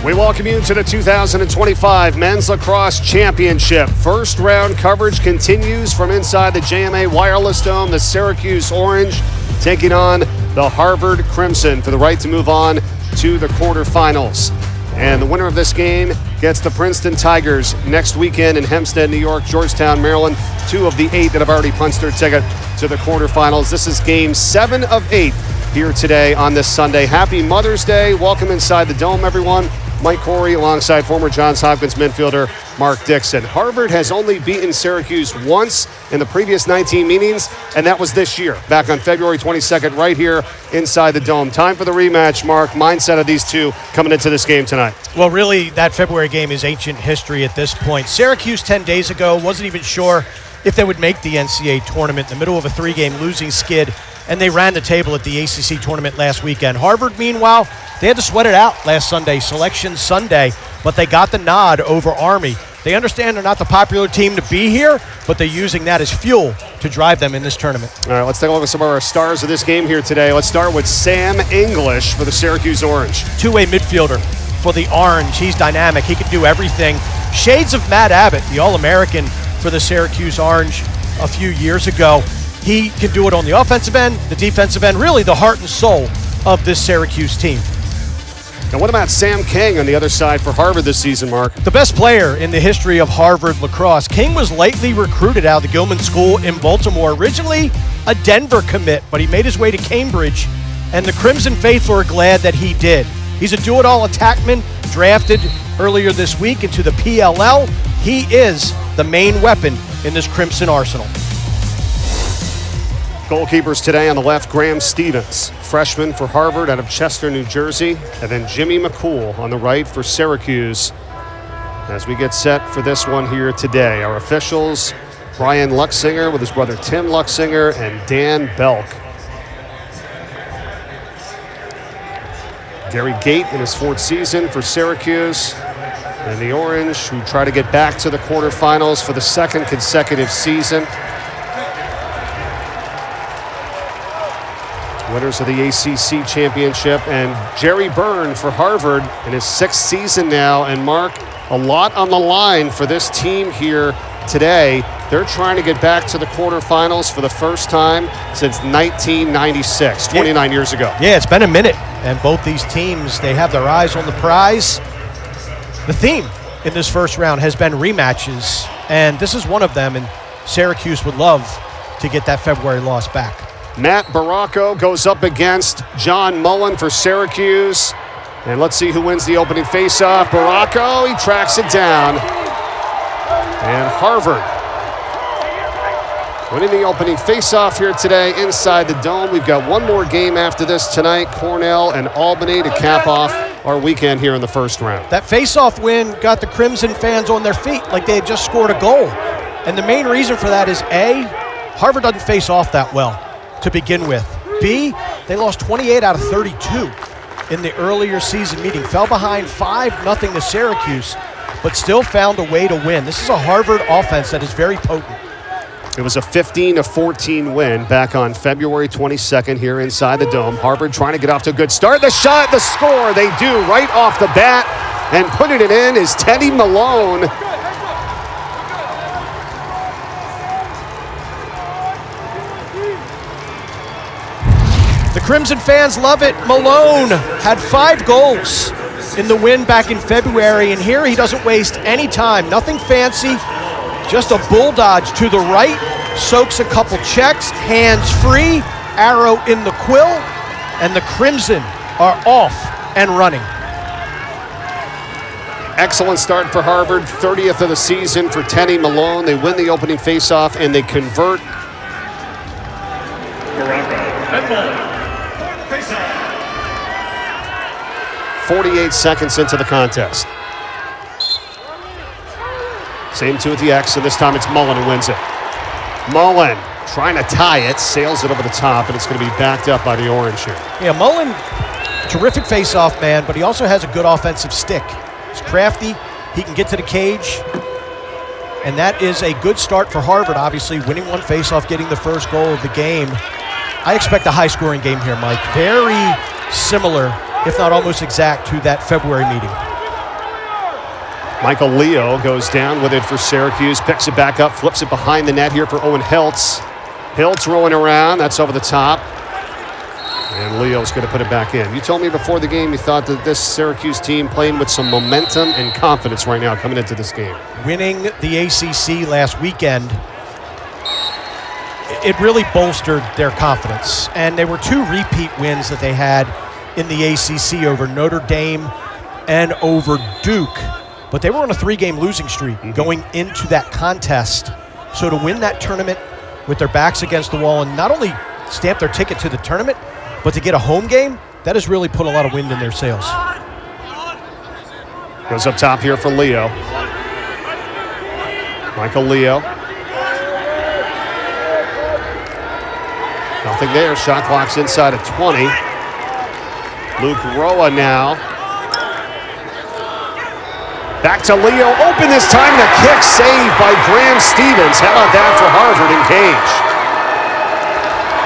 We welcome you to the 2025 Men's Lacrosse Championship. First round coverage continues from inside the JMA Wireless Dome. The Syracuse Orange taking on the Harvard Crimson for the right to move on to the quarterfinals. And the winner of this game gets the Princeton Tigers next weekend in Hempstead, New York, Georgetown, Maryland. 2 of the 8 that have already punched their ticket to the quarterfinals. This is game 7 of 8 here today on this Sunday. Happy Mother's Day. Welcome inside the Dome, everyone. Mike Corey alongside former Johns Hopkins midfielder Mark Dixon. Harvard has only beaten Syracuse once in the previous 19 meetings, and that was this year, back on February 22nd, right here inside the Dome. Time for the rematch, Mark. Mindset of these two coming into this game tonight. Well, really, that February game is ancient history at this point. Syracuse 10 days ago wasn't even sure if they would make the NCAA tournament in the middle of a 3-game losing skid, and they ran the table at the ACC tournament last weekend. Harvard, meanwhile, they had to sweat it out last Sunday, Selection Sunday, but they got the nod over Army. They understand they're not the popular team to be here, but they're using that as fuel to drive them in this tournament. All right, let's take a look at some of our stars of this game here today. Let's start with Sam English for the Syracuse Orange. Two-way midfielder for the Orange. He's dynamic. He can do everything. Shades of Matt Abbott, the All-American for the Syracuse Orange a few years ago. He can do it on the offensive end, the defensive end, really the heart and soul of this Syracuse team. And what about Sam King on the other side for Harvard this season, Mark? The best player in the history of Harvard lacrosse. King was lately recruited out of the Gilman School in Baltimore. Originally a Denver commit, but he made his way to Cambridge, and the Crimson Faithful are glad that he did. He's a do-it-all attackman, drafted earlier this week into the PLL. He is the main weapon in this Crimson arsenal. Goalkeepers today on the left, Graham Stevens, freshman for Harvard out of Chester, New Jersey, and then Jimmy McCool on the right for Syracuse. As we get set for this one here today, our officials, Brian Luxinger with his brother Tim Luxinger and Dan Belk. Gary Gate in his 4th season for Syracuse, and the Orange, who try to get back to the quarterfinals for the 2nd consecutive season. Winners of the ACC championship, and Jerry Byrne for Harvard in his 6th season now. And Mark, a lot on the line for this team here today. They're trying to get back to the quarterfinals for the first time since 1996, 29 years ago. Yeah, it's been a minute, and both these teams, they have their eyes on the prize. The theme in this first round has been rematches, and this is one of them, and Syracuse would love to get that February loss back. Matt Baracco goes up against John Mullen for Syracuse. And let's see who wins the opening faceoff. Baracco, he tracks it down. And Harvard winning the opening faceoff here today inside the Dome. We've got one more game after this tonight, Cornell and Albany, to cap off our weekend here in the first round. That faceoff win got the Crimson fans on their feet like they had just scored a goal. And the main reason for that is A, Harvard doesn't face off that well to begin with. B, they lost 28 out of 32 in the earlier season meeting. Fell behind 5-0 to Syracuse, but still found a way to win. This is a Harvard offense that is very potent. It was a 15-14 win back on February 22nd here inside the Dome. Harvard trying to get off to a good start. The shot, the score, they do right off the bat. And putting it in is Teddy Malone. The Crimson fans love it. Malone had 5 goals in the win back in February, and here he doesn't waste any time. Nothing fancy, just a bull dodge to the right, soaks a couple checks, hands free, arrow in the quill, and the Crimson are off and running. Excellent start for Harvard, 30th of the season for Teddy Malone. They win the opening faceoff and they convert. 48 seconds into the contest. Same two at the X, and this time it's Mullen who wins it. Mullen trying to tie it, sails it over the top, and it's going to be backed up by the Orange here. Yeah, Mullen, terrific face-off man, but he also has a good offensive stick. He's crafty, he can get to the cage, and that is a good start for Harvard, obviously, winning one face-off, getting the first goal of the game. I expect a high-scoring game here, Mike. Very similar, if not almost exact, to that February meeting. Michael Leo goes down with it for Syracuse, picks it back up, flips it behind the net here for Owen Hiltz. Hiltz rolling around, that's over the top. And Leo's going to put it back in. You told me before the game you thought that this Syracuse team playing with some momentum and confidence right now coming into this game. Winning the ACC last weekend, it really bolstered their confidence. And there were 2 repeat wins that they had in the ACC over Notre Dame and over Duke. But they were on a 3-game losing streak going into that contest. So to win that tournament with their backs against the wall and not only stamp their ticket to the tournament, but to get a home game, that has really put a lot of wind in their sails. Goes up top here for Leo. Michael Leo. Nothing there. Shot clock's inside of 20. Luke Roa now. Back to Leo. Open this time. And a kick saved by Graham Stevens. How about that for Harvard and Cage?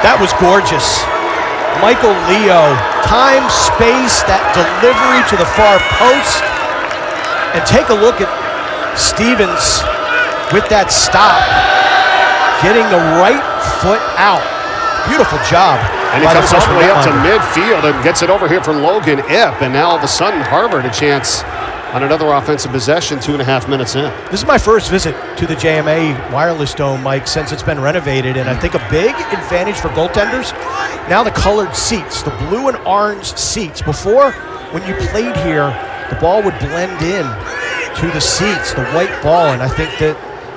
That was gorgeous. Michael Leo, time, space, that delivery to the far post. And take a look at Stevens with that stop, getting the right foot out. Beautiful job. And he comes all the way up to midfield and gets it over here for Logan Ip. And now all of a sudden, Harvard a chance on another offensive possession 2.5 minutes in. This is my first visit to the JMA Wireless Dome, Mike, since it's been renovated. And I think a big advantage for goaltenders, now the colored seats, the blue and orange seats. Before, when you played here, the ball would blend in to the seats, the white ball. And I think that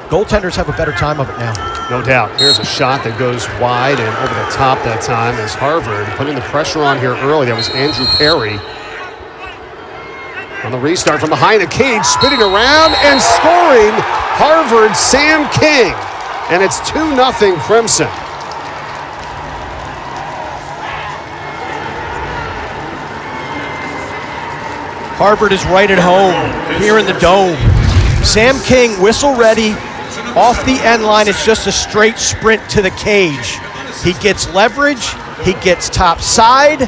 goaltenders have a better time of it now. No doubt. Here's a shot that goes wide and over the top that time as Harvard putting the pressure on here early. That was Andrew Perry. On the restart from behind the cage, spinning around and scoring, Harvard, Sam King. And it's 2-0 Crimson. Harvard is right at home here in the Dome. Sam King, whistle ready, off the end line. It's just a straight sprint to the cage. He gets leverage, he gets top side,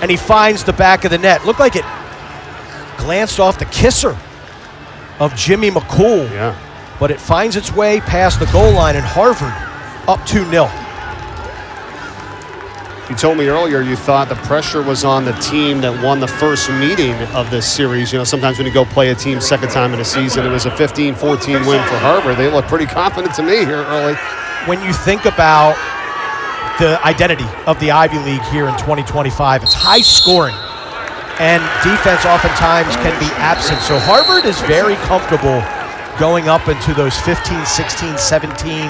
and he finds the back of the net. Looked like it glanced off the kisser of Jimmy McCool. Yeah. But it finds its way past the goal line, and Harvard up 2-0. You told me earlier you thought the pressure was on the team that won the first meeting of this series. You know, sometimes when you go play a team second time in a season, it was a 15-14 win for Harvard. They look pretty confident to me here early. When you think about the identity of the Ivy League here in 2025, it's high scoring, and defense oftentimes can be absent. So Harvard is very comfortable going up into those 15, 16, 17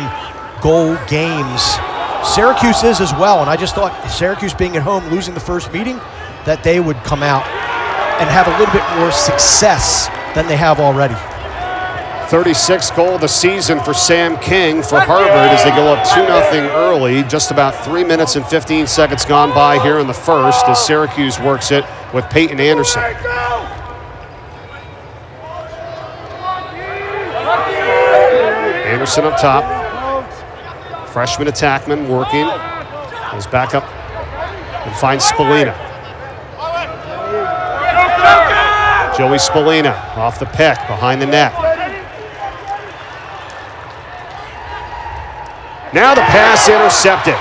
goal games. Syracuse is as well, and I just thought Syracuse being at home, losing the first meeting, that they would come out and have a little bit more success than they have already. 36th goal of the season for Sam King for Harvard as they go up 2-0 early. Just about 3 minutes and 15 seconds gone by here in the first as Syracuse works it with Peyton Anderson. Anderson up top. Freshman attackman working. Goes back up and finds Spallina. Joey Spallina off the pick behind the net. Now the pass intercepted.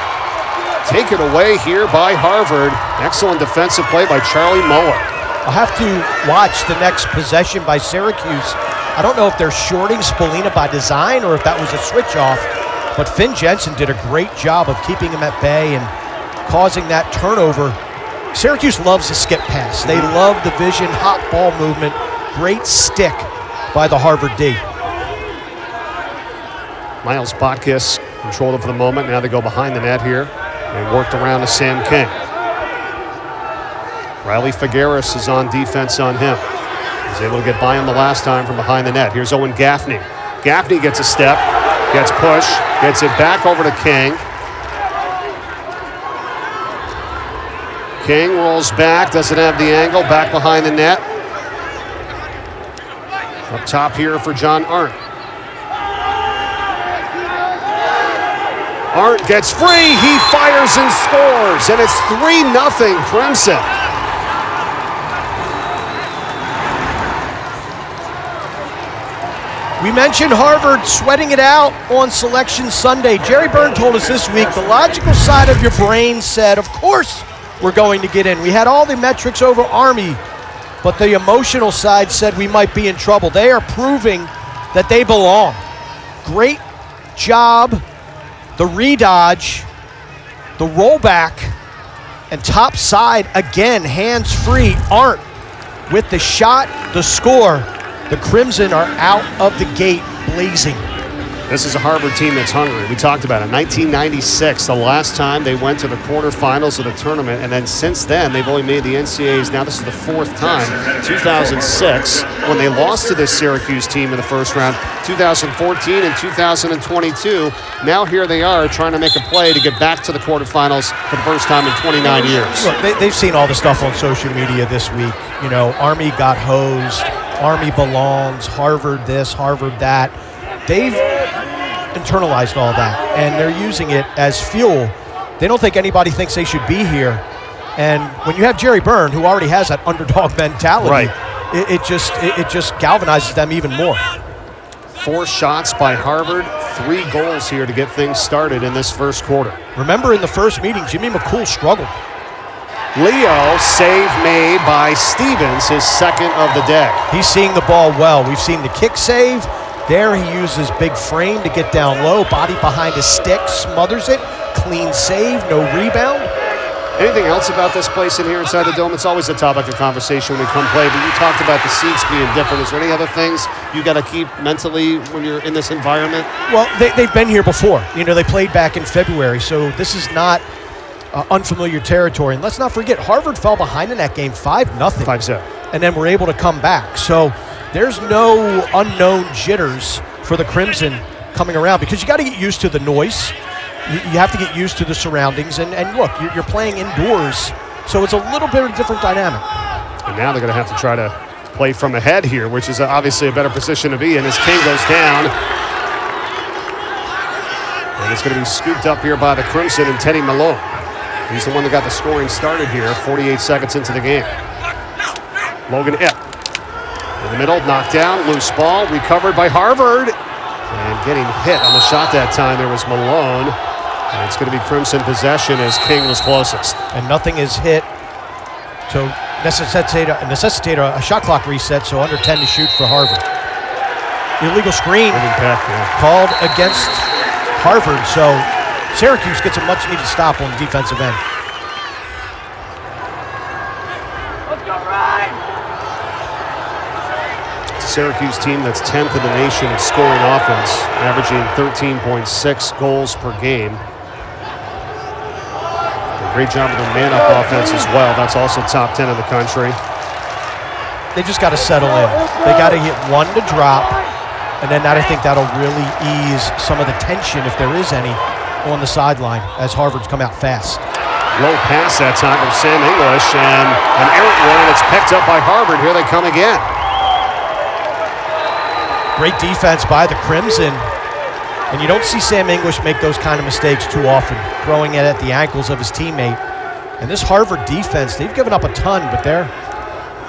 Taken away here by Harvard. Excellent defensive play by Charlie Muller. I'll have to watch the next possession by Syracuse. I don't know if they're shorting Spallina by design or if that was a switch off. But Finn Jensen did a great job of keeping him at bay and causing that turnover. Syracuse loves the skip pass. They love the vision, hot ball movement. Great stick by the Harvard D. Miles Botkiss controlled it for the moment. Now they go behind the net here and worked around to Sam King. Riley Figueres is on defense on him. He was able to get by him the last time from behind the net. Here's Owen Gaffney. Gaffney gets a step. Gets push, gets it back over to King. King rolls back, doesn't have the angle, back behind the net. Up top here for John Arndt. Arndt gets free. He fires and scores, and it's 3-0 Crimson. We mentioned Harvard sweating it out on Selection Sunday. Jerry Byrne told us this week the logical side of your brain said, of course we're going to get in. We had all the metrics over Army, but the emotional side said we might be in trouble. They are proving that they belong. Great job. The redodge, the rollback, and top side again, hands-free. Arndt with the shot, the score. The Crimson are out of the gate blazing. This is a Harvard team that's hungry. We talked about it. 1996, the last time they went to the quarterfinals of the tournament, and then since then, they've only made the NCAAs. Now this is the fourth time. 2006, when they lost to this Syracuse team in the first round. 2014 and 2022. Now here they are trying to make a play to get back to the quarterfinals for the first time in 29 years. Look, they've seen all the stuff on social media this week. You know, Army got hosed. Army belongs. Harvard this, Harvard that. They've internalized all that, and they're using it as fuel. They don't think anybody thinks they should be here. And when you have Jerry Byrne, who already has that underdog mentality, right, it just galvanizes them even more. 4 shots by Harvard, 3 goals here to get things started in this first quarter. Remember in the first meeting, Jimmy McCool struggled. Leo, save made by Stevens, his second of the day. He's seeing the ball well. We've seen the kick save. There he uses big frame to get down low, body behind his stick, smothers it, clean save, no rebound. Anything else about this place in here inside the Dome? It's always a topic of conversation when we come play, but you talked about the seats being different. Is there any other things you got to keep mentally when you're in this environment? Well, they've been here before. You know, they played back in February, so this is not unfamiliar territory. And let's not forget, Harvard fell behind in that game 5-0. 5-0. And then were able to come back. So there's no unknown jitters for the Crimson coming around because you got to get used to the noise. You have to get used to the surroundings. And look, you're playing indoors, so it's a little bit of a different dynamic. And now they're going to have to try to play from ahead here, which is obviously a better position to be in as King goes down. And it's going to be scooped up here by the Crimson and Teddy Malone. He's the one that got the scoring started here, 48 seconds into the game. Logan Epp. In the middle, knocked down, loose ball, recovered by Harvard. And getting hit on the shot that time, there was Malone. And it's going to be Crimson possession as King was closest. And nothing is hit to necessitate a shot clock reset, so under 10 to shoot for Harvard. Illegal screen called against Harvard, so Syracuse gets a much-needed stop on the defensive end. Syracuse team that's 10th in the nation in scoring offense, averaging 13.6 goals per game. A great job of the man-up offense as well. That's also top 10 in the country. They just got to settle in. They got to get one to drop, and then I think that'll really ease some of the tension, if there is any, on the sideline as Harvard's come out fast. Low pass that time from Sam English, and an errant one, and it's picked up by Harvard. Here they come again. Great defense by the Crimson. And you don't see Sam English make those kind of mistakes too often, throwing it at the ankles of his teammate. And this Harvard defense, they've given up a ton, but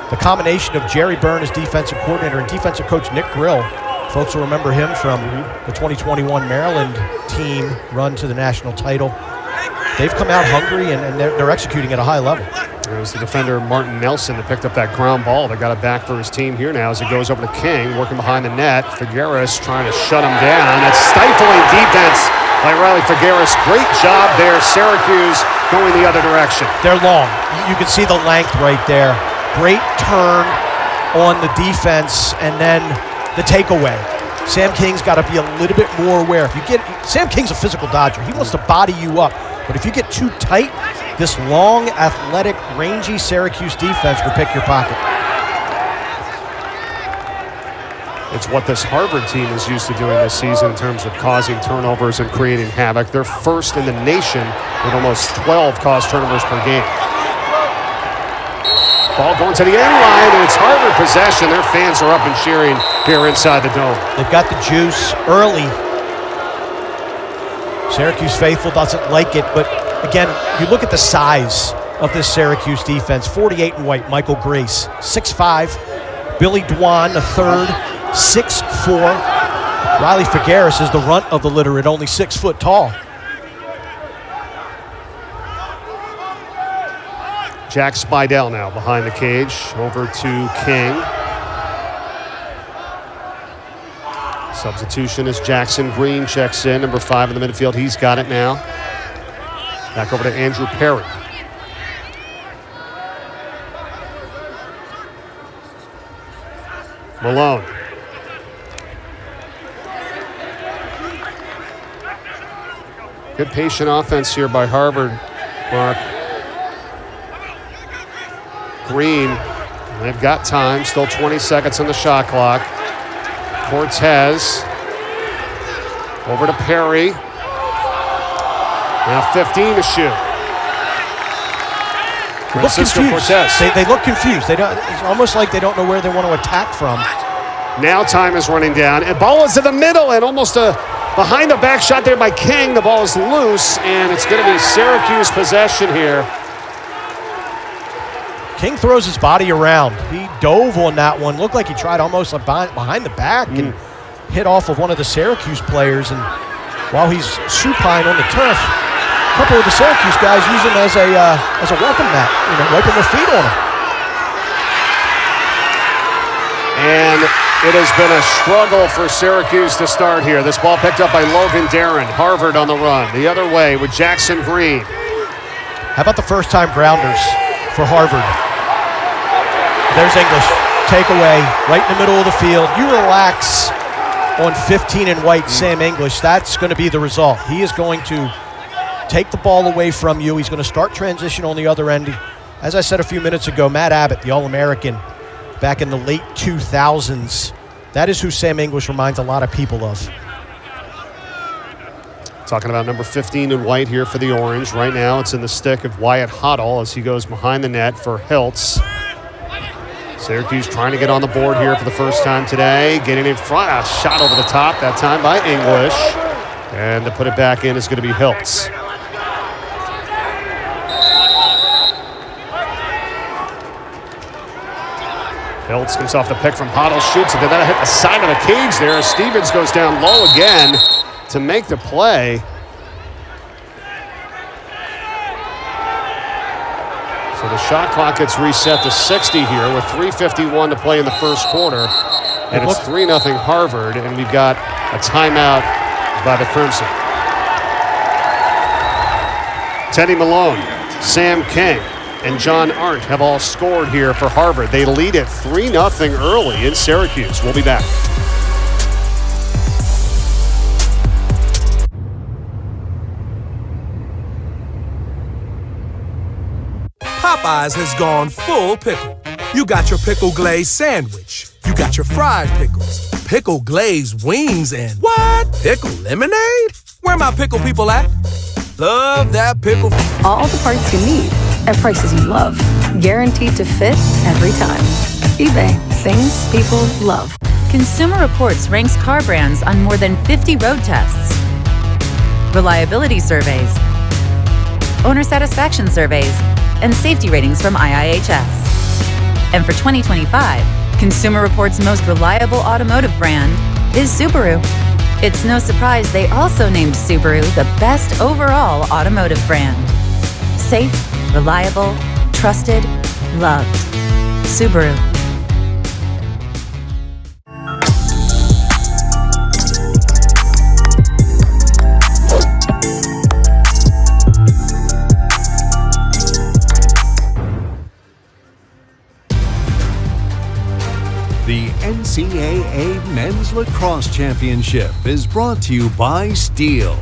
the combination of Jerry Byrne as defensive coordinator and defensive coach Nick Grill, folks will remember him from the 2021 Maryland team run to the national title. They've come out hungry, and they're executing at a high level. It was the defender Martin Nelson that picked up that ground ball that got it back for his team here now as it goes over to King, working behind the net. Figueres trying to shut him down. That's stifling defense by Riley Figueres. Great job there. Syracuse going the other direction. They're long. You can see the length right there. Great turn on the defense, and then the takeaway. Sam King's got to be a little bit more aware. Sam King's a physical dodger. He wants to body you up. But if you get too tight, this long, athletic, rangy Syracuse defense will pick your pocket. It's what this Harvard team is used to doing this season in terms of causing turnovers and creating havoc. They're first in the nation with almost 12 caused turnovers per game. Ball going to the end line, and it's Harvard possession. Their fans are up and cheering here inside the Dome. They've got the juice early. Syracuse faithful doesn't like it, but again, you look at the size of this Syracuse defense. 48 in white, Michael Grace. 6'5", Billy Dwan, the third, 6'4". Riley Figueres is the runt of the litter at only 6 foot tall. Jack Spidell now behind the cage, over to King. Substitution as Jackson Green checks in, number 5 in the midfield. He's got it now. Back over to Andrew Perry. Malone. Good patient offense here by Harvard, Mark. Green, they've got time, still 20 seconds on the shot clock. Cortez, over to Perry. Now 15 to shoot. Francisco Cortez. They look confused. It's almost like they don't know where they want to attack from. Now time is running down, and ball is in the middle, and almost a behind the back shot there by King. The ball is loose, and it's going to be Syracuse possession here. King throws his body around. He dove on that one. Looked like he tried almost behind the back and hit off of one of the Syracuse players. And while he's supine on the turf, a couple of the Syracuse guys use him as a welcome mat, wiping their feet on him. And it has been a struggle for Syracuse to start here. This ball picked up by Logan Darren. Harvard on the run. The other way with Jackson Green. How about the first-time grounders for Harvard? There's English. Takeaway right in the middle of the field. You relax on 15 in white, Sam English. That's going to be the result. He is going to take the ball away from you. He's going to start transition on the other end. As I said a few minutes ago, Matt Abbott, the All-American, back in the late 2000s. That is who Sam English reminds a lot of people of. Talking about number 15 in white here for the Orange. Right now it's in the stick of Wyatt Hoddle as he goes behind the net for Hiltz. Syracuse trying to get on the board here for the first time today. Getting in front, a shot over the top, that time by English. And to put it back in is going to be Hiltz. Hiltz comes off the pick from Hoddle, shoots it, and then hit the side of the cage there. Stevens goes down low again to make the play. So the shot clock gets reset to 60 here with 3:51 to play in the first quarter. And it's 3-0 Harvard, and we've got a timeout by the Crimson. Teddy Malone, Sam King, and John Arndt have all scored here for Harvard. They lead it 3-0 early in Syracuse. We'll be back. Popeyes has gone full pickle. You got your pickle glazed sandwich. You got your fried pickles, pickle glazed wings, and what? Pickle lemonade? Where my pickle people at? Love that pickle. All the parts you need at prices you love. Guaranteed to fit every time. eBay. Things people love. Consumer Reports ranks car brands on more than 50 road tests, reliability surveys, owner satisfaction surveys, and safety ratings from IIHS. And for 2025, Consumer Reports' most reliable automotive brand is Subaru. It's no surprise they also named Subaru the best overall automotive brand. Safe, reliable, trusted, loved. Subaru. The NCAA Men's Lacrosse Championship is brought to you by Steel.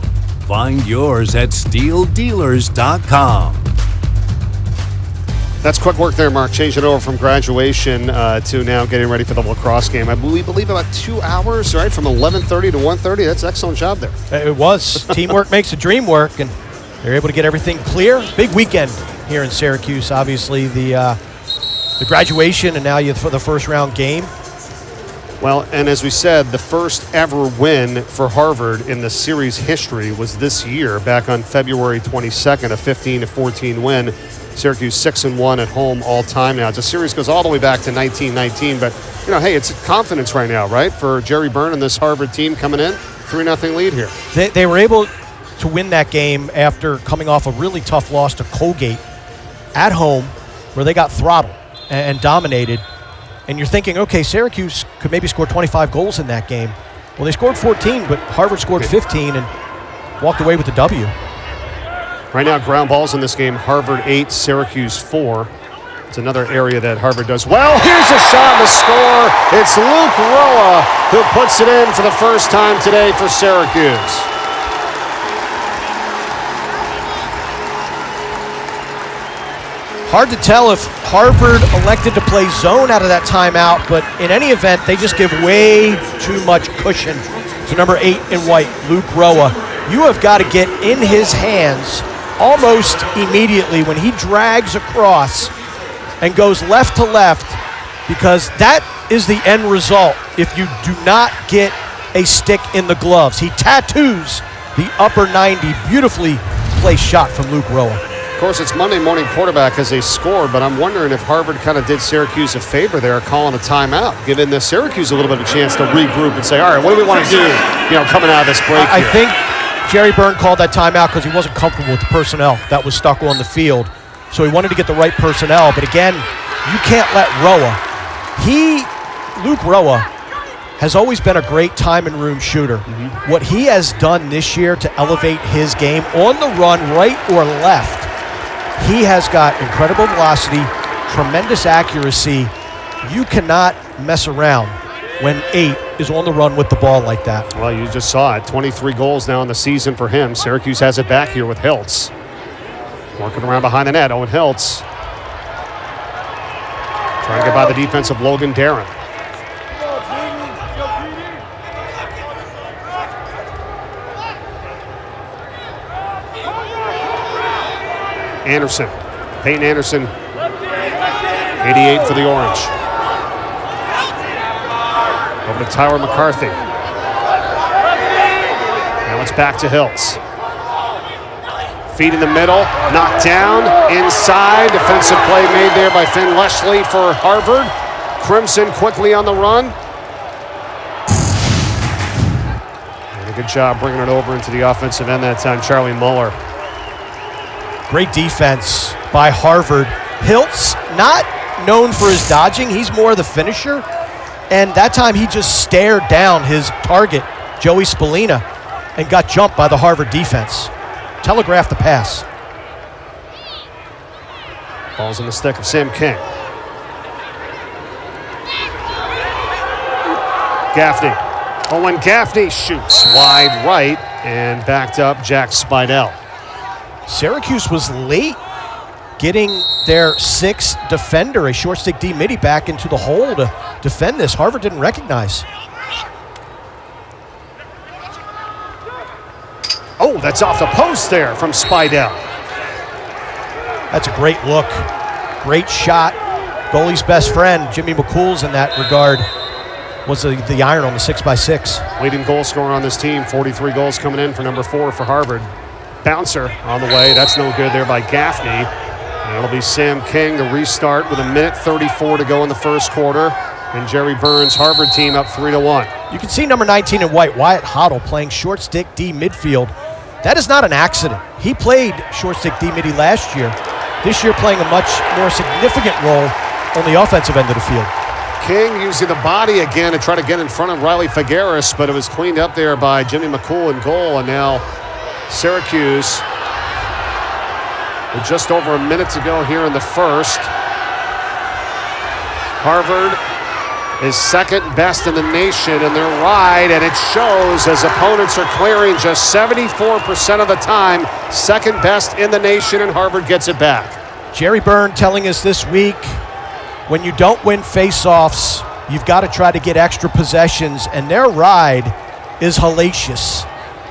Find yours at steeldealers.com. That's quick work there, Mark. Changing it over from graduation to now getting ready for the lacrosse game. I believe about 2 hours, right, from 11:30 to 1:30. That's an excellent job there. It was. Teamwork makes the dream work, and they're able to get everything clear. Big weekend here in Syracuse. Obviously, the graduation, and now for the first round game. Well, and as we said, the first ever win for Harvard in the series history was this year, back on February 22nd, a 15-14 win. Syracuse 6-1 at home all time now. The series goes all the way back to 1919, but, hey, it's confidence right now, right, for Jerry Byrne and this Harvard team coming in. 3-0 lead here. They were able to win that game after coming off a really tough loss to Colgate at home, where they got throttled and dominated. And you're thinking, okay, Syracuse could maybe score 25 goals in that game. Well, they scored 14, but Harvard scored 15 and walked away with the W. Right now, ground balls in this game, Harvard 8, Syracuse 4. It's another area that Harvard does well. Here's a shot to score. It's Luke Roa who puts it in for the first time today for Syracuse. Hard to tell if Harvard elected to play zone out of that timeout, but in any event, they just give way too much cushion to number 8 in white, Luke Roa. You have got to get in his hands almost immediately when he drags across and goes left to left, because that is the end result if you do not get a stick in the gloves. He tattoos the upper 90. Beautifully placed shot from Luke Roa. Of course, it's Monday morning quarterback as they scored, but I'm wondering if Harvard kind of did Syracuse a favor there, calling a timeout, giving the Syracuse a little bit of a chance to regroup and say, all right, what do we want to do, coming out of this break I here? think Jerry Byrne called that timeout because he wasn't comfortable with the personnel that was stuck on the field. So he wanted to get the right personnel, but again, you can't let Roa. Luke Roa has always been a great time and room shooter. What he has done this year to elevate his game on the run, right or left, he has got incredible velocity, tremendous accuracy. You cannot mess around when 8 is on the run with the ball like that. Well, you just saw it. 23 goals now in the season for him. Syracuse has it back here with Hiltz. Working around behind the net, Owen Hiltz. Trying to get by the defense of Logan Darren. Anderson. Peyton Anderson. 88 for the Orange. Over to Tyler McCarthy. Now it's back to Hiltz. Feet in the middle, knocked down, inside. Defensive play made there by Finn Leslie for Harvard. Crimson quickly on the run. And a good job bringing it over into the offensive end that time, Charlie Muller. Great defense by Harvard. Hiltz, not known for his dodging. He's more the finisher. And that time he just stared down his target, Joey Spallina, and got jumped by the Harvard defense. Telegraphed the pass. Ball's in the stick of Sam King. Gaffney. Owen Gaffney shoots wide right and backed up Jack Spidell. Syracuse was late getting their 6th defender, a short stick D midi, back into the hole to defend this. Harvard didn't recognize. Oh, that's off the post there from Spidell. That's a great look. Great shot. Goalie's best friend, Jimmy McCool's in that regard, was the iron on the 6x6. Leading goal scorer on this team, 43 goals coming in for number 4 for Harvard. Bouncer on the way. That's no good there by Gaffney. And it'll be Sam King to restart with 1:34 to go in the first quarter. And Jerry Byrne's Harvard team up 3-1. You can see number 19 in white, Wyatt Hoddle, playing short stick D midfield. That is not an accident. He played short stick D midi last year. This year playing a much more significant role on the offensive end of the field. King using the body again to try to get in front of Riley Figueres, but it was cleaned up there by Jimmy McCool in goal. And now Syracuse, with just over a minute to go here in the first. Harvard is second best in the nation in their ride, and it shows as opponents are clearing just 74% of the time. Second best in the nation, and Harvard gets it back. Jerry Byrne telling us this week, when you don't win face-offs, you've got to try to get extra possessions, and their ride is hellacious.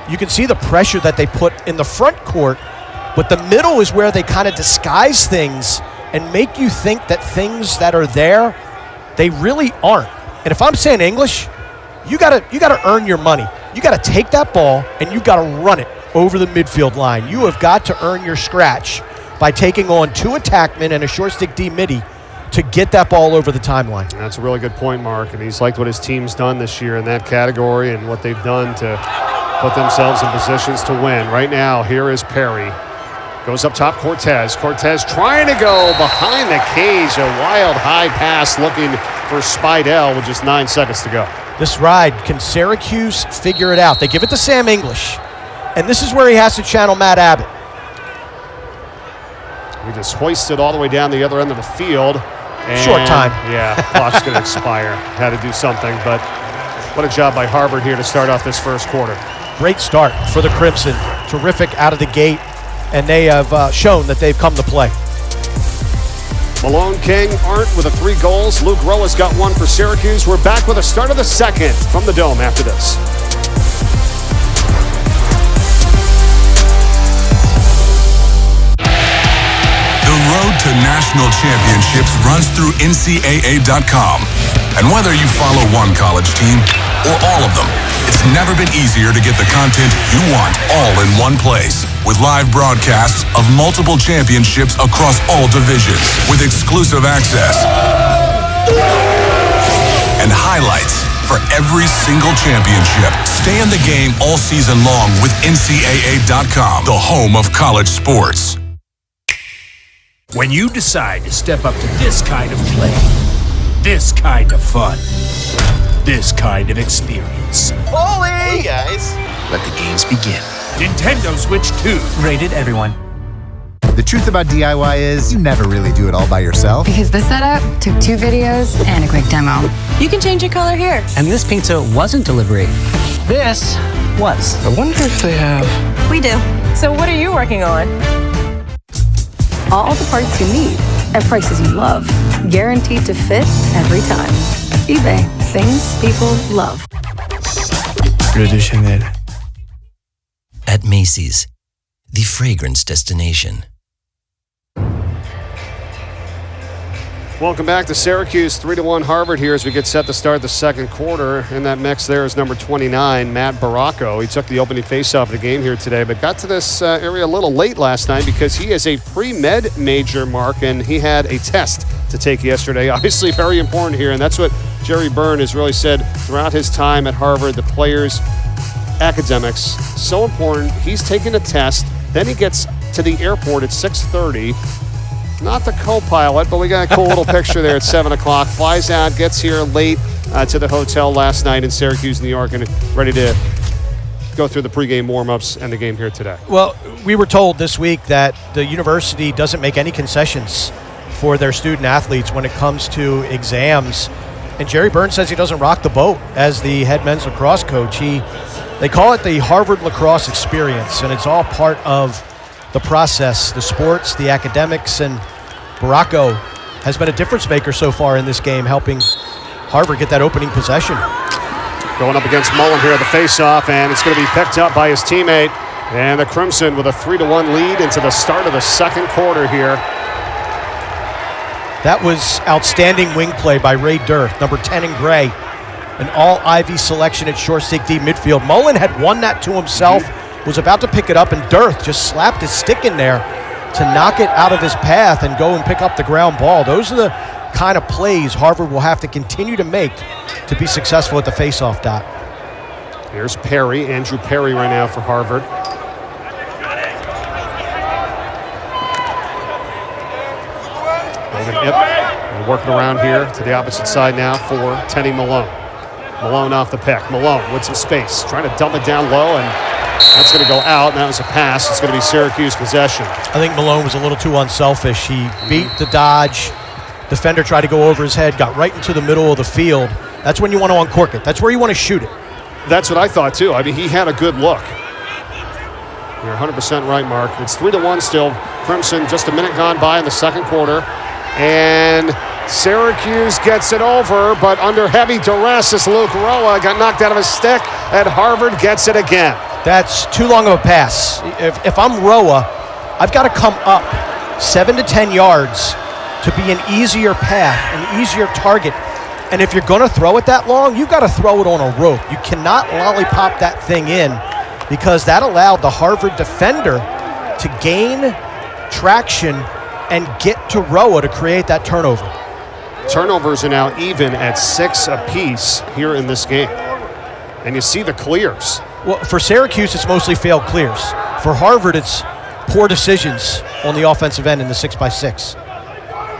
You can see the pressure that they put in the front court, but the middle is where they kind of disguise things and make you think that things that are there, they really aren't. And if I'm saying English, you gotta earn your money. You gotta take that ball and you gotta run it over the midfield line. You have got to earn your scratch by taking on 2 attackmen and a short stick D midi to get that ball over the timeline. That's a really good point, Mark. And he's liked what his team's done this year in that category and what they've done to put themselves in positions to win. Right now, here is Perry. Goes up top, Cortez. Cortez trying to go behind the cage. A wild high pass looking for Spidell with just 9 seconds to go. This ride, can Syracuse figure it out? They give it to Sam English. And this is where he has to channel Matt Abbott. We just hoisted all the way down the other end of the field. And short time. Yeah, clock's going to expire. Had to do something, but what a job by Harvard here to start off this first quarter. Great start for the Crimson. Terrific out of the gate, and they have shown that they've come to play. Malone, King, Arndt with the 3 goals. Luke Roa's got 1 for Syracuse. We're back with the start of the second from the Dome after this. The road to national championships runs through NCAA.com. And whether you follow one college team or all of them, it's never been easier to get the content you want all in one place. With live broadcasts of multiple championships across all divisions, with exclusive access and highlights for every single championship. Stay in the game all season long with NCAA.com, the home of college sports. When you decide to step up to this kind of play, this kind of fun, this kind of experience. Hey guys! Let the games begin. Nintendo Switch 2. Rated everyone. The truth about DIY is you never really do it all by yourself. Because this setup took 2 videos and a quick demo. You can change your color here. And this pizza wasn't delivery. This was. I wonder if they have... We do. So what are you working on? All the parts you need at prices you love. Guaranteed to fit every time. eBay. Things people love. Bleu de Chanel. At Macy's, the fragrance destination. Welcome back to Syracuse. 3-1 Harvard here as we get set to start the second quarter. In that mix there is number 29, Matt Baracco. He took the opening faceoff of the game here today, but got to this area a little late last night because he is a pre-med major, Mark, and he had a test to take yesterday. Obviously very important here, and that's what Jerry Byrne has really said throughout his time at Harvard. The players' academics, so important. He's taking a test, then he gets to the airport at 6:30. Not the co-pilot, but we got a cool little picture there at 7 o'clock. Flies out, gets here late to the hotel last night in Syracuse, New York, and ready to go through the pregame warm-ups and the game here today. Well, we were told this week that the university doesn't make any concessions for their student athletes when it comes to exams. And Jerry Byrne says he doesn't rock the boat as the head men's lacrosse coach. They call it the Harvard lacrosse experience, and it's all part of the process, the sports, the academics, and Baracco has been a difference maker so far in this game, helping Harvard get that opening possession. Going up against Mullen here at the faceoff, and it's going to be picked up by his teammate. And the Crimson with a 3-1 lead into the start of the second quarter here. That was outstanding wing play by Ray Dirth, number 10 in gray. An all-Ivy selection at short stick D midfield. Mullen had won that to himself, was about to pick it up, and Dirth just slapped his stick in there to knock it out of his path and go and pick up the ground ball. Those are the kind of plays Harvard will have to continue to make to be successful at the faceoff dot. Here's Perry, Andrew Perry right now for Harvard. Logan Ipp working around here to the opposite side now for Tenny Malone. Malone off the pick. Malone with some space, trying to dump it down low, and that's going to go out, and that was a pass. It's going to be Syracuse possession. I think Malone was a little too unselfish. He beat the dodge. Defender tried to go over his head, got right into the middle of the field. That's when you want to uncork it. That's where you want to shoot it. That's what I thought, too. I mean, he had a good look. You're 100% right, Mark. It's 3-1 still. Crimson just a minute gone by in the second quarter. And Syracuse gets it over, but under heavy duress as Luke Roa got knocked out of his stick, and Harvard gets it again. That's too long of a pass. If I'm Roa, I've got to come up 7 to 10 yards to be an easier path, an easier target And if you're going to throw it that long, you've got to throw it on a rope. You cannot lollipop that thing in, because that allowed the Harvard defender to gain traction and get to Roa to create that turnover. Turnovers are now even at 6 apiece here in this game. And you see the clears. Well, for Syracuse, it's mostly failed clears. For Harvard, it's poor decisions on the offensive end in the 6x6.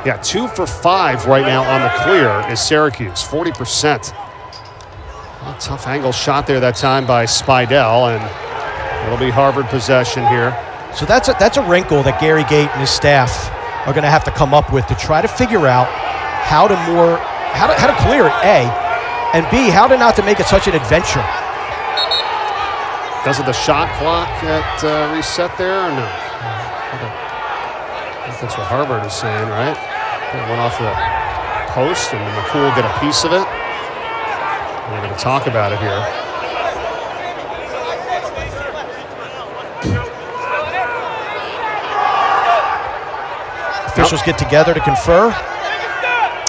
Yeah, 2 for 5 right now on the clear is Syracuse, 40%. A tough angle shot there that time by Spidell, and it'll be Harvard possession here. So that's a wrinkle that Gary Gate and his staff are going to have to come up with to try to figure out how to clear it, A, and B, how to not to make it such an adventure. Doesn't the shot clock reset there or no? I think that's what Harvard is saying, right? It went off the post, and McCool will get a piece of it. We're going to talk about it here. Officials get together to confer.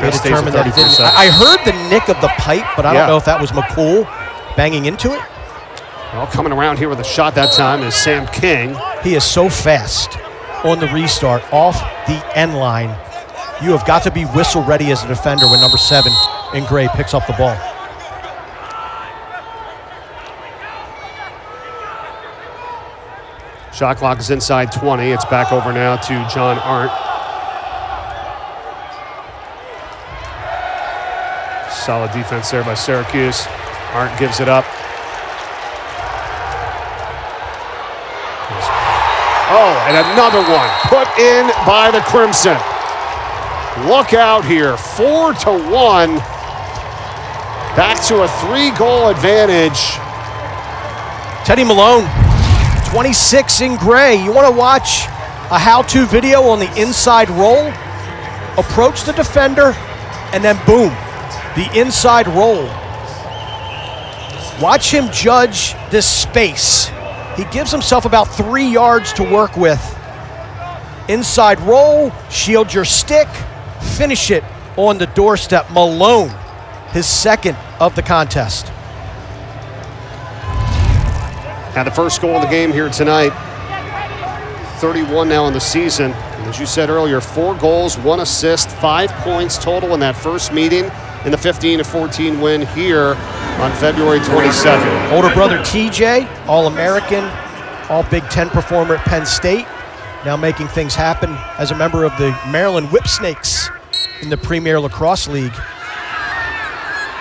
They determined that he didn't. I heard the nick of the pipe, but I don't know if that was McCool banging into it. Well, coming around here with a shot that time is Sam King. He is so fast on the restart off the end line. You have got to be whistle ready as a defender when number 7 in gray picks up the ball. Shot clock is inside 20. It's back over now to John Arndt. Solid defense there by Syracuse. Arndt gives it up. Oh, and another one put in by the Crimson. Look out here, 4-1. Back to a 3-goal advantage. Teddy Malone, 26 in gray. You want to watch a how-to video on the inside roll? Approach the defender, and then boom, the inside roll. Watch him judge this space. He gives himself about 3 yards to work with. Inside roll, shield your stick, finish it on the doorstep. Malone, his second of the contest. Had the first goal of the game here tonight. 31 now in the season. And as you said earlier, 4 goals, 1 assist, 5 points total in that first meeting in the 15-14 win here on February 22nd. Older brother TJ, All-American, All-Big Ten performer at Penn State, now making things happen as a member of the Maryland Whipsnakes in the Premier Lacrosse League.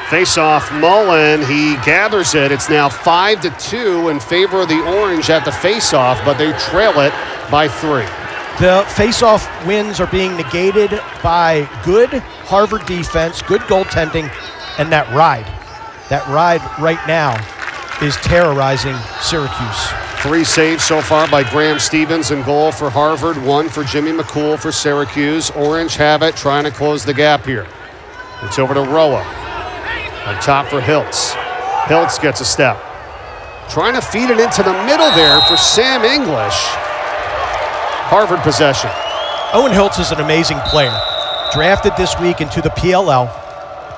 Face-off, Mullen, he gathers it. It's now 5-2 in favor of the Orange at the face-off, but they trail it by 3. The face-off wins are being negated by good Harvard defense, good goaltending, and that ride. That ride right now is terrorizing Syracuse. 3 saves so far by Graham Stevens in goal for Harvard, 1 for Jimmy McCool for Syracuse. Orange have it, trying to close the gap here. It's over to Roa. On top for Hiltz. Hiltz gets a step. Trying to feed it into the middle there for Sam English. Harvard possession. Owen Hiltz is an amazing player. Drafted this week into the PLL.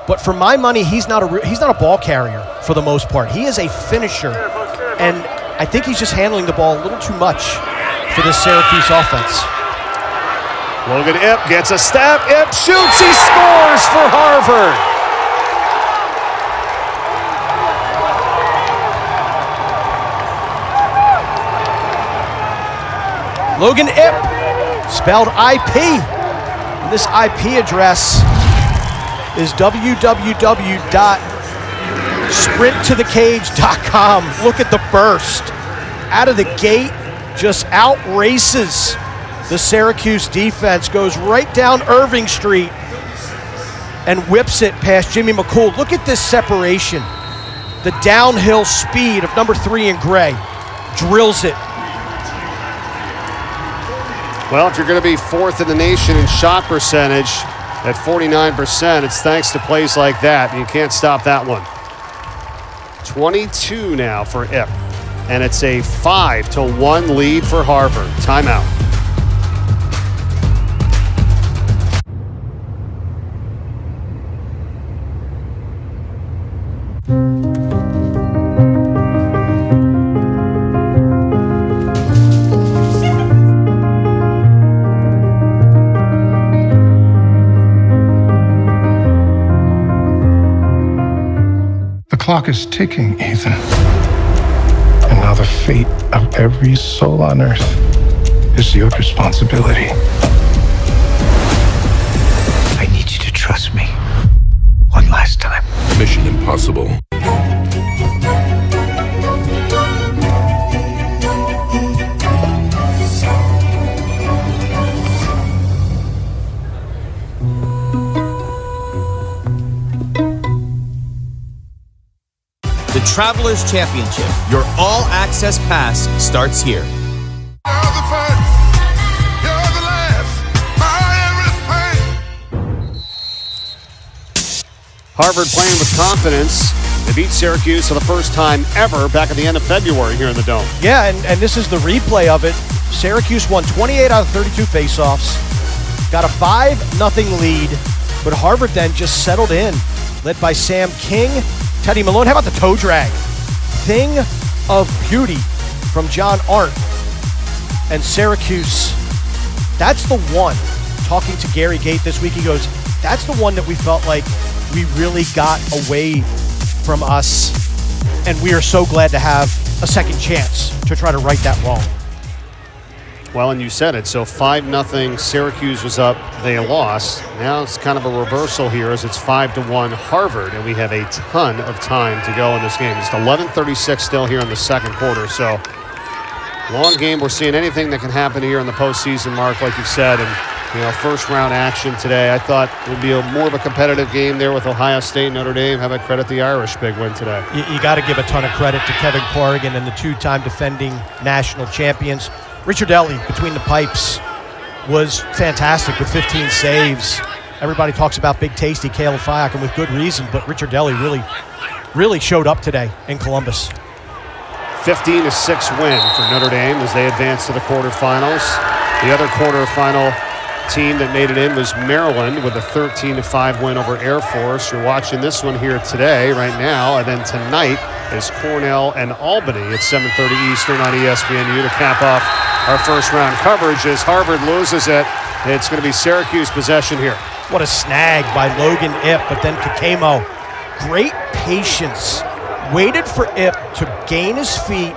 But for my money, he's not a ball carrier for the most part. He is a finisher. And I think he's just handling the ball a little too much for this Syracuse offense. Logan Ipp gets a step. Ipp shoots. He scores for Harvard. Logan Ipp, spelled IP. And this IP address is www.sprinttothecage.com. Look at the burst. Out of the gate, just out-races the Syracuse defense. Goes right down Irving Street and whips it past Jimmy McCool. Look at this separation. The downhill speed of number 3 in gray. Drills it. Well, if you're going to be 4th in the nation in shot percentage at 49%, it's thanks to plays like that. You can't stop that one. 22 now for Ipp, and it's a 5-1 lead for Harvard. Timeout. clock is ticking, Ethan. And now the fate of every soul on earth is your responsibility. I need you to trust me. One last time. Mission Impossible. The Travelers Championship, your all-access pass, starts here. Harvard playing with confidence. They beat Syracuse for the first time ever back at the end of February here in the Dome. Yeah, and this is the replay of it. Syracuse won 28 out of 32 faceoffs, got a 5-0 lead, but Harvard then just settled in, led by Sam King, Teddy Malone. How about the toe drag? Thing of beauty from John Arndt. And Syracuse, that's the one. Talking to Gary Gate this week, he goes, that's the one that we felt like we really got away from us, and we are so glad to have a second chance to try to right that wrong. Well, and you said it. So 5-0, Syracuse was up, they lost. Now it's kind of a reversal here as it's 5-1 Harvard, and we have a ton of time to go in this game. It's 11:36 still here in the second quarter. So long game. We're seeing anything that can happen here in the postseason, Mark, like you said, and first round action today. I thought it would be more of a competitive game there with Ohio State and Notre Dame. How about credit the Irish big win today? You got to give a ton of credit to Kevin Corrigan and the two-time defending national champions. Richard Ellie, between the pipes, was fantastic with 15 saves. Everybody talks about Big Tasty, Caleb Fiak, and with good reason, but Richard Ellie really showed up today in Columbus. 15-6 win for Notre Dame as they advance to the quarterfinals. The other quarterfinal team that made it in was Maryland with a 13-5 win over Air Force. You're watching this one here today, right now, and then tonight is Cornell and Albany at 7:30 Eastern on ESPNU to cap off our first round coverage as Harvard loses it. It's going to be Syracuse possession here. What a snag by Logan Ip, but then Kakemo, great patience, waited for Ip to gain his feet,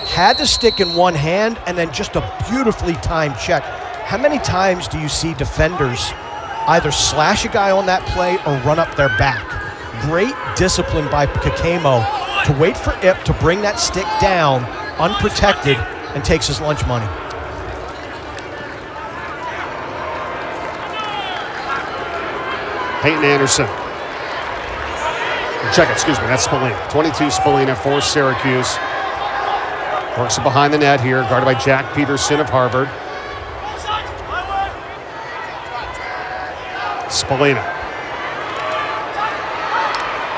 had the stick in one hand, and then just a beautifully timed check. How many times do you see defenders either slash a guy on that play or run up their back? Great discipline by Kakemo to wait for Ip to bring that stick down unprotected and takes his lunch money. Peyton Anderson. Check it, excuse me, that's Spallina. 22 Spallina for Syracuse. Works it behind the net here, guarded by Jack Peterson of Harvard. Spallina.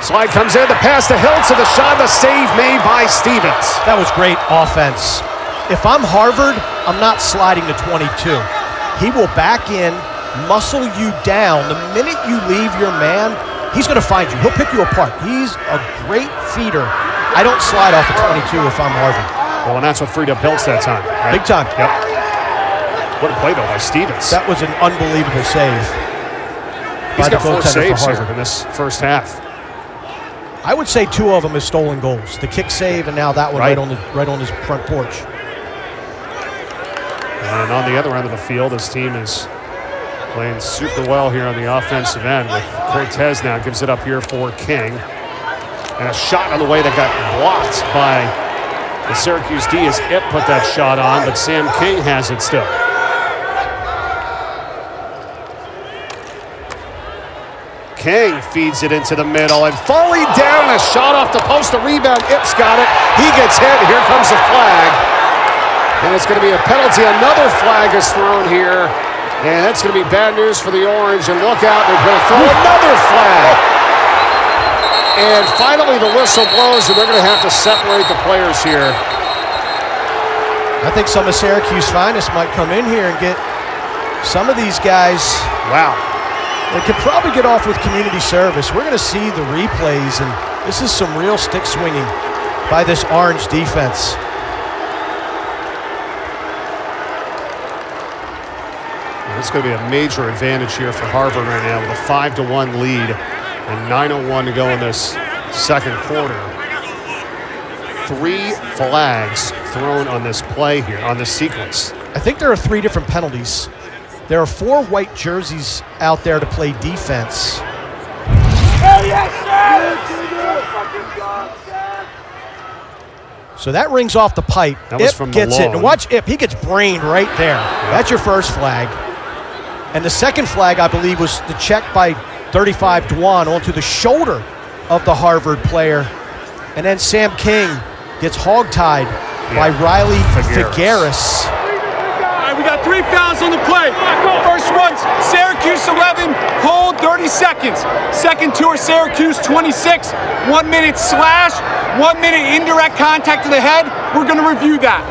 Slide comes in, the pass to Hiltz, and the shot, the save made by Stevens. That was great offense. If I'm Harvard, I'm not sliding to 22. He will back in, muscle you down. The minute you leave your man, he's going to find you. He'll pick you apart. He's a great feeder. I don't slide off of 22 if I'm Harvard. Well, and that's what freed up Hiltz that time. Right? Big time. Yep. What a play, though, by Stevens. That was an unbelievable save. He's got 4 saves here in this first half. I would say 2 of them is stolen goals. The kick save and now that one right on his front porch. And on the other end of the field, his team is playing super well here on the offensive end with Cortez now gives it up here for King. And a shot on the way that got blocked by the Syracuse D as Ip put that shot on, but Sam King has it still. King feeds it into the middle, and falling down, a shot off the post, a rebound. Ip's got it. He gets hit. Here comes the flag. And it's going to be a penalty. Another flag is thrown here. And that's going to be bad news for the Orange. And look out, they're going to throw another flag. And finally the whistle blows, and they're going to have to separate the players here. I think some of Syracuse finest might come in here and get some of these guys. Wow. They could probably get off with community service. We're going to see the replays, and this is some real stick swinging by this Orange defense. It's going to be a major advantage here for Harvard right now with a 5-1 lead and 9:01 to go in this second quarter. 3 flags thrown on this play here, on this sequence. I think there are 3 different penalties. There are 4 white jerseys out there to play defense. So that rings off the pipe. That was Ip from gets Malone. it. And watch Ip. He gets brained right there. Yep. That's your first flag. And the second flag, I believe, was the check by 35 Dwan onto the shoulder of the Harvard player. And then Sam King gets hogtied by Riley Figueres. All right, we got 3 fouls on the play. First one's Syracuse 11, hold 30 seconds. Second 2 are Syracuse 26, 1 minute slash, 1 minute indirect contact to the head. We're going to review that.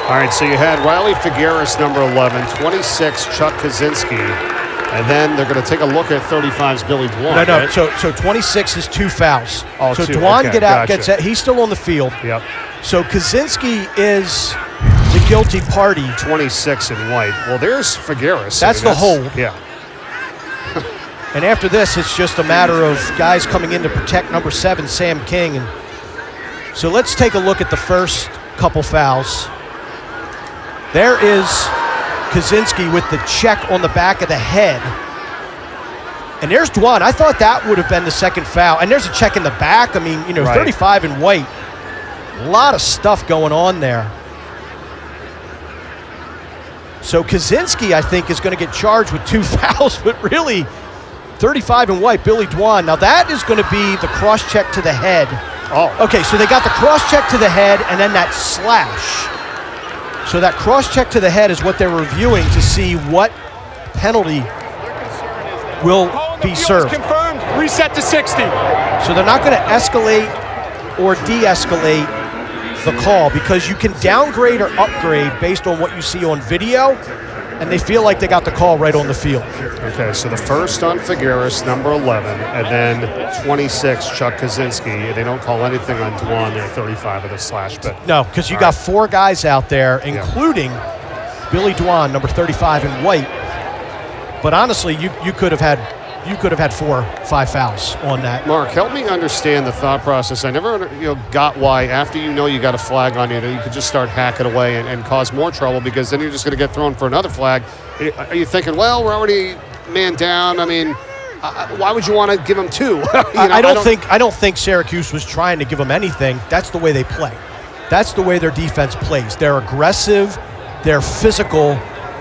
All right, so you had Riley Figueres, number 11, 26, Chuck Kaczynski, and then they're going to take a look at 35's Billy Dwan. No. Right? So 26 is 2 fouls. Oh, so 2. Dwan Okay, gets out. He's still on the field. Yep. So Kaczynski is the guilty party. 26 in white. Well, there's Figueres. That's the hold. Yeah. And after this, it's just a matter of guys coming in to protect number 7, Sam King. And so let's take a look at the first couple fouls. There is Kaczynski with the check on the back of the head. And there's Dwan. I thought that would have been the second foul. And there's a check in the back. I mean, 35 in white. A lot of stuff going on there. So Kaczynski, I think, is going to get charged with 2 fouls, but really 35 in white, Billy Dwan. Now that is going to be the cross-check to the head. Oh. Okay, so they got the cross-check to the head and then that slash. So that cross-check to the head is what they're reviewing to see what penalty will be served. Confirmed, reset to 60. So they're not going to escalate or de-escalate the call because you can downgrade or upgrade based on what you see on video, and they feel like they got the call right on the field. Okay, so the first on Figueres, number 11, and then 26, Chuck Kaczynski. They don't call anything on Dwan there, 35 of the slash. But no, because you got 4 guys out there, including Billy Dwan, number 35 in white. But honestly, you could have had 4 or 5 fouls on that. Mark, help me understand the thought process. I never got why after you got a flag on you that you could just start hacking away and cause more trouble, because then you're just going to get thrown for another flag. Are you thinking, well, we're already man down? I mean, why would you want to give them 2? I don't think Syracuse was trying to give them anything. That's the way they play. That's the way their defense plays. They're aggressive. They're physical.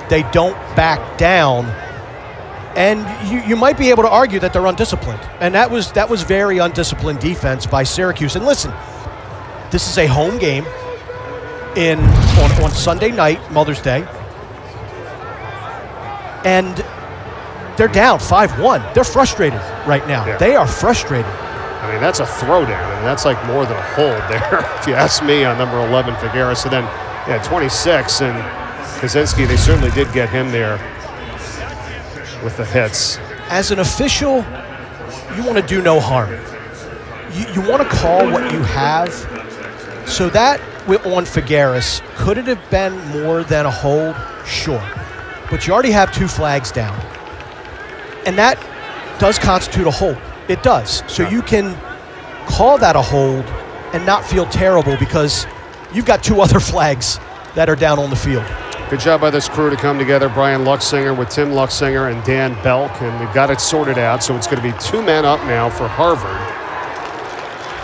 They don't back down. And you might be able to argue that they're undisciplined. And that was very undisciplined defense by Syracuse. And listen, this is a home game on Sunday night, Mother's Day. And they're down 5-1. They're frustrated right now. Yeah. They are frustrated. I mean, that's a throwdown, and that's like more than a hold there, if you ask me, on number 11, Figueres. So then, 26, and Kaczynski, they certainly did get him there with the hits. As an official, you want to do no harm. You want to call what you have. So that on Figueres, could it have been more than a hold? Sure. But you already have 2 flags down. And that does constitute a hold. It does. So you can call that a hold and not feel terrible because you've got 2 other flags that are down on the field. Good job by this crew to come together. Brian Luxinger with Tim Luxinger and Dan Belk, and they've got it sorted out. So it's going to be 2 men up now for Harvard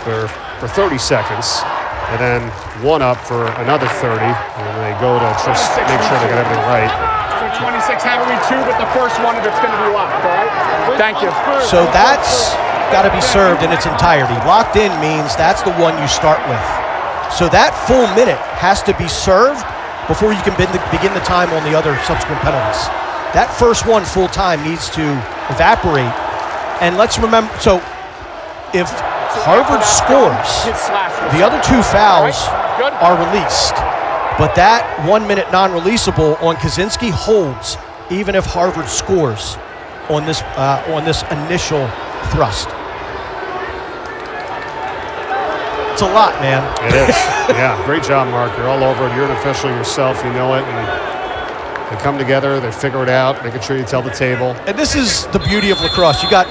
for 30 seconds, and then 1 up for another 30. And they go to just make sure they got everything right. So 26 having me 2, but the first one of it's going to be locked, all right? Thank you. So that's got to be served in its entirety. Locked in means that's the one you start with. So that full minute has to be served before you can begin the time on the other subsequent penalties. That first one full time needs to evaporate. And let's remember, so if Harvard scores, the other 2 fouls are released. But that 1 minute non-releasable on Kaczynski holds even if Harvard scores on this initial thrust. It's a lot, man. It is. Yeah, great job, Mark. You're all over it. You're an official yourself. You know it. And they come together. They figure it out, making sure you tell the table. And this is the beauty of lacrosse. You got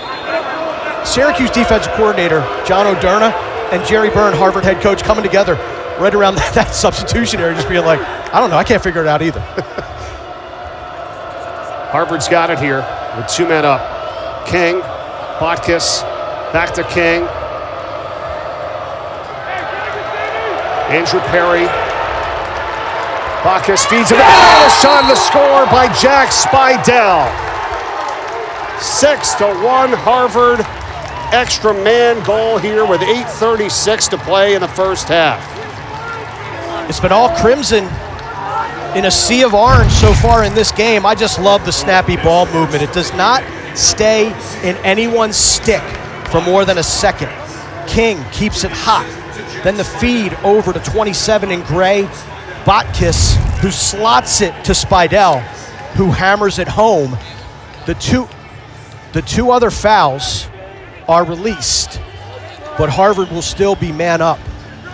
Syracuse defensive coordinator John O'Derna and Jerry Byrne, Harvard head coach, coming together right around that substitution area, just being like, I don't know, I can't figure it out either. Harvard's got it here with 2 men up. King, Botkus, back to King. Andrew Perry. Botkus feeds it. Oh, shot to score by Jack Spidell. 6-1 Harvard. Extra man goal here with 8:36 to play in the first half. It's been all crimson in a sea of orange so far in this game. I just love the snappy ball movement. It does not stay in anyone's stick for more than a second. King keeps it hot. Then the feed over to 27 in gray. Botkus, who slots it to Spidell, who hammers it home. The two other fouls are released, but Harvard will still be man up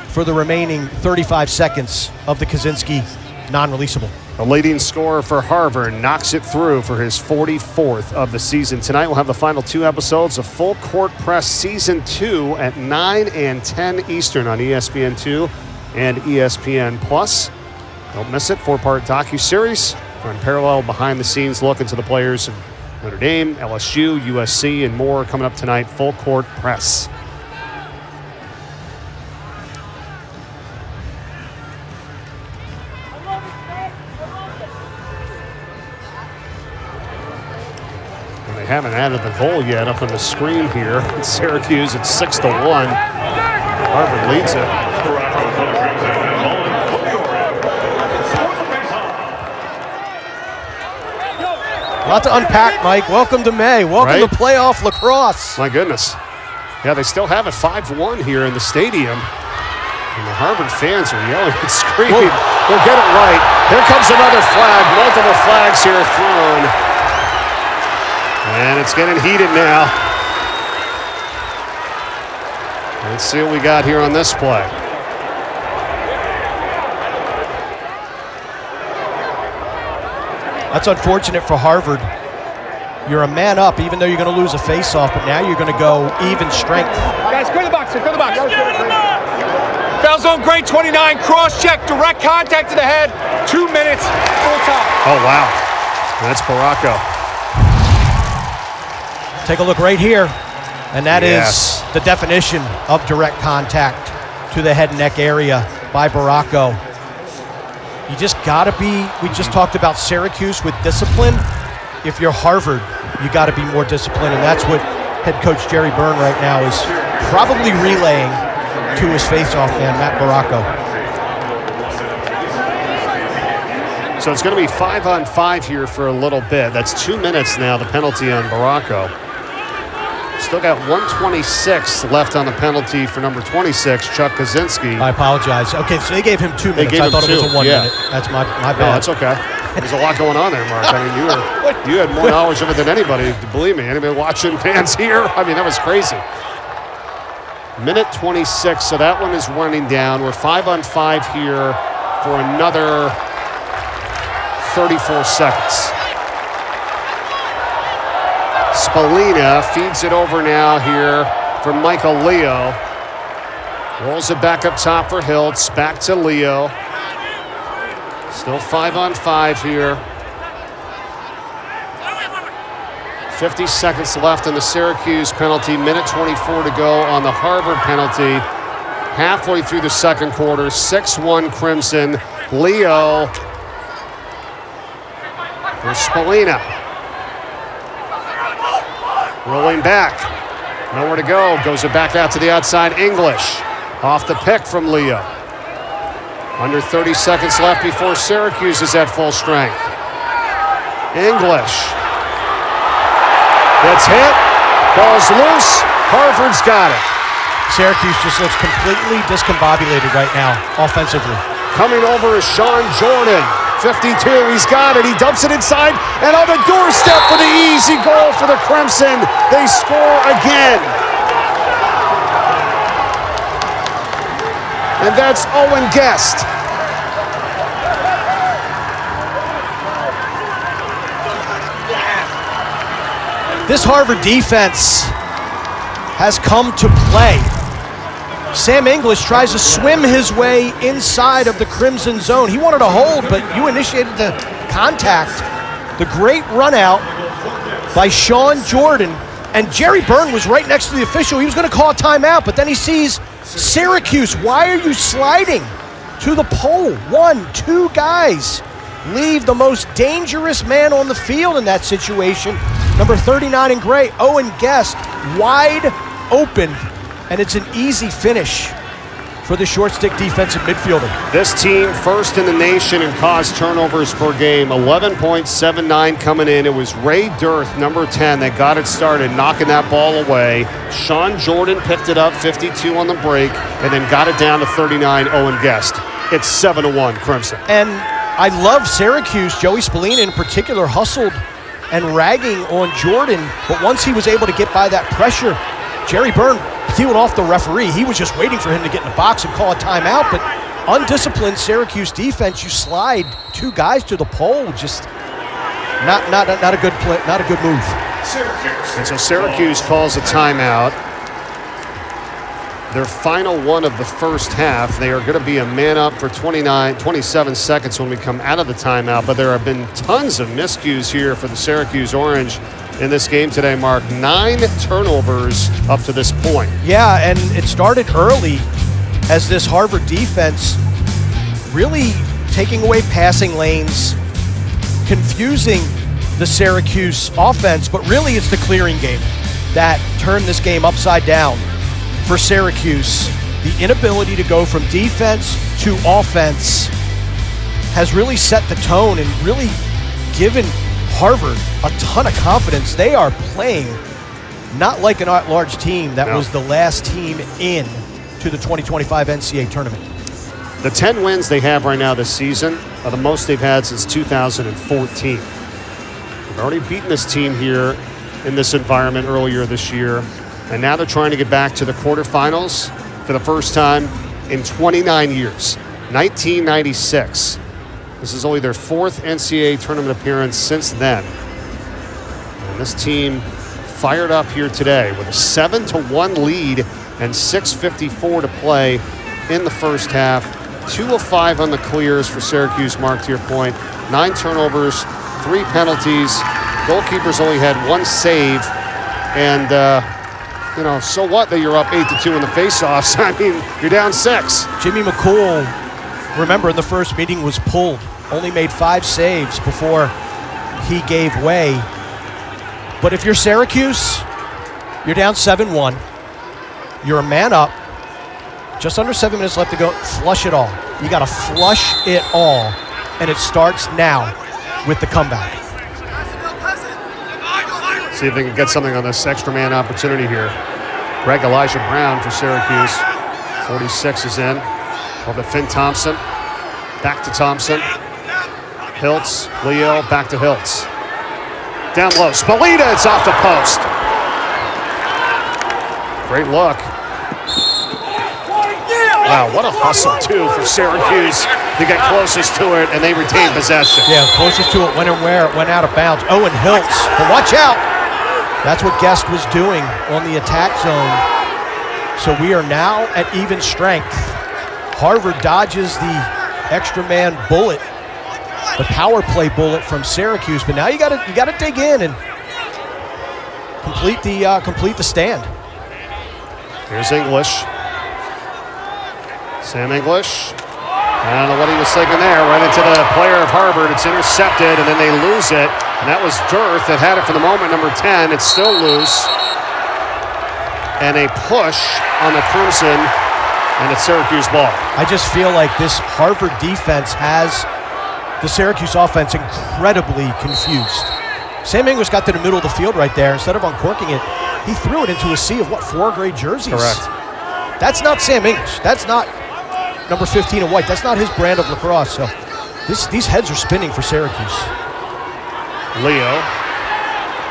for the remaining 35 seconds of the Kaczynski non-releasable. The leading scorer for Harvard knocks it through for his 44th of the season. Tonight we'll have the final 2 episodes of Full Court Press Season 2 at 9 and 10 Eastern on ESPN2 and ESPN+. Don't miss it. 4-part docuseries, unparalleled behind-the-scenes look into the players of Notre Dame, LSU, USC, and more coming up tonight. Full Court Press. And they haven't added the goal yet up on the screen here. It's Syracuse at 6-1. Harvard leads it. A lot to unpack, Mike. Welcome to May. Welcome to playoff lacrosse. My goodness. Yeah, they still have it 5-1 here in the stadium. And the Harvard fans are yelling and screaming. They'll get it right. Here comes another flag. Multiple flags here thrown. And it's getting heated now. Let's see what we got here on this play. That's unfortunate for Harvard. You're a man up, even though you're going to lose a face-off, but now you're going to go even strength. Guys, clear the box, clear the box. Foul zone, grade 29, cross-check, direct contact to the head, 2 minutes, full time. Oh, wow. That's Baracco. Take a look right here, and that is the definition of direct contact to the head and neck area by Baracco. You just gotta be, we just talked about Syracuse with discipline. If you're Harvard, you gotta be more disciplined, and that's what head coach Jerry Byrne right now is probably relaying to his face-off man, Matt Baracco. So it's gonna be 5-on-5 here for a little bit. That's 2 minutes now, the penalty on Baracco. Still got 1:26 left on the penalty for number 26, Chuck Kaczynski. I apologize. Okay, so they gave him 2 minutes. I thought it was a 1 minute. That's my bad. No, that's okay. There's a lot going on there, Mark. I mean, you had more knowledge of it than anybody, believe me. Anybody watching, fans here? I mean, that was crazy. Minute 26, so that one is running down. We're 5-on-5 here for another 34 seconds. Spallina feeds it over now here for Michael Leo. Rolls it back up top for Hiltz. Back to Leo. Still 5-on-5 here. 50 seconds left in the Syracuse penalty. Minute 24 to go on the Harvard penalty. Halfway through the second quarter. 6-1 Crimson. Leo for Spallina. Rolling back. Nowhere to go. Goes it back out to the outside. English. Off the pick from Leo. Under 30 seconds left before Syracuse is at full strength. English. Gets hit. Ball's loose. Harvard's got it. Syracuse just looks completely discombobulated right now, offensively. Coming over is Sean Jordan. 52, he's got it, he dumps it inside, and on the doorstep for the easy goal for the Crimson. They score again. And that's Owen Guest. This Harvard defense has come to play. Sam English tries to swim his way inside of the Crimson zone. He wanted to hold, but you initiated the contact. The great run out by Sean Jordan. And Jerry Byrne was right next to the official. He was going to call a timeout, but then he sees Syracuse. Why are you sliding to the pole? 1, 2 guys leave the most dangerous man on the field in that situation. Number 39 in gray, Owen Guest, wide open. And it's an easy finish for the short stick defensive midfielder. This team first in the nation in caused turnovers per game, 11.79 coming in. It was Ray Dirth, number 10, that got it started, knocking that ball away. Sean Jordan picked it up, 52 on the break, and then got it down to 39, Owen Guest. It's 7-1 Crimson. And I love Syracuse. Joey Spallina in particular hustled and ragging on Jordan, but once he was able to get by that pressure, Jerry Byrne peeled off the referee. He was just waiting for him to get in the box and call a timeout, but undisciplined Syracuse defense, you slide 2 guys to the pole, just not a good play, not a good move. And so Syracuse calls a timeout. Their final one of the first half. They are going to be a man up for 27 seconds when we come out of the timeout, but there have been tons of miscues here for the Syracuse Orange in this game today, Mark. 9 turnovers up to this point. Yeah, and it started early as this Harvard defense really taking away passing lanes, confusing the Syracuse offense, but really it's the clearing game that turned this game upside down for Syracuse. The inability to go from defense to offense has really set the tone and really given Harvard a ton of confidence. They are playing not like an at-large team that was the last team in to the 2025 NCAA tournament. The 10 wins they have right now this season are the most they've had since 2014. They've already beaten this team here in this environment earlier this year, and now they're trying to get back to the quarterfinals for the first time in 29 years. 1996. This is only their 4th NCAA tournament appearance since then. And this team fired up here today with a 7-1 lead and 6:54 to play in the first half. 2 of 5 on the clears for Syracuse, Mark, to your point. 9 turnovers, 3 penalties. Goalkeepers only had 1 save. And, so what that you're up 8-2 in the faceoffs? I mean, you're down 6. Jimmy McCool, remember in the first meeting, was pulled. Only made 5 saves before he gave way. But if you're Syracuse, you're down 7-1. You're a man up. Just under 7 minutes left to go. Flush it all. You got to flush it all. And it starts now with the comeback. See if they can get something on this extra man opportunity here. Greg Elijah Brown for Syracuse. 46 is in. Over to Finn Thompson. Back to Thompson. Hiltz, Leo, back to Hiltz. Down low, Spallina, it's off the post. Great look. Wow, what a hustle, too, for Syracuse to get closest to it, and they retain possession. Yeah, closest to it went out of bounds. Owen Hiltz, but watch out. That's what Guest was doing on the attack zone. So we are now at even strength. Harvard dodges the extra man bullet, the power play bullet from Syracuse, but now you got to dig in and complete the stand. Here's English. Sam English. I don't know what he was thinking there. Right into the player of Harvard. It's intercepted, and then they lose it. And that was Dirth that had it for the moment, number 10. It's still loose. And a push on the Crimson, and it's Syracuse ball. I just feel like this Harvard defense has the Syracuse offense incredibly confused. Sam English got to the middle of the field right there. Instead of uncorking it, he threw it into a sea of 4 gray jerseys. Correct. That's not Sam English. That's not number 15 in white. That's not his brand of lacrosse. So these heads are spinning for Syracuse. Leo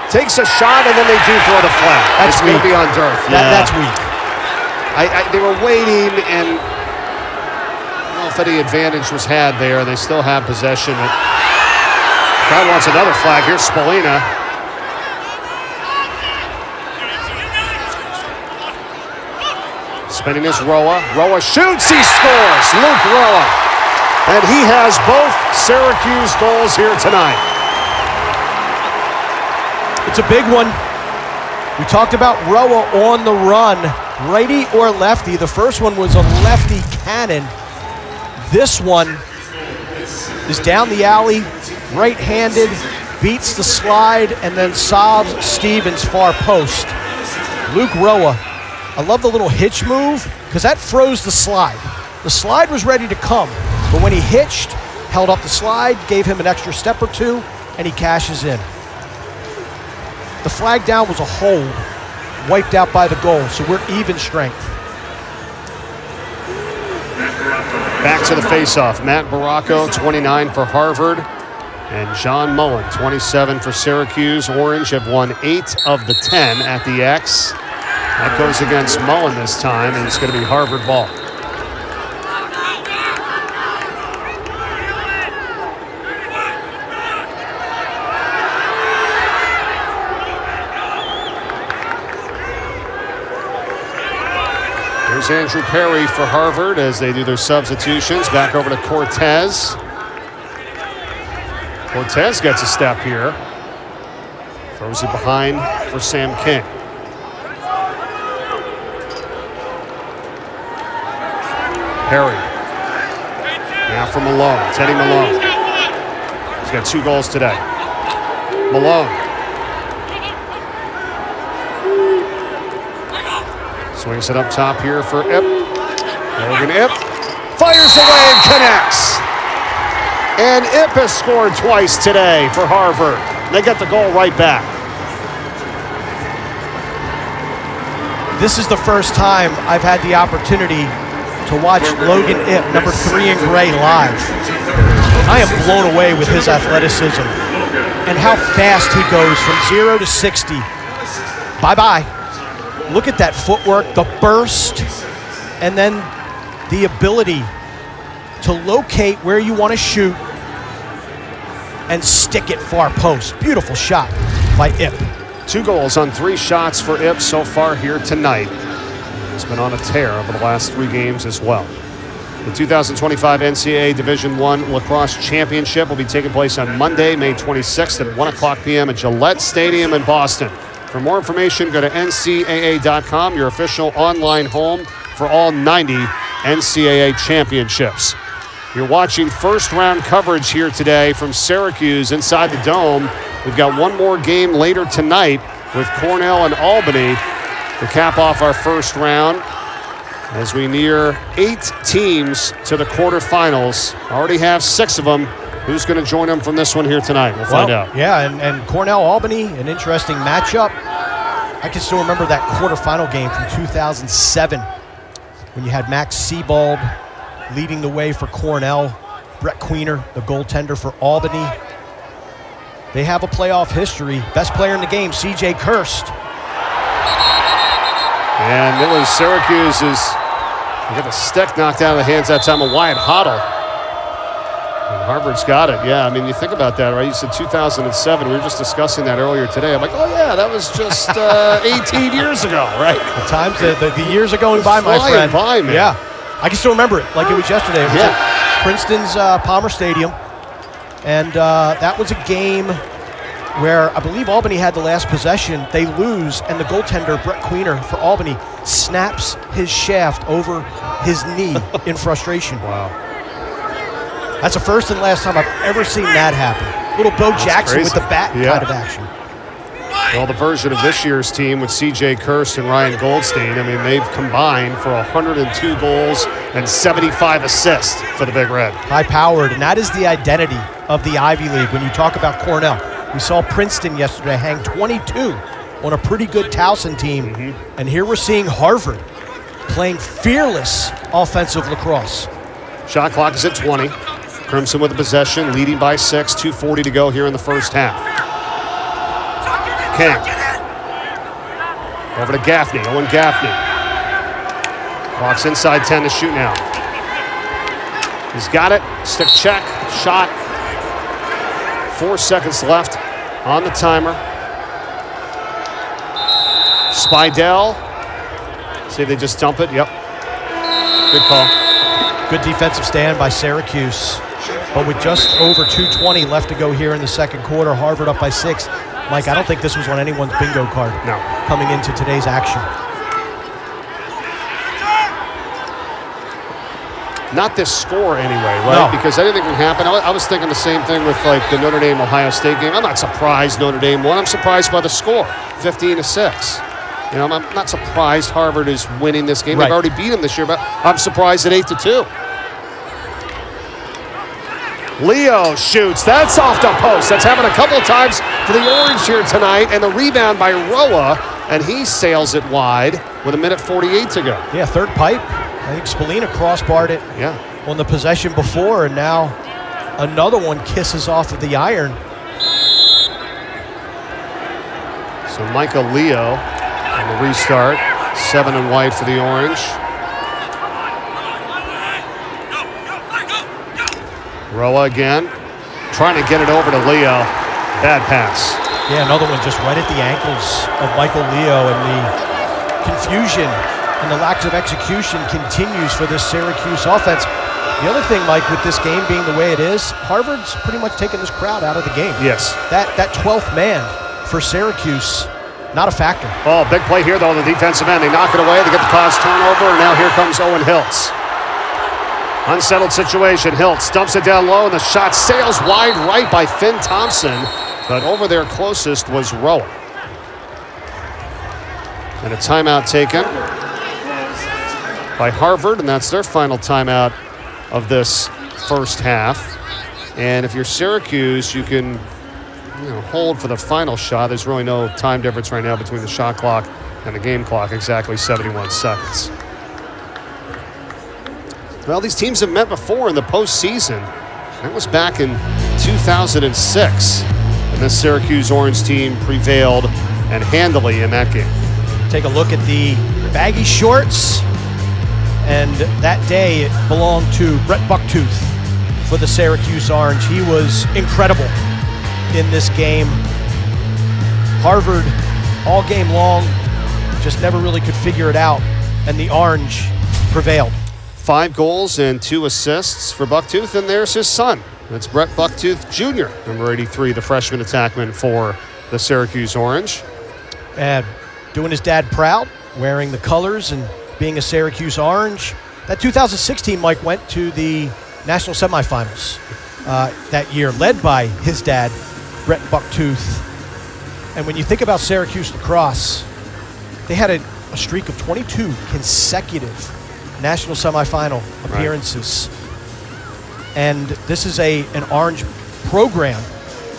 takes a shot, and then they do throw the flag. It's going to be on Dirth. That's weak. They were waiting, and I don't know if any advantage was had there. They still have possession. Crowd wants another flag. Here's Spallina. Spinning is Roa. Roa shoots, he scores! Luke Roa. And he has both Syracuse goals here tonight. It's a big one. We talked about Roa on the run, righty or lefty. The first one was a lefty cannon. This one is down the alley, right-handed, beats the slide, and then solves Stevens' far post. Luke Roa, I love the little hitch move because that froze the slide. The slide was ready to come, but when he hitched, held up the slide, gave him an extra step or two, and he cashes in. The flag down was a hold, wiped out by the goal, so we're even strength. Back to the faceoff. Matt Baracco, 29 for Harvard, and John Mullen, 27 for Syracuse. Orange have won 8 of the 10 at the X. That goes against Mullen this time, and it's going to be Harvard ball. Here's Andrew Perry for Harvard as they do their substitutions. Back over to Cortez. Cortez gets a step here. Throws it behind for Sam King. Perry. Now for Malone. Teddy Malone. He's got 2 goals today. Malone. Swings it up top here for Ip. Logan Ip fires away and connects. And Ip has scored twice today for Harvard. They get the goal right back. This is the first time I've had the opportunity to watch Logan Ip, number 3 in gray, live. I am blown away with his athleticism and how fast he goes from 0 to 60. Bye-bye. Look at that footwork, the burst, and then the ability to locate where you want to shoot and stick it far post. Beautiful shot by Ip. 2 goals on 3 shots for Ip so far here tonight. He's been on a tear over the last 3 games as well. The 2025 NCAA Division I Lacrosse Championship will be taking place on Monday, May 26th at 1 o'clock p.m. at Gillette Stadium in Boston. For more information, go to ncaa.com, your official online home for all 90 NCAA championships. You're watching first-round coverage here today from Syracuse inside the Dome. We've got one more game later tonight with Cornell and Albany to cap off our first round as we near 8 teams to the quarterfinals. Already have 6 of them. Who's going to join them from this one here tonight? We'll find out. Yeah, and Cornell-Albany, an interesting matchup. I can still remember that quarterfinal game from 2007 when you had Max Sebald leading the way for Cornell, Brett Queener, the goaltender for Albany. They have a playoff history. Best player in the game, C.J. Kirst. And it was Syracuse's, they got the stick knocked out of the hands that time of Wyatt Hoddle. Harvard's got it. Yeah, I mean, you think about that, right? You said 2007. We were just discussing that earlier today. I'm like, oh, yeah, that was just 18 years ago, right? The times, the years are going by, my friend. By, man. Yeah, I can still remember it like it was yesterday. It was at Princeton's Palmer Stadium. And that was a game where I believe Albany had the last possession. They lose, and the goaltender, Brett Queener for Albany, snaps his shaft over his knee in frustration. Wow. That's the first and last time I've ever seen that happen. Little Bo Jackson with the bat kind of action. Well, the version of this year's team with C.J. Kirst and Ryan Goldstein, I mean, they've combined for 102 goals and 75 assists for the Big Red. High-powered, and that is the identity of the Ivy League. When you talk about Cornell, we saw Princeton yesterday hang 22 on a pretty good Towson team, and here we're seeing Harvard playing fearless offensive lacrosse. Shot clock is at 20. Crimson with the possession, leading by 6, 2:40 to go here in the first half. King. Over to Gaffney, Owen Gaffney. Clock's inside 10 to shoot now. He's got it, stick check, shot. 4 seconds left on the timer. Spidell. See if they just dump it, yep. Good call. Good defensive stand by Syracuse. But with just over 2:20 left to go here in the second quarter, Harvard up by 6. Mike, I don't think this was on anyone's bingo card coming into today's action. Not this score anyway, right? No. Because anything can happen. I was thinking the same thing with like the Notre Dame-Ohio State game. I'm not surprised Notre Dame won. I'm surprised by the score, 15-6. You know, I'm not surprised Harvard is winning this game. They've already beat them this year, but I'm surprised at 8-2. Leo shoots. That's off the post. That's happened a couple of times for the Orange here tonight. And the rebound by Roa, and he sails it wide with 1:48 to go. Yeah, third pipe. I think Spallina crossbarred it on the possession before, and now another one kisses off of the iron. So Michael Leo on the restart. 7 and white for the Orange. Roa again, trying to get it over to Leo. Bad pass. Yeah, another one just right at the ankles of Michael Leo, and the confusion and the lack of execution continues for this Syracuse offense. The other thing, Mike, with this game being the way it is, Harvard's pretty much taken this crowd out of the game. Yes. That 12th man for Syracuse, not a factor. Oh, big play here, though, on the defensive end. They knock it away. They get the cause turnover, and now here comes Owen Hiltz. Unsettled situation. Hiltz dumps it down low, and the shot sails wide right by Finn Thompson, but over there closest was Roa. And a timeout taken by Harvard, and that's their final timeout of this first half. And if you're Syracuse, you can hold for the final shot. There's really no time difference right now between the shot clock and the game clock, exactly 71 seconds. Well, these teams have met before in the postseason. That was back in 2006. And this Syracuse Orange team prevailed and handily in that game. Take a look at the baggy shorts. And that day it belonged to Brett Bucktooth for the Syracuse Orange. He was incredible in this game. Harvard all game long just never really could figure it out. And the Orange prevailed. 5 goals and 2 assists for Bucktooth, and there's his son. That's Brett Bucktooth Jr., number 83, the freshman attackman for the Syracuse Orange. And doing his dad proud, wearing the colors and being a Syracuse Orange. That 2016, Mike, went to the national semifinals that year, led by his dad, Brett Bucktooth. And when you think about Syracuse lacrosse, they had a streak of 22 consecutive national semifinal appearances. And this is an Orange program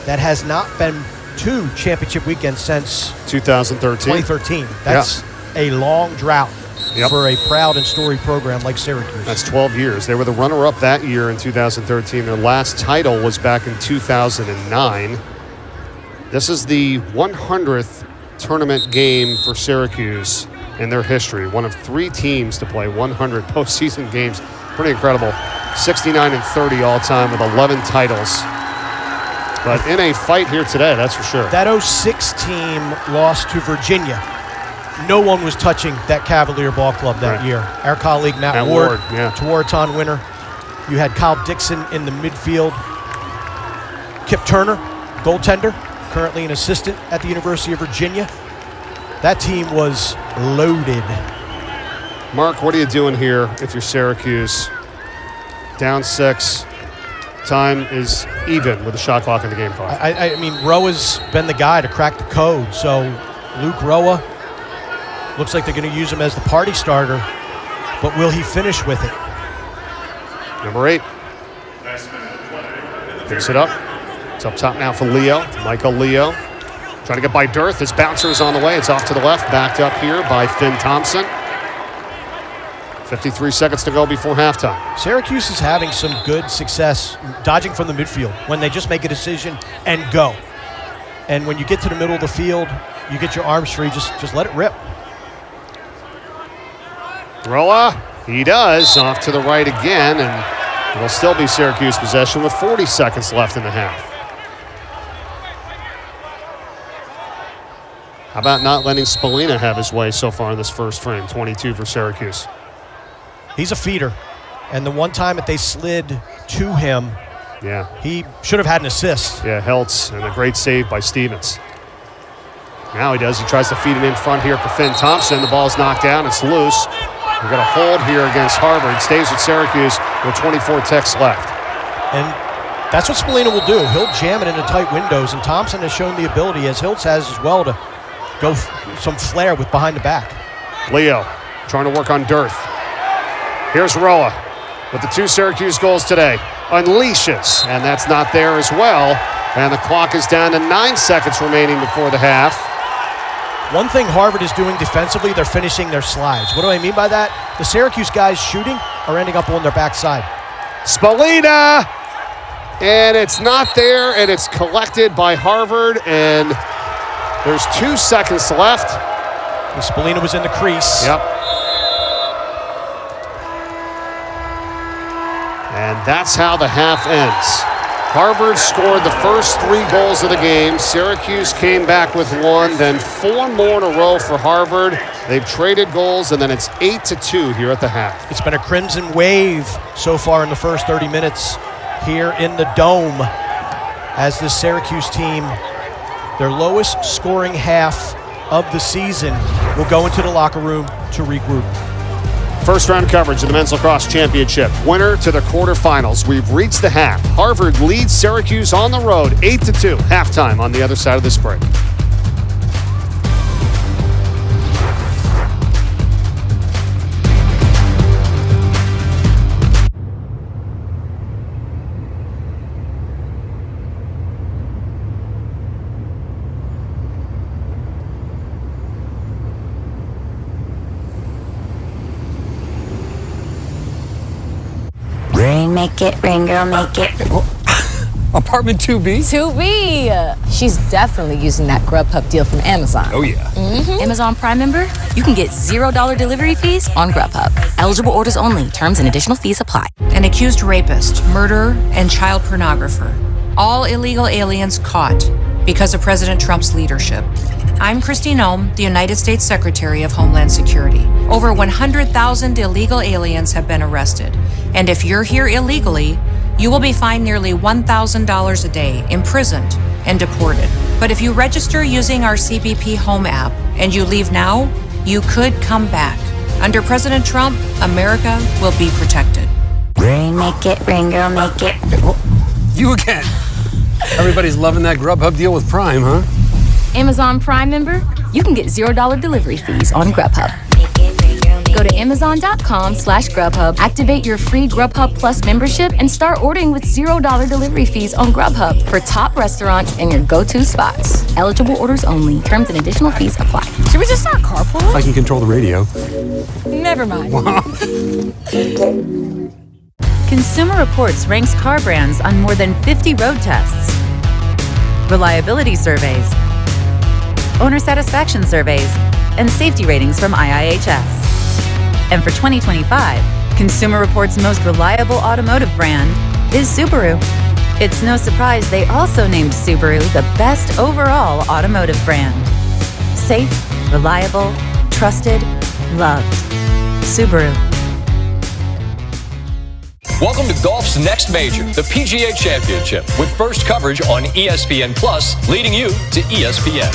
that has not been to championship weekend since 2013. That's a long drought for a proud and storied program like Syracuse. That's 12 years. They were the runner-up that year in 2013. Their last title was back in 2009. This is the 100th tournament game for Syracuse in their history. One of 3 teams to play 100 postseason games. Pretty incredible. 69 and 30 all time with 11 titles. But in a fight here today, that's for sure. That 06 team lost to Virginia. No one was touching that Cavalier ball club that year. Our colleague Matt Ward, Tewaaraton winner. You had Kyle Dixon in the midfield. Kip Turner, goaltender, currently an assistant at the University of Virginia. That team was loaded. Mark, what are you doing here if you're Syracuse? Down 6. Time is even with the shot clock in the game clock. I mean, Roa's been the guy to crack the code. So Luke Roa, looks like they're going to use him as the party starter. But will he finish with it? Number 8. Picks it up. It's up top now for Leo. Michael Leo. Trying to get by Dearth. His bouncer is on the way. It's off to the left. Backed up here by Finn Thompson. 53 seconds to go before halftime. Syracuse is having some good success dodging from the midfield when they just make a decision and go. And when you get to the middle of the field, you get your arms free, just let it rip. Roa, he does. Off to the right again, and it'll still be Syracuse possession with 40 seconds left in the half. How about not letting Spallina have his way so far in this first frame? 22 for Syracuse. He's a feeder. And the one time that they slid to him, he should have had an assist. Yeah, Heltz, and a great save by Stevens. Now he does. He tries to feed it in front here for Finn Thompson. The ball's knocked down. It's loose. We've got a hold here against Harvard. Stays with Syracuse with 24 ticks left. And that's what Spallina will do. He'll jam it into tight windows, and Thompson has shown the ability, as Hiltz has as well, to go some flair with behind the back. Leo trying to work on Dearth. Here's Roa with the 2 Syracuse goals today. Unleashes, and that's not there as well. And the clock is down to 9 seconds remaining before the half. One thing Harvard is doing defensively, they're finishing their slides. What do I mean by that? The Syracuse guys shooting are ending up on their backside. Spallina! And it's not there, and it's collected by Harvard, and there's 2 seconds left. And Spallina was in the crease. Yep. And that's how the half ends. Harvard scored the first 3 goals of the game. Syracuse came back with 1, then 4 more in a row for Harvard. They've traded goals, and then it's 8-2 here at the half. It's been a crimson wave so far in the first 30 minutes here in the Dome as this Syracuse team, their lowest scoring half of the season, will go into the locker room to regroup. First round coverage of the Men's Lacrosse Championship. Winner to the quarterfinals. We've reached the half. Harvard leads Syracuse on the road 8-2. Halftime on the other side of this break. Make it, rain girl, make it. Apartment 2B? 2B! She's definitely using that Grubhub deal from Amazon. Oh, yeah. Amazon Prime member? You can get $0 delivery fees on Grubhub. Eligible orders only. Terms and additional fees apply. An accused rapist, murderer, and child pornographer. All illegal aliens caught because of President Trump's leadership. I'm Christine Ohm, the United States Secretary of Homeland Security. Over 100,000 illegal aliens have been arrested. And if you're here illegally, you will be fined nearly $1,000 a day, imprisoned, and deported. But if you register using our CBP Home app and you leave now, you could come back. Under President Trump, America will be protected. Rain, make it, rain girl, make it. You again. Everybody's loving that Grubhub deal with Prime, huh? Amazon Prime member? You can get $0 delivery fees on Grubhub. Go to Amazon.com/Grubhub, activate your free Grubhub Plus membership, and start ordering with $0 delivery fees on Grubhub for top restaurants and your go-to spots. Eligible orders only. Terms and additional fees apply. Should we just start carpooling? I can control the radio. Never mind. Consumer Reports ranks car brands on more than 50 road tests, reliability surveys, owner satisfaction surveys, and safety ratings from IIHS. And for 2025, Consumer Reports' most reliable automotive brand is Subaru. It's no surprise they also named Subaru the best overall automotive brand. Safe, reliable, trusted, loved. Subaru. Welcome to golf's next major, the PGA Championship, with first coverage on ESPN Plus, leading you to ESPN.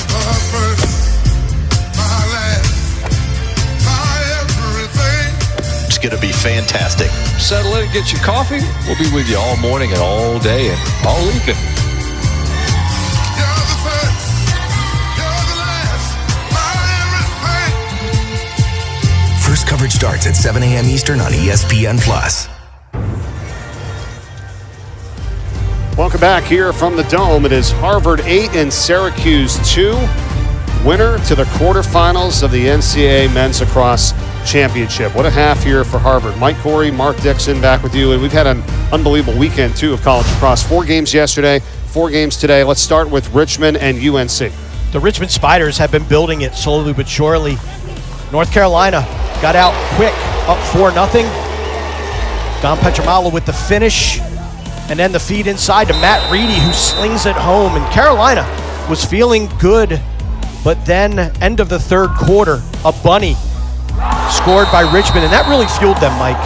It's going to be fantastic. Settle in, get your coffee. We'll be with you all morning and all day and all evening. First coverage starts at 7 a.m. Eastern on ESPN Plus. Welcome back here from the Dome. It is Harvard 8 and Syracuse 2. Winner to the quarterfinals of the NCAA Men's Lacrosse Championship. What a half here for Harvard. Mike Corey, Mark Dixon back with you. And we've had an unbelievable weekend, too, of college lacrosse. 4 games yesterday, 4 games today. Let's start with Richmond and UNC. The Richmond Spiders have been building it slowly but surely. North Carolina got out quick, up 4-0. Don Petramalo with the finish. And then the feed inside to Matt Reedy, who slings it home. And Carolina was feeling good, but then end of the third quarter, a bunny outscored by Richmond, and that really fueled them, Mike,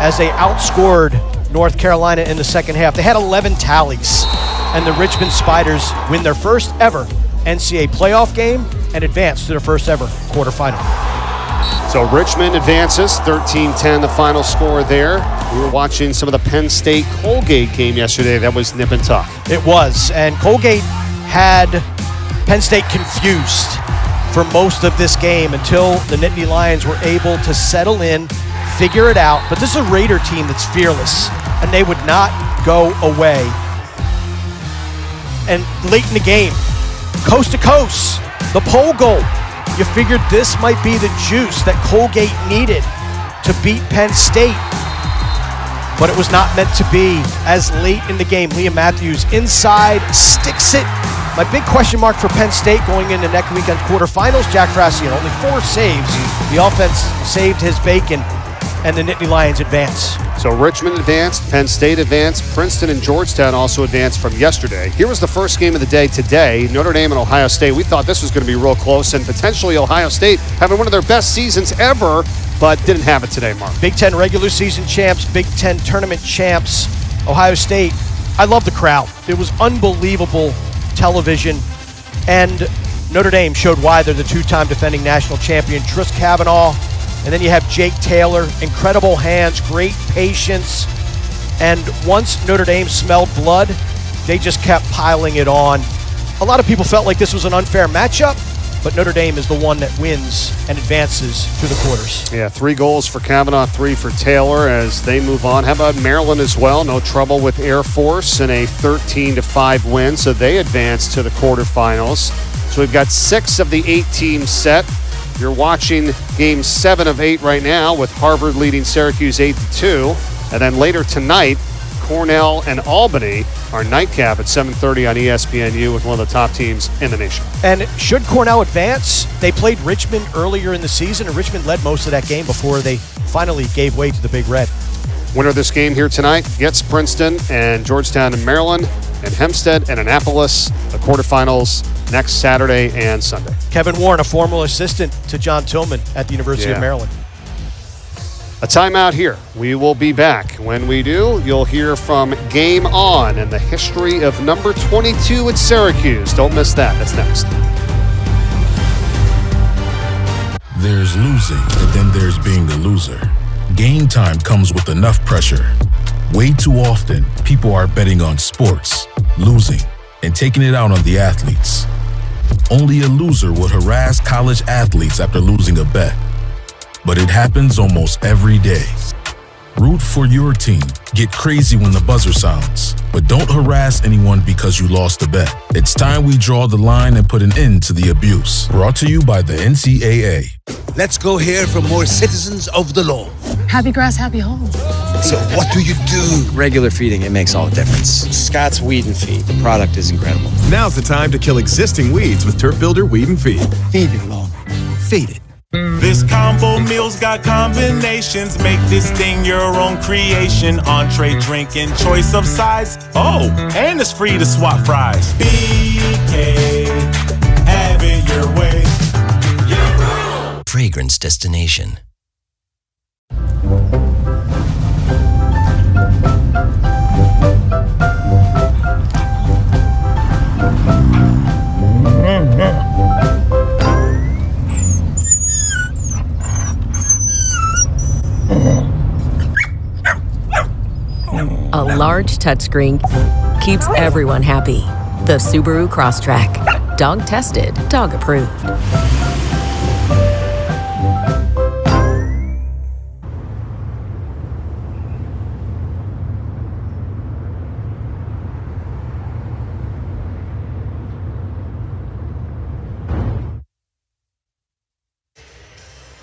as they outscored North Carolina in the second half. They had 11 tallies, and the Richmond Spiders win their first ever NCAA playoff game and advance to their first ever quarterfinal. So Richmond advances, 13-10 the final score there. We were watching some of the Penn State-Colgate game yesterday. That was nip and tuck. It was, and Colgate had Penn State confused for most of this game until the Nittany Lions were able to settle in, figure it out. But this is a Raider team that's fearless, and they would not go away. And late in the game, coast to coast, the pole goal. You figured this might be the juice that Colgate needed to beat Penn State, but it was not meant to be. As late in the game, Liam Matthews inside sticks it. My big question mark for Penn State going into next weekend quarterfinals, Jack Frassian, only 4 saves. The offense saved his bacon, and the Nittany Lions advance. So Richmond advanced, Penn State advanced, Princeton and Georgetown also advanced from yesterday. Here was the first game of the day today, Notre Dame and Ohio State. We thought this was going to be real close, and potentially Ohio State having one of their best seasons ever, but didn't have it today, Mark. Big Ten regular season champs, Big Ten tournament champs, Ohio State. I love the crowd. It was unbelievable television, and Notre Dame showed why they're the 2-time defending national champion. Tris Kavanaugh, and then you have Jake Taylor, incredible hands, great patience, and once Notre Dame smelled blood, they just kept piling it on. A lot of people felt like this was an unfair matchup, but Notre Dame is the one that wins and advances to the quarters. Yeah, 3 goals for Kavanaugh, 3 for Taylor as they move on. How about Maryland as well? No trouble with Air Force and a 13-5 win, so they advance to the quarterfinals. So we've got 6 of the 8 teams set. You're watching Game 7 of 8 right now with Harvard leading Syracuse 8-2. And then later tonight, Cornell and Albany, our nightcap at 7:30 on ESPNU with one of the top teams in the nation. And should Cornell advance, they played Richmond earlier in the season, and Richmond led most of that game before they finally gave way to the Big Red. Winner of this game here tonight gets Princeton and Georgetown and Maryland and Hempstead and Annapolis, the quarterfinals next Saturday and Sunday. Kevin Warren, a former assistant to John Tillman at the University of Maryland. A timeout here. We will be back. When we do, you'll hear from Game On and the history of number 22 at Syracuse. Don't miss that. That's next. There's losing, and then there's being the loser. Game time comes with enough pressure. Way too often, people are betting on sports, losing, and taking it out on the athletes. Only a loser would harass college athletes after losing a bet. But it happens almost every day. Root for your team. Get crazy when the buzzer sounds. But don't harass anyone because you lost a bet. It's time we draw the line and put an end to the abuse. Brought to you by the NCAA. Let's go hear from more citizens of the law. Happy grass, happy home. So what do you do? Regular feeding, it makes all the difference. Scott's Weed and Feed. The product is incredible. Now's the time to kill existing weeds with Turf Builder Weed and Feed. Feed your lawn. Feed it. This combo meal's got combinations. Make this thing your own creation. Entree, drink, and choice of sides. Oh, and it's free to swap fries. BK, have it your way. Fragrance destination. A large touchscreen keeps everyone happy. The Subaru Crosstrek. Dog tested, dog approved.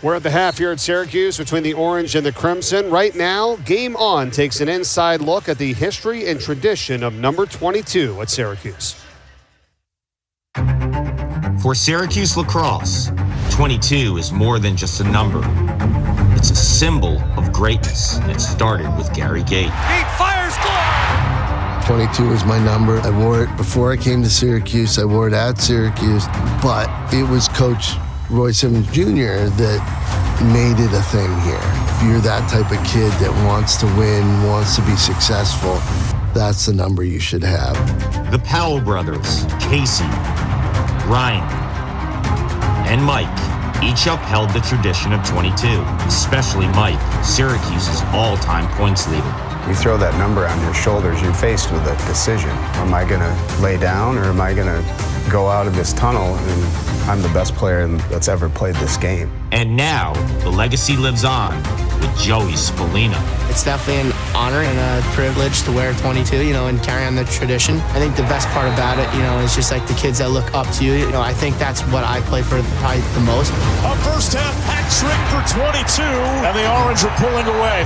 We're at the half here at Syracuse between the Orange and the Crimson. Right now, Game On takes an inside look at the history and tradition of number 22 at Syracuse. For Syracuse lacrosse, 22 is more than just a number. It's a symbol of greatness, and it started with Gary Gate. Gate fires, goal! 22 is my number. I wore it before I came to Syracuse. I wore it at Syracuse, but it was Coach Roy Simmons Jr. that made it a thing here. If you're that type of kid that wants to win, wants to be successful, that's the number you should have. The Powell brothers, Casey, Ryan, and Mike, each upheld the tradition of 22, especially Mike, Syracuse's all-time points leader. You throw that number on your shoulders, you're faced with a decision. Am I going to lay down or am I going to go out of this tunnel and I'm the best player that's ever played this game? And now, the legacy lives on with Joey Spallina. It's definitely an honor and a privilege to wear 22, and carry on the tradition. I think the best part about it, is just like the kids that look up to you. I think that's what I play for probably the most. A first half hat trick for 22, and the Orange are pulling away.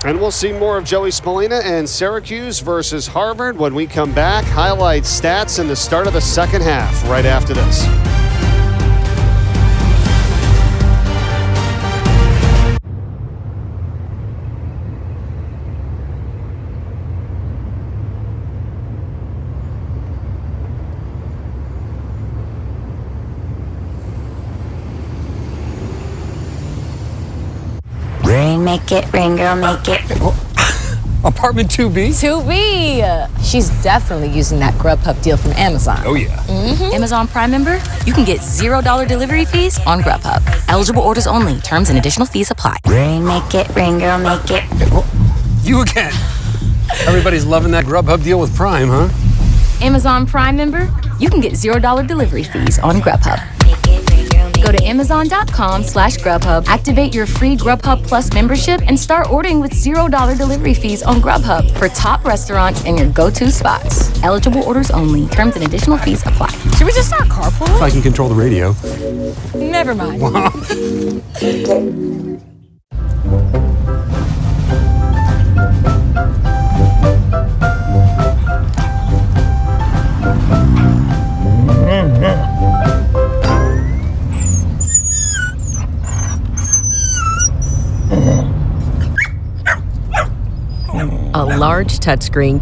And we'll see more of Joey Spallina and Syracuse versus Harvard when we come back. Highlight stats in the start of the second half right after this. Make it, rain girl, make it. Apartment 2B? 2B! She's definitely using that Grubhub deal from Amazon. Oh, yeah. Amazon Prime member, you can get $0 delivery fees on Grubhub. Eligible orders only. Terms and additional fees apply. Make it, rain girl, make it. You again. Everybody's loving that Grubhub deal with Prime, huh? Amazon Prime member, you can get $0 delivery fees on Grubhub. Go to Amazon.com/Grubhub, activate your free Grubhub Plus membership, and start ordering with $0 delivery fees on Grubhub for top restaurants and your go-to spots. Eligible orders only. Terms and additional fees apply. Should we just start carpooling? If I can control the radio. Never mind. A large touchscreen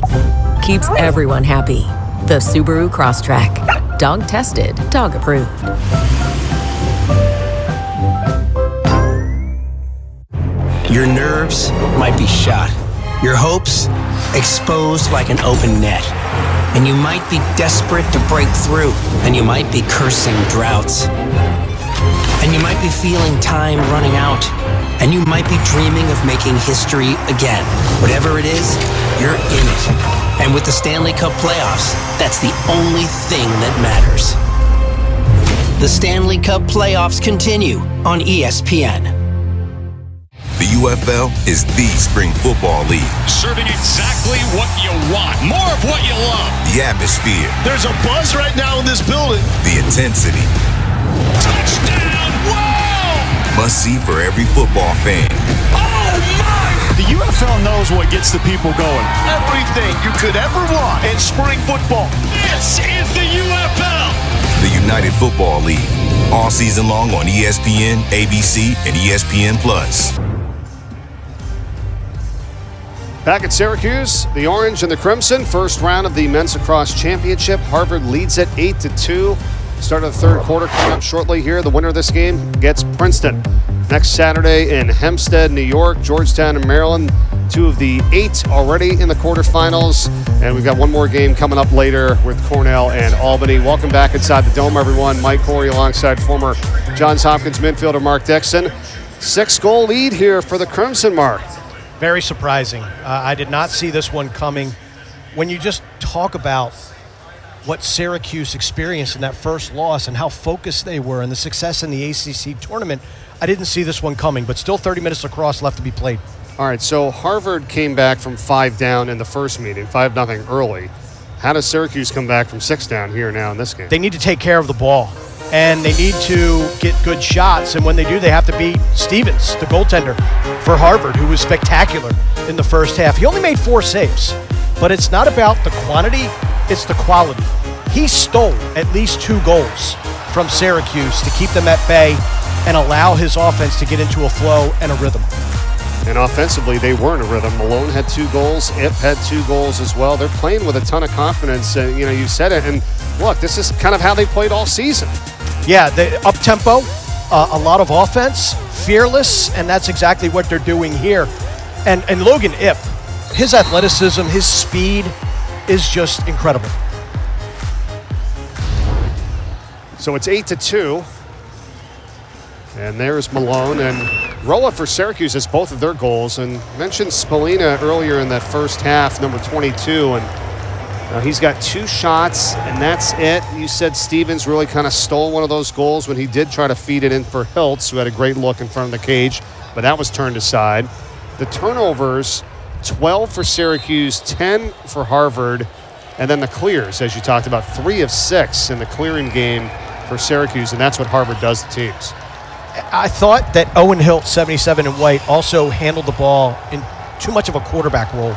keeps everyone happy. The Subaru Crosstrek. Dog tested, dog approved. Your nerves might be shot. Your hopes exposed like an open net. And you might be desperate to break through. And you might be cursing droughts. And you might be feeling time running out. And you might be dreaming of making history again. Whatever it is, you're in it. And with the Stanley Cup playoffs, that's the only thing that matters. The Stanley Cup playoffs continue on ESPN. The UFL is the spring football league. Serving exactly what you want. More of what you love. The atmosphere. There's a buzz right now in this building. The intensity. Touchdown! Whoa! Must see for every football fan. Oh my! The UFL knows what gets the people going. Everything you could ever want in spring football. This is the UFL. The United Football League. All season long on ESPN, ABC, and ESPN+. Back at Syracuse, the Orange and the Crimson, first round of the Men's Lacrosse Championship. Harvard leads it 8-2. Start of the third quarter coming up shortly here. The winner of this game gets Princeton. Next Saturday in Hempstead, New York, Georgetown, and Maryland. 2 of the 8 already in the quarterfinals. And we've got one more game coming up later with Cornell and Albany. Welcome back inside the Dome, everyone. Mike Corey alongside former Johns Hopkins midfielder Mark Dixon. 6-goal lead here for the Crimson, Mark. Very surprising. I did not see this one coming. When you just talk about what Syracuse experienced in that first loss and how focused they were and the success in the ACC tournament, I didn't see this one coming, but still 30 minutes lacrosse left to be played. All right, so Harvard came back from 5 down in the first meeting, 5-0 early. How does Syracuse come back from 6 down here now in this game? They need to take care of the ball, and they need to get good shots, and when they do, they have to beat Stevens, the goaltender for Harvard, who was spectacular in the first half. He only made 4 saves, but it's not about the quantity, it's the quality. He stole at least 2 goals from Syracuse to keep them at bay and allow his offense to get into a flow and a rhythm. And offensively, they were in a rhythm. Malone had 2 goals. Ip had 2 goals as well. They're playing with a ton of confidence. You said it. And look, this is kind of how they played all season. Yeah, the up-tempo, a lot of offense, fearless, and that's exactly what they're doing here. And Logan Ip, his athleticism, his speed is just incredible. So it's 8-2. And there's Malone. And Rolla for Syracuse has both of their goals. And mentioned Spallina earlier in that first half, number 22. And he's got 2 shots, and that's it. You said Stevens really kind of stole one of those goals when he did try to feed it in for Hiltz, who had a great look in front of the cage, but that was turned aside. The turnovers, 12 for Syracuse, 10 for Harvard, and then the clears, as you talked about, 3 of 6 in the clearing game for Syracuse, and that's what Harvard does to teams. I thought that Owen Hiltz, 77 in white, also handled the ball in too much of a quarterback role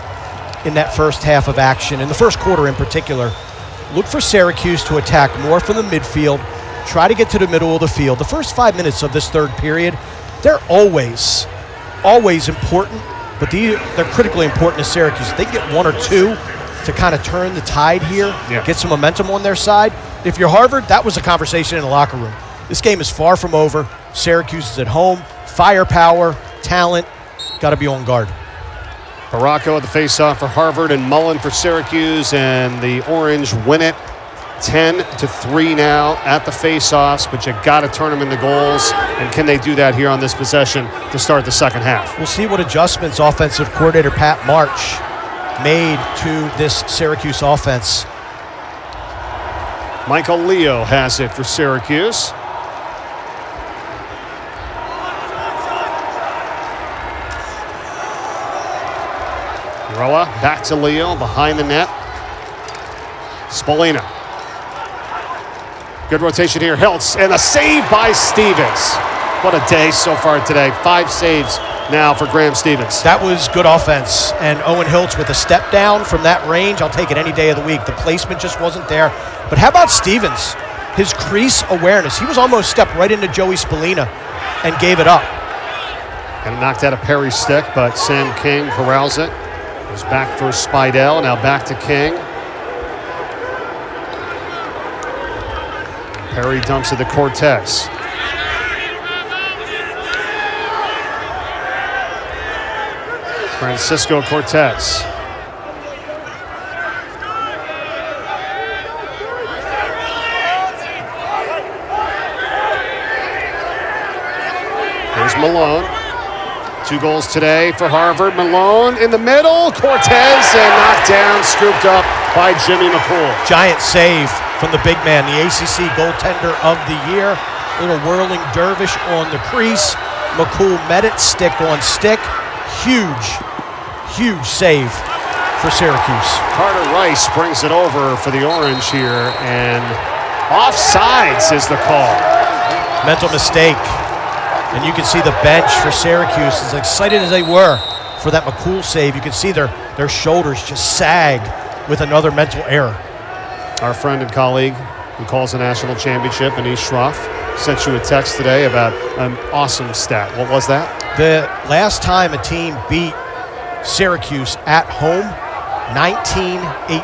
in that first half of action, in the first quarter in particular. Look for Syracuse to attack more from the midfield, try to get to the middle of the field. The first 5 minutes of this third period, they're always important, but they're critically important to Syracuse. If they get 1 or 2 to kind of turn the tide here, get some momentum on their side. If you're Harvard, that was a conversation in the locker room. This game is far from over. Syracuse is at home. Firepower, talent, got to be on guard. Baracco at the faceoff for Harvard and Mullen for Syracuse, and the Orange win it 10-3 now at the faceoffs, but you got to turn them into goals. And can they do that here on this possession to start the second half? We'll see what adjustments offensive coordinator Pat March made to this Syracuse offense. Michael Leo has it for Syracuse. Roa back to Leo behind the net. Spallina. Good rotation here. Hiltz, and a save by Stevens. What a day so far today. 5 saves now for Graham Stevens. That was good offense. And Owen Hiltz with a step down from that range. I'll take it any day of the week. The placement just wasn't there. But how about Stevens? His crease awareness. He was almost stepped right into Joey Spallina and gave it up. And knocked out a Perry stick, but Sam King corrals it. Goes back for Spidell, now back to King. Perry dumps it to Cortez. Francisco Cortez. There's Malone. 2 goals today for Harvard. Malone in the middle. Cortez, and knocked down, scooped up by Jimmy McCool. Giant save from the big man, the ACC goaltender of the year. Little whirling dervish on the crease. McCool met it, stick on stick. Huge save for Syracuse. Carter Rice brings it over for the Orange here, and offsides is the call. Mental mistake. And you can see the bench for Syracuse, as excited as they were for that McCool save, you can see their shoulders just sag with another mental error. Our friend and colleague who calls the national championship, Anish Shroff, sent you a text today about an awesome stat. What was that? The last time a team beat Syracuse at home, 1918.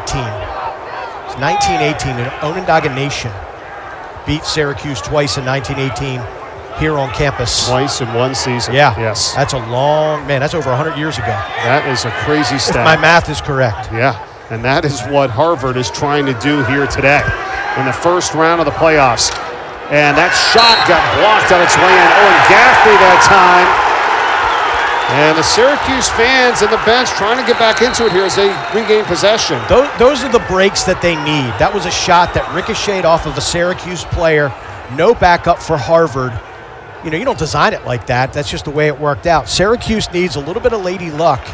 It's 1918, an Onondaga Nation beat Syracuse twice in 1918. Here on campus. Twice in one season. Yeah. Yes. That's that's over 100 years ago. That is a crazy stat. If my math is correct. Yeah. And that is what Harvard is trying to do here today in the first round of the playoffs. And that shot got blocked on its way in. Owen Gaffney that time. And the Syracuse fans and the bench trying to get back into it here as they regain possession. Those are the breaks that they need. That was a shot that ricocheted off of a Syracuse player. No backup for Harvard. You know, you don't design it like that. That's just the way it worked out. Syracuse needs a little bit of lady luck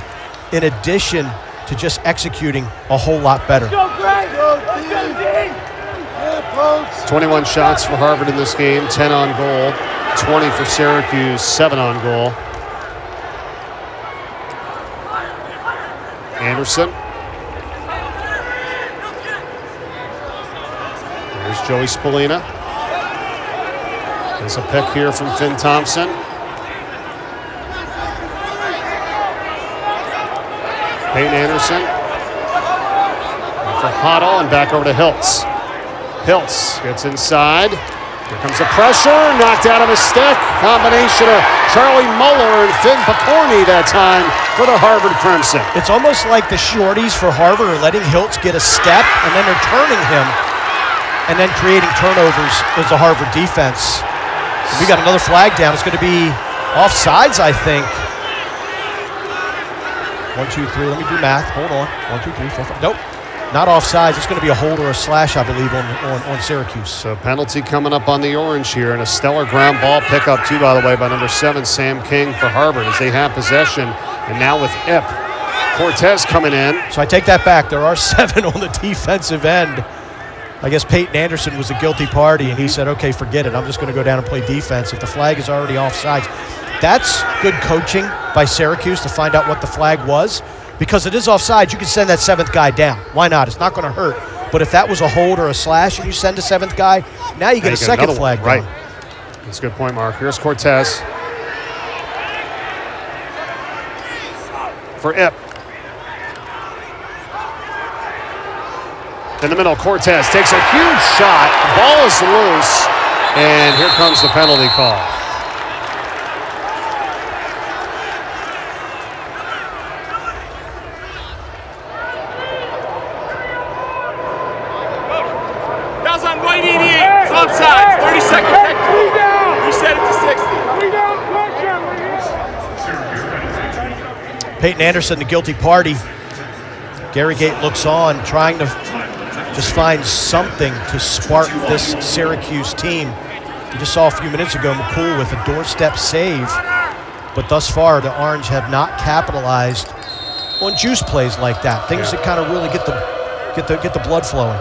in addition to just executing a whole lot better. 21 shots for Harvard in this game, 10 on goal, 20 for Syracuse, 7 on goal. Anderson. There's Joey Spallina. There's a pick here from Finn Thompson. Peyton Anderson. For Hoddle and back over to Hiltz. Hiltz gets inside. Here comes the pressure, knocked out of his stick. Combination of Charlie Muller and Finn Picorni that time for the Harvard Crimson. It's almost like the shorties for Harvard are letting Hiltz get a step, and then they're turning him, and then creating turnovers as the Harvard defense. We got another flag down. It's going to be offsides, I think. 1, 2, 3. Let me do math. Hold on. 1, 2, 3, 4, 5. Nope. Not offsides. It's going to be a hold or a slash, I believe, on Syracuse. So penalty coming up on the orange here, and a stellar ground ball pickup, too, by the way, by number 7, Sam King for Harvard, as they have possession. And now with Ip. Cortez coming in. So I take that back. There are 7 on the defensive end. I guess Peyton Anderson was a guilty party, and he said, okay, forget it. I'm just going to go down and play defense if the flag is already offsides. That's good coaching by Syracuse to find out what the flag was. Because it is offside, you can send that 7th guy down. Why not? It's not going to hurt. But if that was a hold or a slash and you send a 7th guy, now you get a second flag down. Right. That's a good point, Mark. Here's Cortez. For Ip. In the middle, Cortez takes a huge shot. The ball is loose. And here comes the penalty call. That's on white 88. It's offside. 30 seconds. Reset it to 60. Peyton Anderson, the guilty party. Gary Gate looks on, trying to just find something to spark this Syracuse team. You just saw a few minutes ago McCool with a doorstep save, but thus far the Orange have not capitalized on juice plays like that. Things that kind of really get the blood flowing.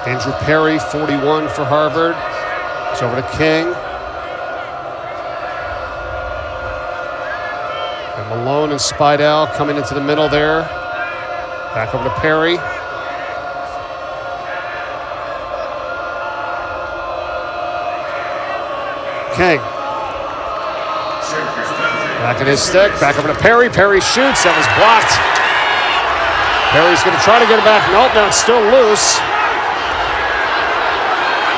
Andrew Perry, 41 for Harvard. It's over to King. And Malone and Spidell coming into the middle there. Back over to Perry. King. Back in his stick. Back over to Perry. Perry shoots. That was blocked. Perry's going to try to get it back. Nope, now it's still loose.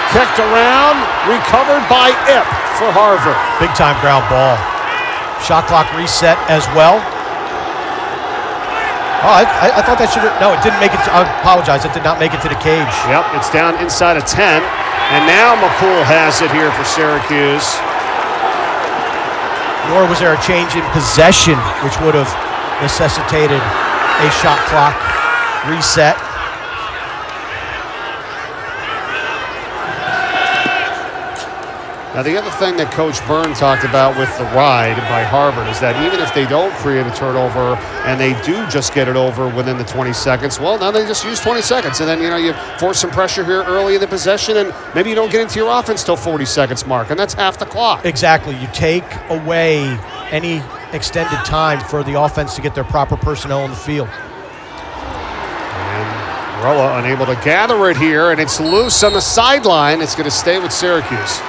Kicked around, recovered by Ip for Harvard. Big time ground ball. Shot clock reset as well. Oh, I thought that should have, no, it didn't make it, I apologize, it did not make it to the cage. Yep, it's down inside of 10. And now McCool has it here for Syracuse. Nor was there a change in possession, which would have necessitated a shot clock reset. Now, the other thing that Coach Byrne talked about with the ride by Harvard is that even if they don't create a turnover and they do just get it over within the 20 seconds, well, now they just use 20 seconds. And then, you force some pressure here early in the possession, and maybe you don't get into your offense till 40 seconds mark, and that's half the clock. Exactly. You take away any extended time for the offense to get their proper personnel on the field. And Roa unable to gather it here, and it's loose on the sideline. It's going to stay with Syracuse.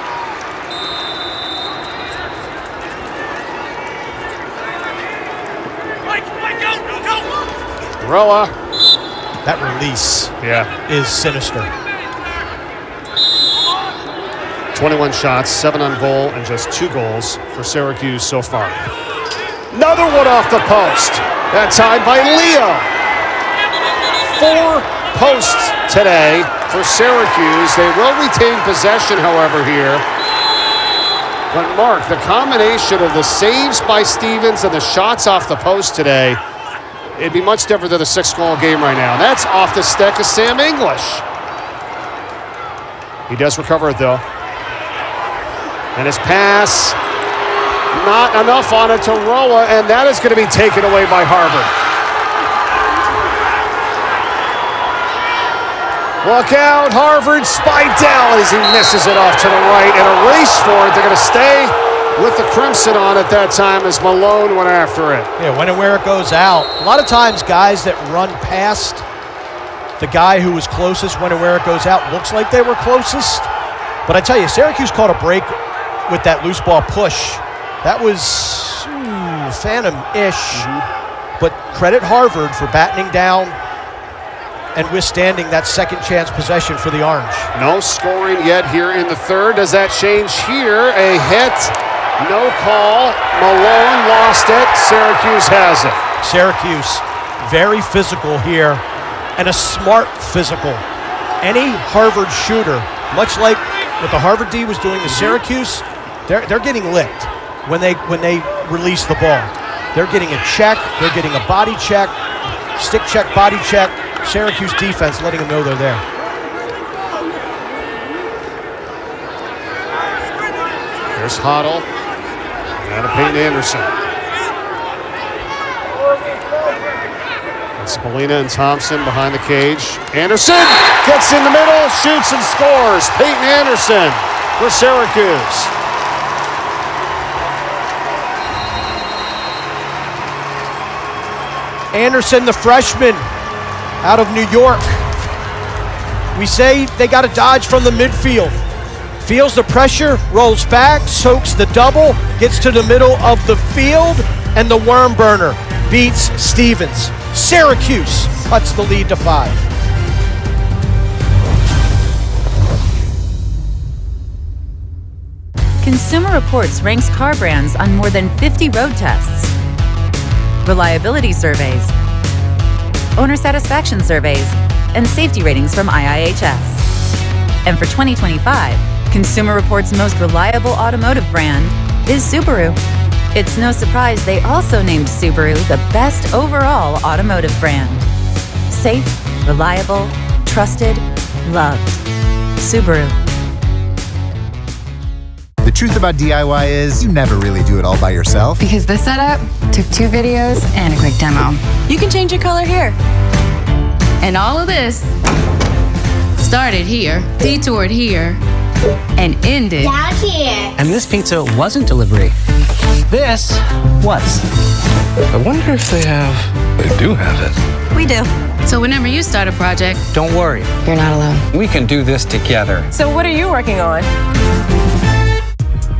Roa. That release is sinister. 21 shots, 7 on goal, and just 2 goals for Syracuse so far. Another one off the post. That time by Leo. 4 posts today for Syracuse. They will retain possession, however, here. But Mark, the combination of the saves by Stevens and the shots off the post today, it'd be much different than a 6-goal game right now. That's off the stick of Sam English. He does recover it, though. And his pass, not enough on it to Roa, and that is going to be taken away by Harvard. Look out, Harvard, Spidell as he misses it off to the right, and a race for it. They're going to stay with the Crimson on at that time as Malone went after it. Yeah, when and where it goes out. A lot of times guys that run past the guy who was closest when and where it goes out looks like they were closest. But I tell you, Syracuse caught a break with that loose ball push. That was phantom-ish. But credit Harvard for battening down and withstanding that second chance possession for the Orange. No scoring yet here in the third. Does that change here? A hit, no call. Malone lost it. Syracuse has it. Syracuse, very physical here, and a smart physical. Any Harvard shooter, much like what the Harvard D was doing to Syracuse, they're getting licked when they release the ball. They're getting a check, they're getting a body check, stick check, body check. Syracuse defense letting them know they're there. There's Hoddle and Peyton Anderson. Spallina and Thompson behind the cage. Anderson gets in the middle, shoots and scores. Peyton Anderson for Syracuse. Anderson, the freshman out of New York. We say they got to dodge from the midfield. Feels the pressure, rolls back, soaks the double, gets to the middle of the field, and the worm burner beats Stevens. Syracuse cuts the lead to 5. Consumer Reports ranks car brands on more than 50 road tests, reliability surveys, owner satisfaction surveys, and safety ratings from IIHS. And for 2025, Consumer Reports' most reliable automotive brand is Subaru. It's no surprise they also named Subaru the best overall automotive brand. Safe, reliable, trusted, loved. Subaru. The truth about DIY is you never really do it all by yourself. Because this setup took 2 videos and a quick demo. You can change your color here. And all of this started here, detoured here, and ended down here. And this pizza wasn't delivery. This was. I wonder if they do have it. We do. So whenever you start a project, Don't worry. You're not alone. We can do this together. So what are you working on?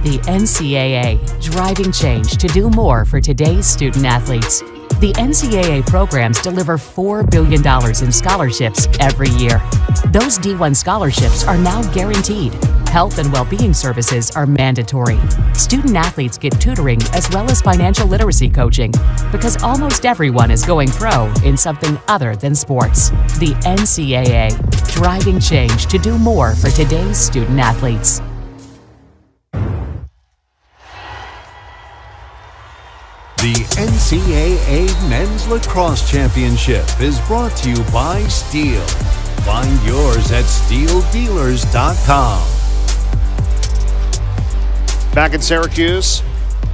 The NCAA, driving change to do more for today's student athletes. The NCAA programs deliver $4 billion in scholarships every year. Those D1 scholarships are now guaranteed. Health and well-being services are mandatory. Student athletes get tutoring as well as financial literacy coaching because almost everyone is going pro in something other than sports. The NCAA, driving change to do more for today's student athletes. The NCAA Men's Lacrosse Championship is brought to you by Steel. Find yours at steeldealers.com. Back in Syracuse,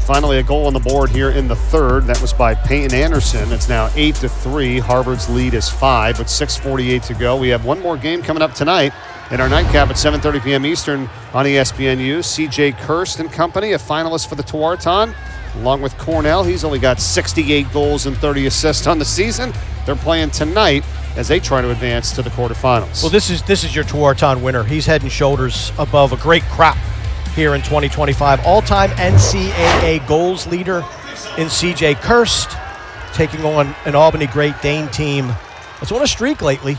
finally a goal on the board here in the third. That was by Peyton Anderson. It's now 8-3. Harvard's lead is 5 with 6:48 to go. We have one more game coming up tonight in our nightcap at 7:30 p.m. Eastern on ESPNU. C.J. Kirst and company, a finalist for the Tewaaraton, along with Cornell. He's only got 68 goals and 30 assists on the season. They're playing tonight as they try to advance to the quarterfinals. Well, this is your Tewaaraton winner. He's head and shoulders above a great crop here in 2025. All-time NCAA goals leader in C.J. Kirst, taking on an Albany Great Dane team that's on a streak lately.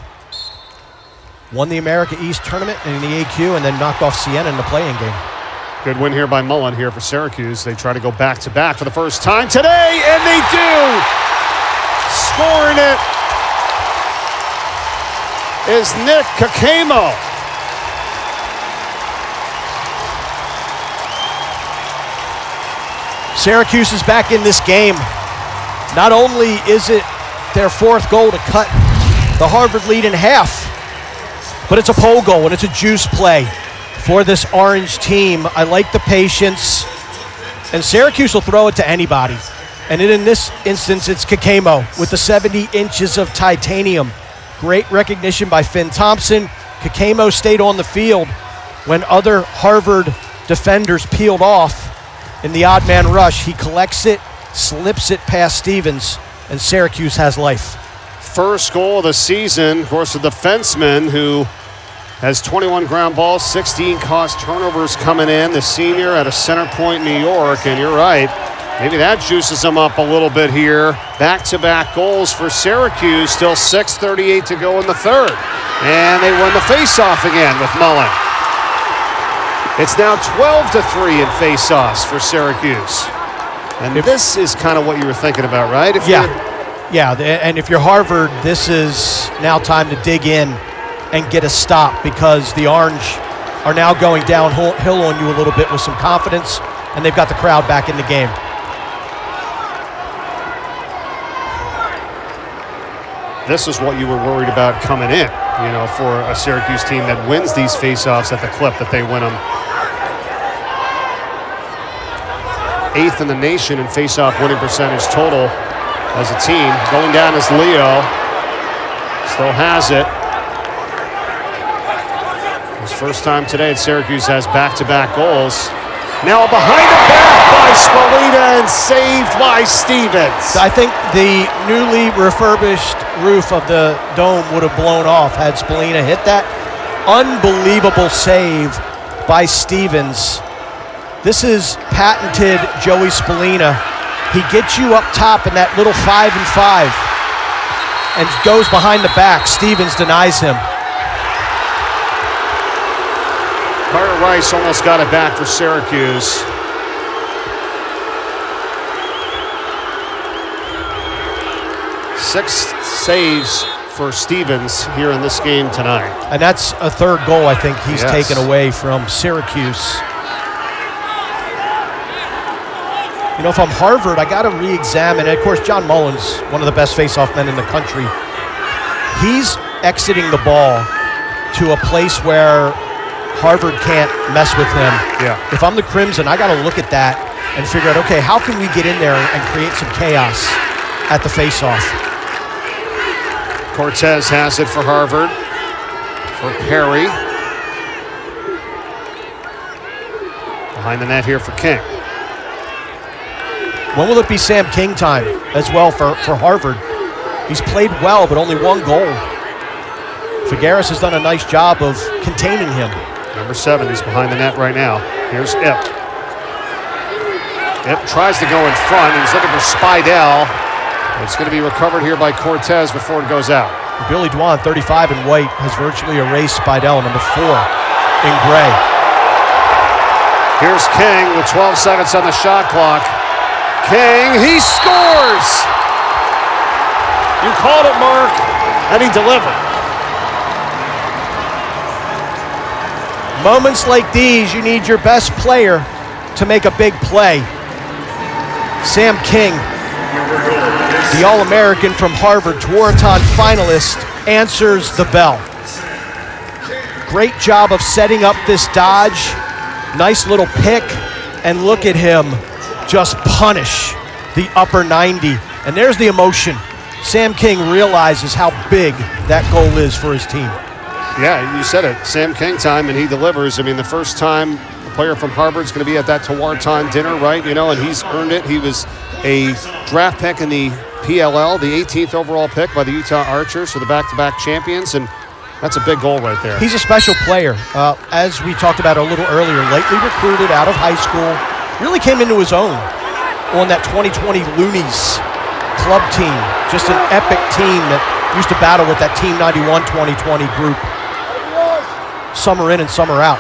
Won the America East tournament in the AQ and then knocked off Siena in the play-in game. Good win here by Mullen here for Syracuse. They try to go back-to-back for the first time today, and they do! Scoring it is Nick Kakemo. Syracuse is back in this game. Not only is it their 4th goal to cut the Harvard lead in half, but it's a pole goal and it's a juice play for this Orange team. I like the patience, and Syracuse will throw it to anybody. And in this instance, it's Kakemo with the 70 inches of titanium. Great recognition by Finn Thompson. Kakemo stayed on the field when other Harvard defenders peeled off in the odd man rush. He collects it, slips it past Stevens, and Syracuse has life. First goal of the season, of course, a defenseman who has 21 ground balls, 16 caused turnovers coming in. The senior out of Center Point, New York. And you're right, Maybe that juices them up a little bit here. Back-to-back goals for Syracuse. Still 6:38 to go in the third. And they win the face-off again with Mullen. It's now 12-3 in face-offs for Syracuse. And this is kind of what you were thinking about, right? Yeah, and if you're Harvard, this is now time to dig in and get a stop, because the Orange are now going downhill on you a little bit with some confidence, and they've got the crowd back in the game. This is what you were worried about coming in, for a Syracuse team that wins these faceoffs at the clip that they win them. 8th in the nation in faceoff winning percentage total as a team. Going down is Leo. Still has it. His first time today at Syracuse has back-to-back goals. Now behind the back by Spalina and saved by Stevens. I think the newly refurbished roof of the dome would have blown off had Spalina hit that. Unbelievable save by Stevens. This is patented Joey Spalina. He gets you up top in that little 5-and-5 and goes behind the back. Stevens denies him. Carter Rice almost got it back for Syracuse. Six saves for Stevens here in this game tonight. And that's a third goal I think he's taken away from Syracuse. If I'm Harvard, I got to re-examine. And of course, John Mullen's one of the best face-off men in the country. He's exiting the ball to a place where Harvard can't mess with him. Yeah. If I'm the Crimson, I got to look at that and figure out, okay, how can we get in there and create some chaos at the face-off? Cortez has it for Harvard. For Perry. Behind the net here for King. When will it be Sam King time as well for Harvard? He's played well, but only one goal. Figueres has done a nice job of containing him. Number 7, he's behind the net right now. Here's Ip. Ip tries to go in front. He's looking for Spidell. It's going to be recovered here by Cortez before it goes out. Billy Dwan, 35 in white, has virtually erased Spidell, number 4 in gray. Here's King with 12 seconds on the shot clock. King, he scores! You called it, Mark, and he delivered. Moments like these, you need your best player to make a big play. Sam King, the All-American from Harvard, Tewaaraton finalist, answers the bell. Great job of setting up this dodge. Nice little pick, and look at him just punish the upper 90. And there's the emotion. Sam King realizes how big that goal is for his team. Yeah, you said it. Sam King time, and he delivers. I mean, the first time a player from Harvard's going to be at that Tewaaraton dinner, right? And he's earned it. He was a draft pick in the PLL, the 18th overall pick by the Utah Archers for the back-to-back champions, and that's a big goal right there. He's a special player. As we talked about a little earlier, lately recruited out of high school, really came into his own on that 2020 Loonies club team. Just an epic team that used to battle with that Team 91 2020 group. Summer in and summer out.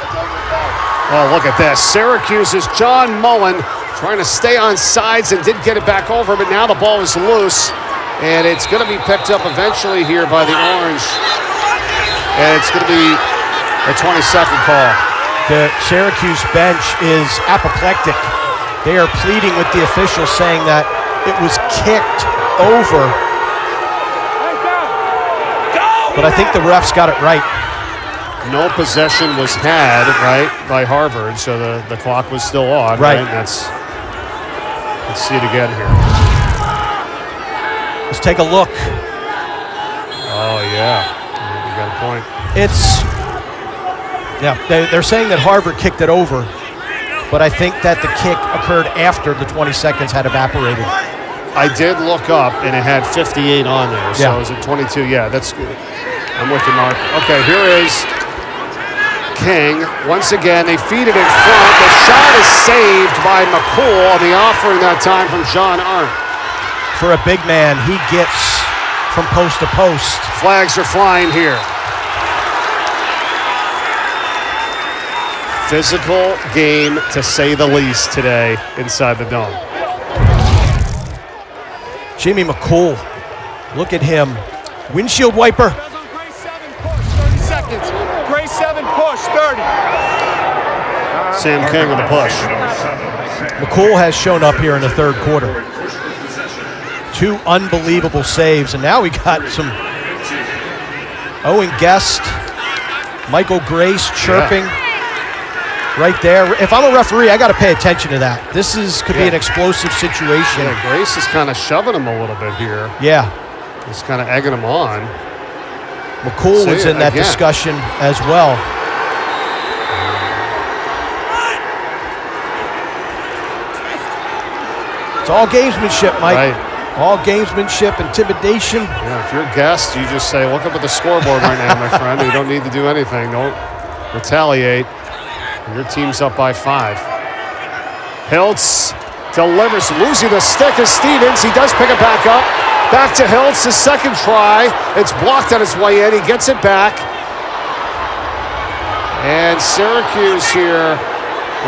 Oh, look at this. Syracuse's John Mullen trying to stay on sides and did get it back over, but now the ball is loose, and it's going to be picked up eventually here by the Orange, and it's going to be a 20-second call. The Syracuse bench is apoplectic. They are pleading with the officials, saying that it was kicked over, but I think the refs got it right. No possession was had, right, by Harvard, so the clock was still on, right? Let's see it again here. Let's take a look. Oh, yeah. You got a point. They're saying that Harvard kicked it over, but I think that the kick occurred after the 20 seconds had evaporated. I did look up, and it had 58 on there, so is it 22? Yeah, that's good. I'm with you, Mark. Okay, here is King. Once again, they feed it in front. The shot is saved by McCool on the offering that time from John Arndt. For a big man, he gets from post to post. Flags are flying here. Physical game, to say the least, today inside the Dome. Jimmy McCool, look at him. Windshield wiper. Gray 7, push, 30 seconds. Gray 7, push, 30. Sam King with the push. McCool has shown up here in the third quarter. 2 unbelievable saves, and now we got some Owen Guest, Michael Grace chirping right there. If I'm a referee, I got to pay attention to that. This could be an explosive situation. Yeah, Grace is kind of shoving him a little bit here. Yeah. He's kind of egging him on. McCool was in that discussion as well. It's all gamesmanship, Mike. Right. All gamesmanship, intimidation. Yeah, if you're a guest, you just say, look up at the scoreboard right now, my friend. You don't need to do anything. Don't retaliate. Your team's up by 5. Hiltz delivers, losing the stick is Stevens. He does pick it back up. Back to Hiltz, his second try. It's blocked on his way in. He gets it back. And Syracuse here.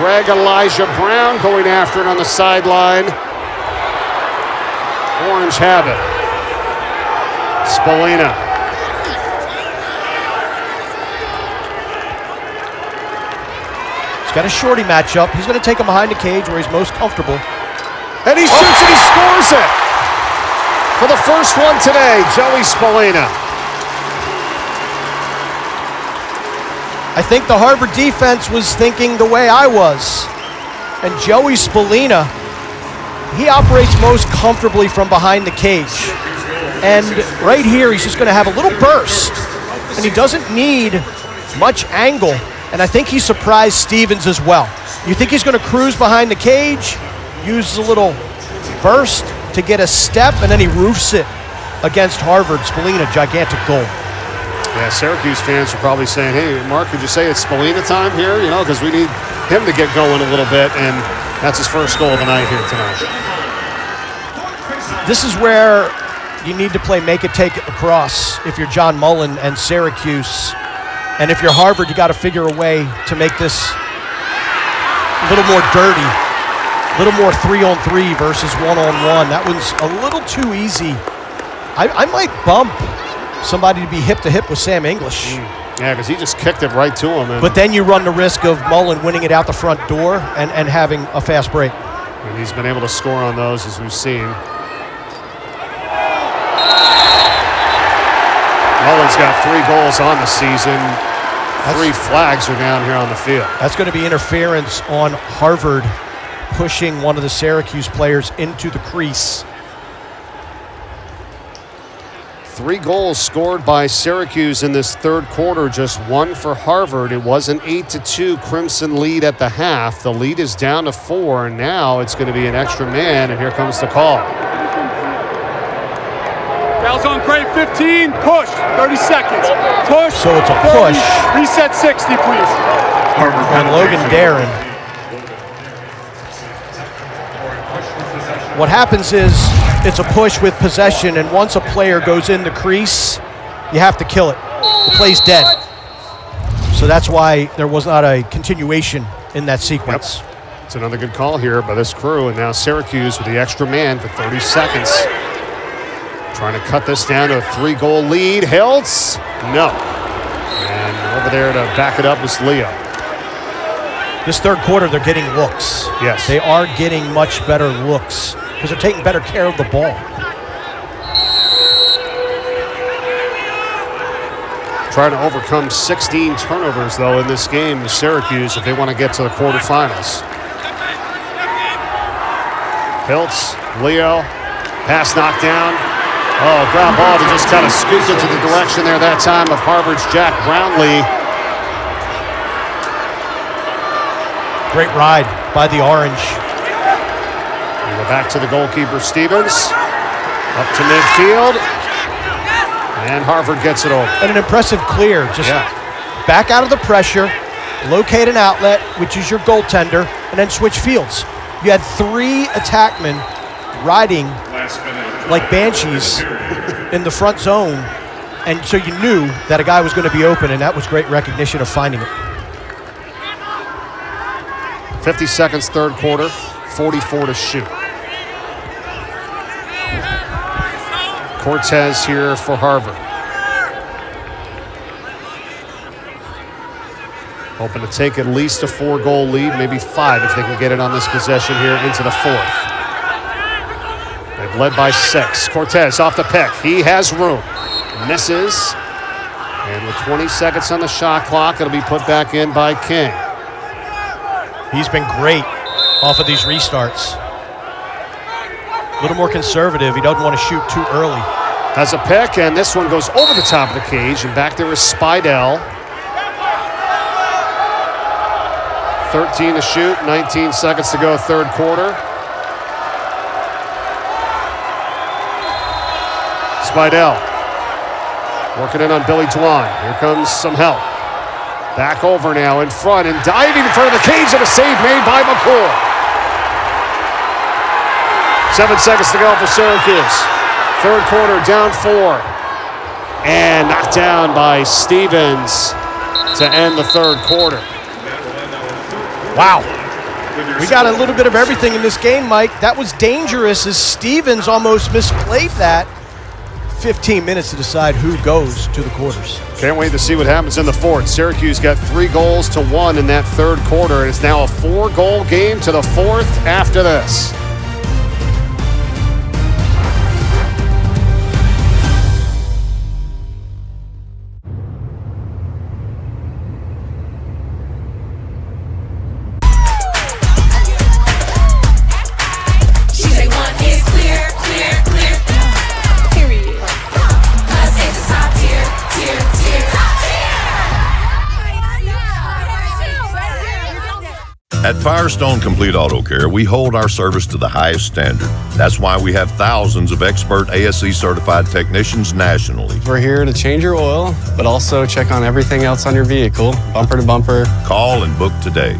Greg Elijah Brown going after it on the sideline. Orange have it. Spolina. He's got a shorty matchup. He's going to take him behind the cage where he's most comfortable. And he shoots and he scores it. For the first one today, Joey Spolina. I think the Harvard defense was thinking the way I was. And Joey Spolina, he operates most comfortably from behind the cage. And right here, he's just going to have a little burst. And he doesn't need much angle. And I think he surprised Stevens as well. You think he's going to cruise behind the cage, uses a little burst to get a step, and then he roofs it against Harvard. Spolina, gigantic goal. Yeah, Syracuse fans are probably saying, hey, Mark, could you say it's Spolina time here? You know, because we need him to get going a little bit, and that's his first goal of the night here tonight. This is where you need to play make it, take it lacrosse if you're John Mullen and Syracuse. And if you're Harvard, you got to figure a way to make this a little more dirty, a little more 3-on-3 versus 1-on-1. That one's a little too easy. I might bump somebody to be hip-to-hip with Sam English. Yeah, because he just kicked it right to him. But then you run the risk of Mullen winning it out the front door and having a fast break. And he's been able to score on those, as we've seen. Mullen's got 3 goals on the season. 3 flags are down here on the field. That's going to be interference on Harvard, pushing one of the Syracuse players into the crease. 3 goals scored by Syracuse in this third quarter, just 1 for Harvard. It was an 8-2 Crimson lead at the half. The lead is down to 4, and now it's going to be an extra man, and here comes the call. Fouls on Gray 15, push, 30 seconds. Push. So it's a 30, push. Reset 60, please. On Logan Darren. What happens is it's a push with possession, and once a player goes in the crease, you have to kill it. The play's dead. So that's why there was not a continuation in that sequence. Yep. It's another good call here by this crew, and now Syracuse with the extra man for 30 seconds. Trying to cut this down to a 3-goal lead. Hiltz, no. And over there to back it up was Leo. This third quarter, they're getting looks. Yes. They are getting much better looks because they're taking better care of the ball. Trying to overcome 16 turnovers, though, in this game with Syracuse if they want to get to the quarterfinals. Hiltz, Leo, pass knocked down. Oh, ground ball to just kind of scooped into the direction there that time of Harvard's Jack Brownlee. Great ride by the Orange. And we're back to the goalkeeper, Stevens. Up to midfield. And Harvard gets it over. And an impressive clear. Just back out of the pressure, locate an outlet, which is your goaltender, and then switch fields. You had 3 attackmen riding like banshees in the front zone, and so you knew that a guy was going to be open, and that was great recognition of finding it. 50 seconds, third quarter, 44 to shoot. Cortez here for Harvard. Hoping to take at least a 4-goal lead, maybe 5 if they can get it on this possession here into the fourth. They've led by 6. Cortez off the pick. He has room. Misses. And with 20 seconds on the shot clock, it'll be put back in by King. He's been great off of these restarts. A little more conservative. He doesn't want to shoot too early. Has a pick, and this one goes over the top of the cage, and back there is Spidell. 13 to shoot, 19 seconds to go, third quarter. Spidell working in on Billy Dwan. Here comes some help. Back over now in front and diving in front of the cage, and a save made by McCool. 7 seconds to go for Syracuse. Third quarter, down 4. And knocked down by Stevens to end the third quarter. Wow. We got a little bit of everything in this game, Mike. That was dangerous as Stevens almost misplayed that. 15 minutes to decide who goes to the quarters. Can't wait to see what happens in the fourth. Syracuse got 3 goals to 1 in that third quarter, and it's now a 4-goal game to the fourth after this. At Firestone Complete Auto Care, we hold our service to the highest standard. That's why we have thousands of expert ASE certified technicians nationally. We're here to change your oil, but also check on everything else on your vehicle, bumper to bumper. Call and book today.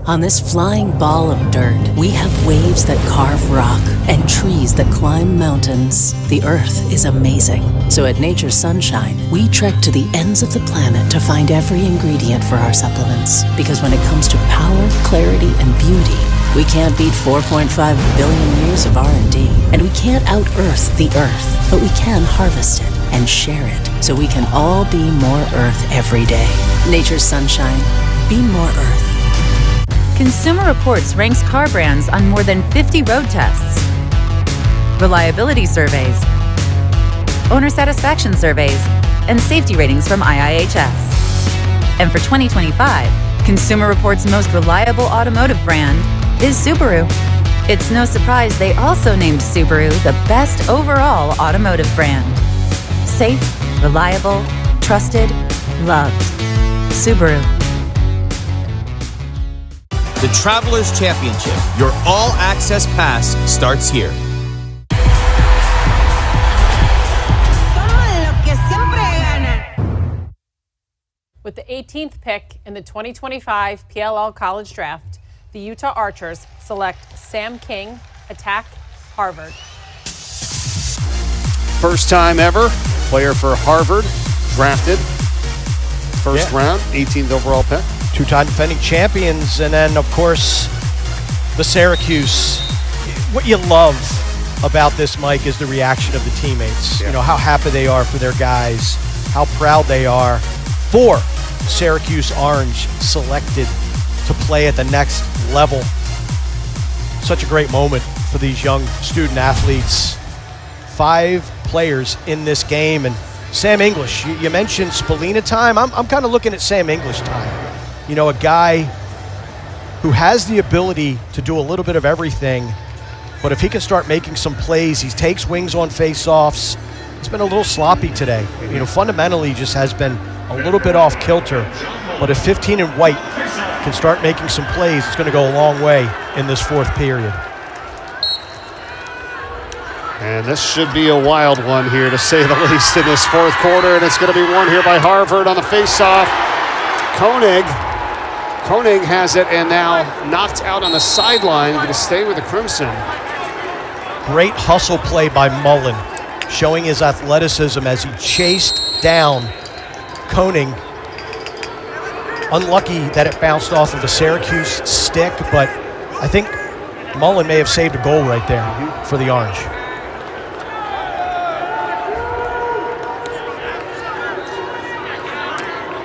On this flying ball of dirt, we have waves that carve rock and trees that climb mountains. The Earth is amazing. So at Nature's Sunshine, we trek to the ends of the planet to find every ingredient for our supplements. Because when it comes to power, clarity, and beauty, we can't beat 4.5 billion years of R&D. And we can't out-Earth the Earth, but we can harvest it and share it so we can all be more Earth every day. Nature's Sunshine. Be more Earth. Consumer Reports ranks car brands on more than 50 road tests, reliability surveys, owner satisfaction surveys, and safety ratings from IIHS. And for 2025, Consumer Reports' most reliable automotive brand is Subaru. It's no surprise they also named Subaru the best overall automotive brand. Safe, reliable, trusted, loved. Subaru. The Travelers Championship, your all-access pass, starts here. With the 18th pick in the 2025 PLL College Draft, the Utah Archers select Sam King, attack Harvard. First time ever, player for Harvard, drafted first round, 18th overall pick. 2-time defending champions, and then, of course, the Syracuse. What you love about this, Mike, is the reaction of the teammates. You know, how happy they are for their guys, how proud they are for Syracuse Orange selected to play at the next level. Such a great moment for these young student athletes. 5 players in this game, and Sam English, you mentioned Spallina time. I'm kind of looking at Sam English time. You know, a guy who has the ability to do a little bit of everything, but if he can start making some plays, he takes wings on face-offs. He's been a little sloppy today. You know, fundamentally just has been a little bit off kilter. But if 15 in white can start making some plays, it's going to go a long way in this fourth period. And this should be a wild one here, to say the least, in this fourth quarter. And it's going to be won here by Harvard on the faceoff. Koenig has it and now knocked out on the sideline. Going to stay with the Crimson. Great hustle play by Mullen, showing his athleticism as he chased down Koenig. Unlucky that it bounced off of a Syracuse stick, but I think Mullen may have saved a goal right there for the Orange.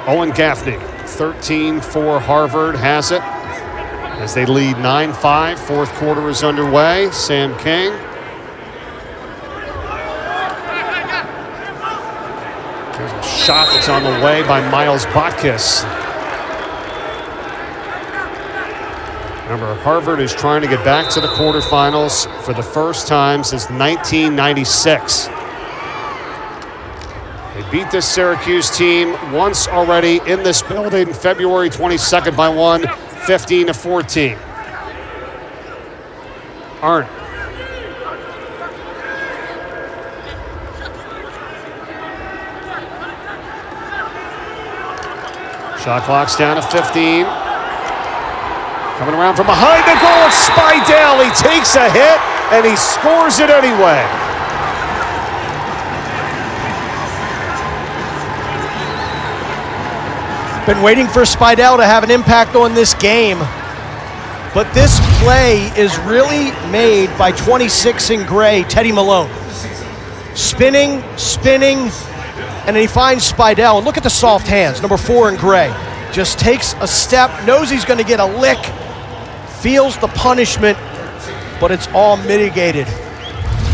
Owen Gaffney, 13 for Harvard, has it as they lead 9-5. Fourth quarter is underway. Sam King. There's a shot that's on the way by Miles Botkiss. Remember, Harvard is trying to get back to the quarterfinals for the first time since 1996. They beat this Syracuse team once already in this building, February 22nd by 1, 15-14. Arndt. Shot clock's down to 15. Coming around from behind the goal, it's Spidell. He takes a hit and he scores it anyway. Been waiting for Spidell to have an impact on this game, but this play is really made by 26 in gray, Teddy Malone. Spinning, and he finds Spidell. And look at the soft hands, number 4 in gray. Just takes a step, knows he's going to get a lick, feels the punishment, but it's all mitigated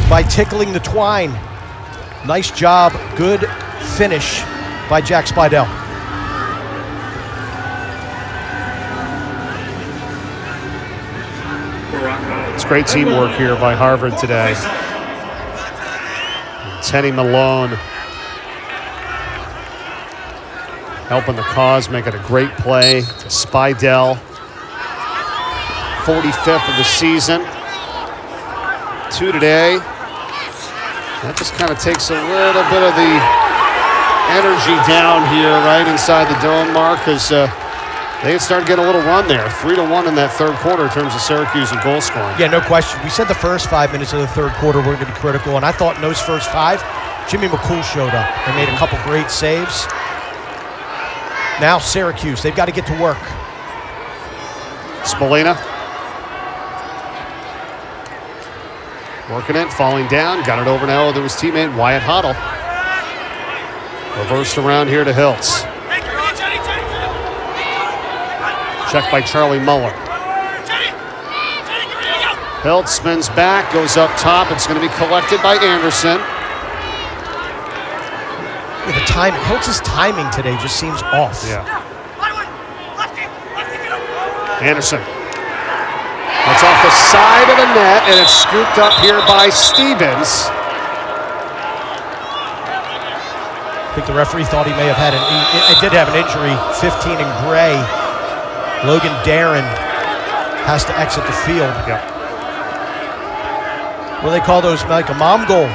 by tickling the twine. Nice job, good finish by Jack Spidell. It's great teamwork here by Harvard today. Teddy Malone helping the cause, making a great play to Spidell. 45th of the season. 2 today. That just kind of takes a little bit of the energy down here right inside the dome, Mark, because they had started getting a little run there. 3-1 in that third quarter in terms of Syracuse and goal scoring. Yeah, no question. We said the first 5 minutes of the third quarter were going to be critical, and I thought in those first 5, Jimmy McCool showed up and made a couple great saves. Now Syracuse, they've got to get to work. Spallina. Working it, falling down, got it over now to his teammate Wyatt Hoddle. Reversed around here to Hiltz. Checked by Charlie Muller. Hiltz spins back, goes up top. It's going to be collected by Anderson. Yeah, the timing, Hiltz's timing today just seems off. Yeah. Anderson. That's off the side of the net, and it's scooped up here by Stevens. I think the referee thought he may have had it did have an injury. 15 in gray. Logan Darren has to exit the field. Yep. What do they call those, like a mom goal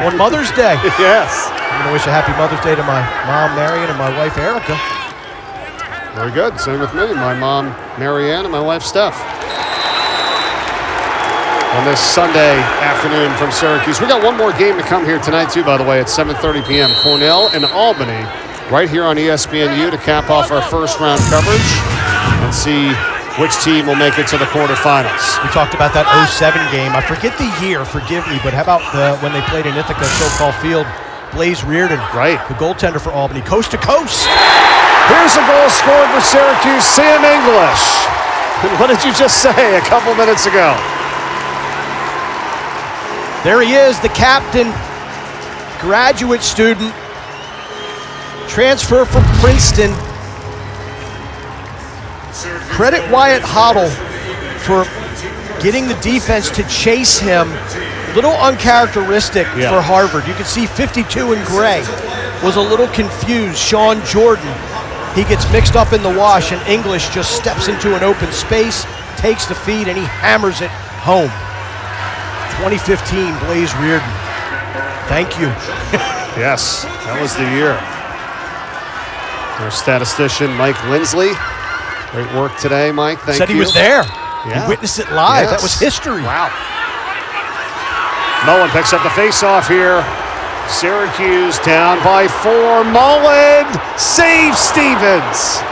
on Mother's Day? Yes. I'm going to wish a happy Mother's Day to my mom, Marion, and my wife, Erica. Very good. Same with me. My mom, Marianne, and my wife, Steph. On this Sunday afternoon from Syracuse. We got one more game to come here tonight, too, by the way, at 7:30 p.m. Cornell and Albany, right here on ESPNU to cap off our first round coverage and see which team will make it to the quarterfinals. We talked about that 07 game. I forget the year, forgive me, but how about when they played in Ithaca, so-called field, Blaze Reardon, right, the goaltender for Albany, coast to coast. Here's a goal scored for Syracuse, Sam English. And what did you just say a couple minutes ago? There he is, the captain, graduate student, transfer from Princeton. Credit Wyatt Hoddle for getting the defense to chase him. Little uncharacteristic for Harvard. You can see 52 in gray. was a little confused. Sean Jordan, he gets mixed up in the wash, and English just steps into an open space, takes the feed, and he hammers it home. 2015, Blaze Reardon. Thank you. Yes, that was the year. Our statistician, Mike Lindsley. Great work today, Mike. Thank you. Said he was there. Yeah. He witnessed it live. Yes. That was history. Wow. Mullen picks up the face-off here. Syracuse down by 4. Mullen saves Stevens.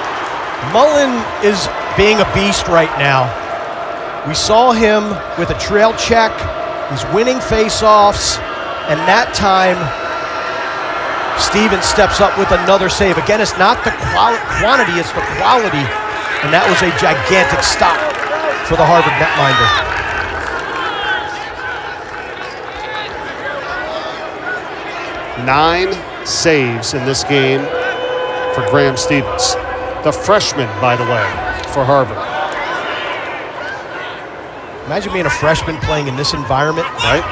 Mullen is being a beast right now. We saw him with a trail check. He's winning face-offs. And that time, Stevens steps up with another save. Again, it's not the quantity, it's the quality. And that was a gigantic stop for the Harvard netminder. Nine saves in this game for Graham Stevens. The freshman, by the way, for Harvard. Imagine being a freshman playing in this environment. Right.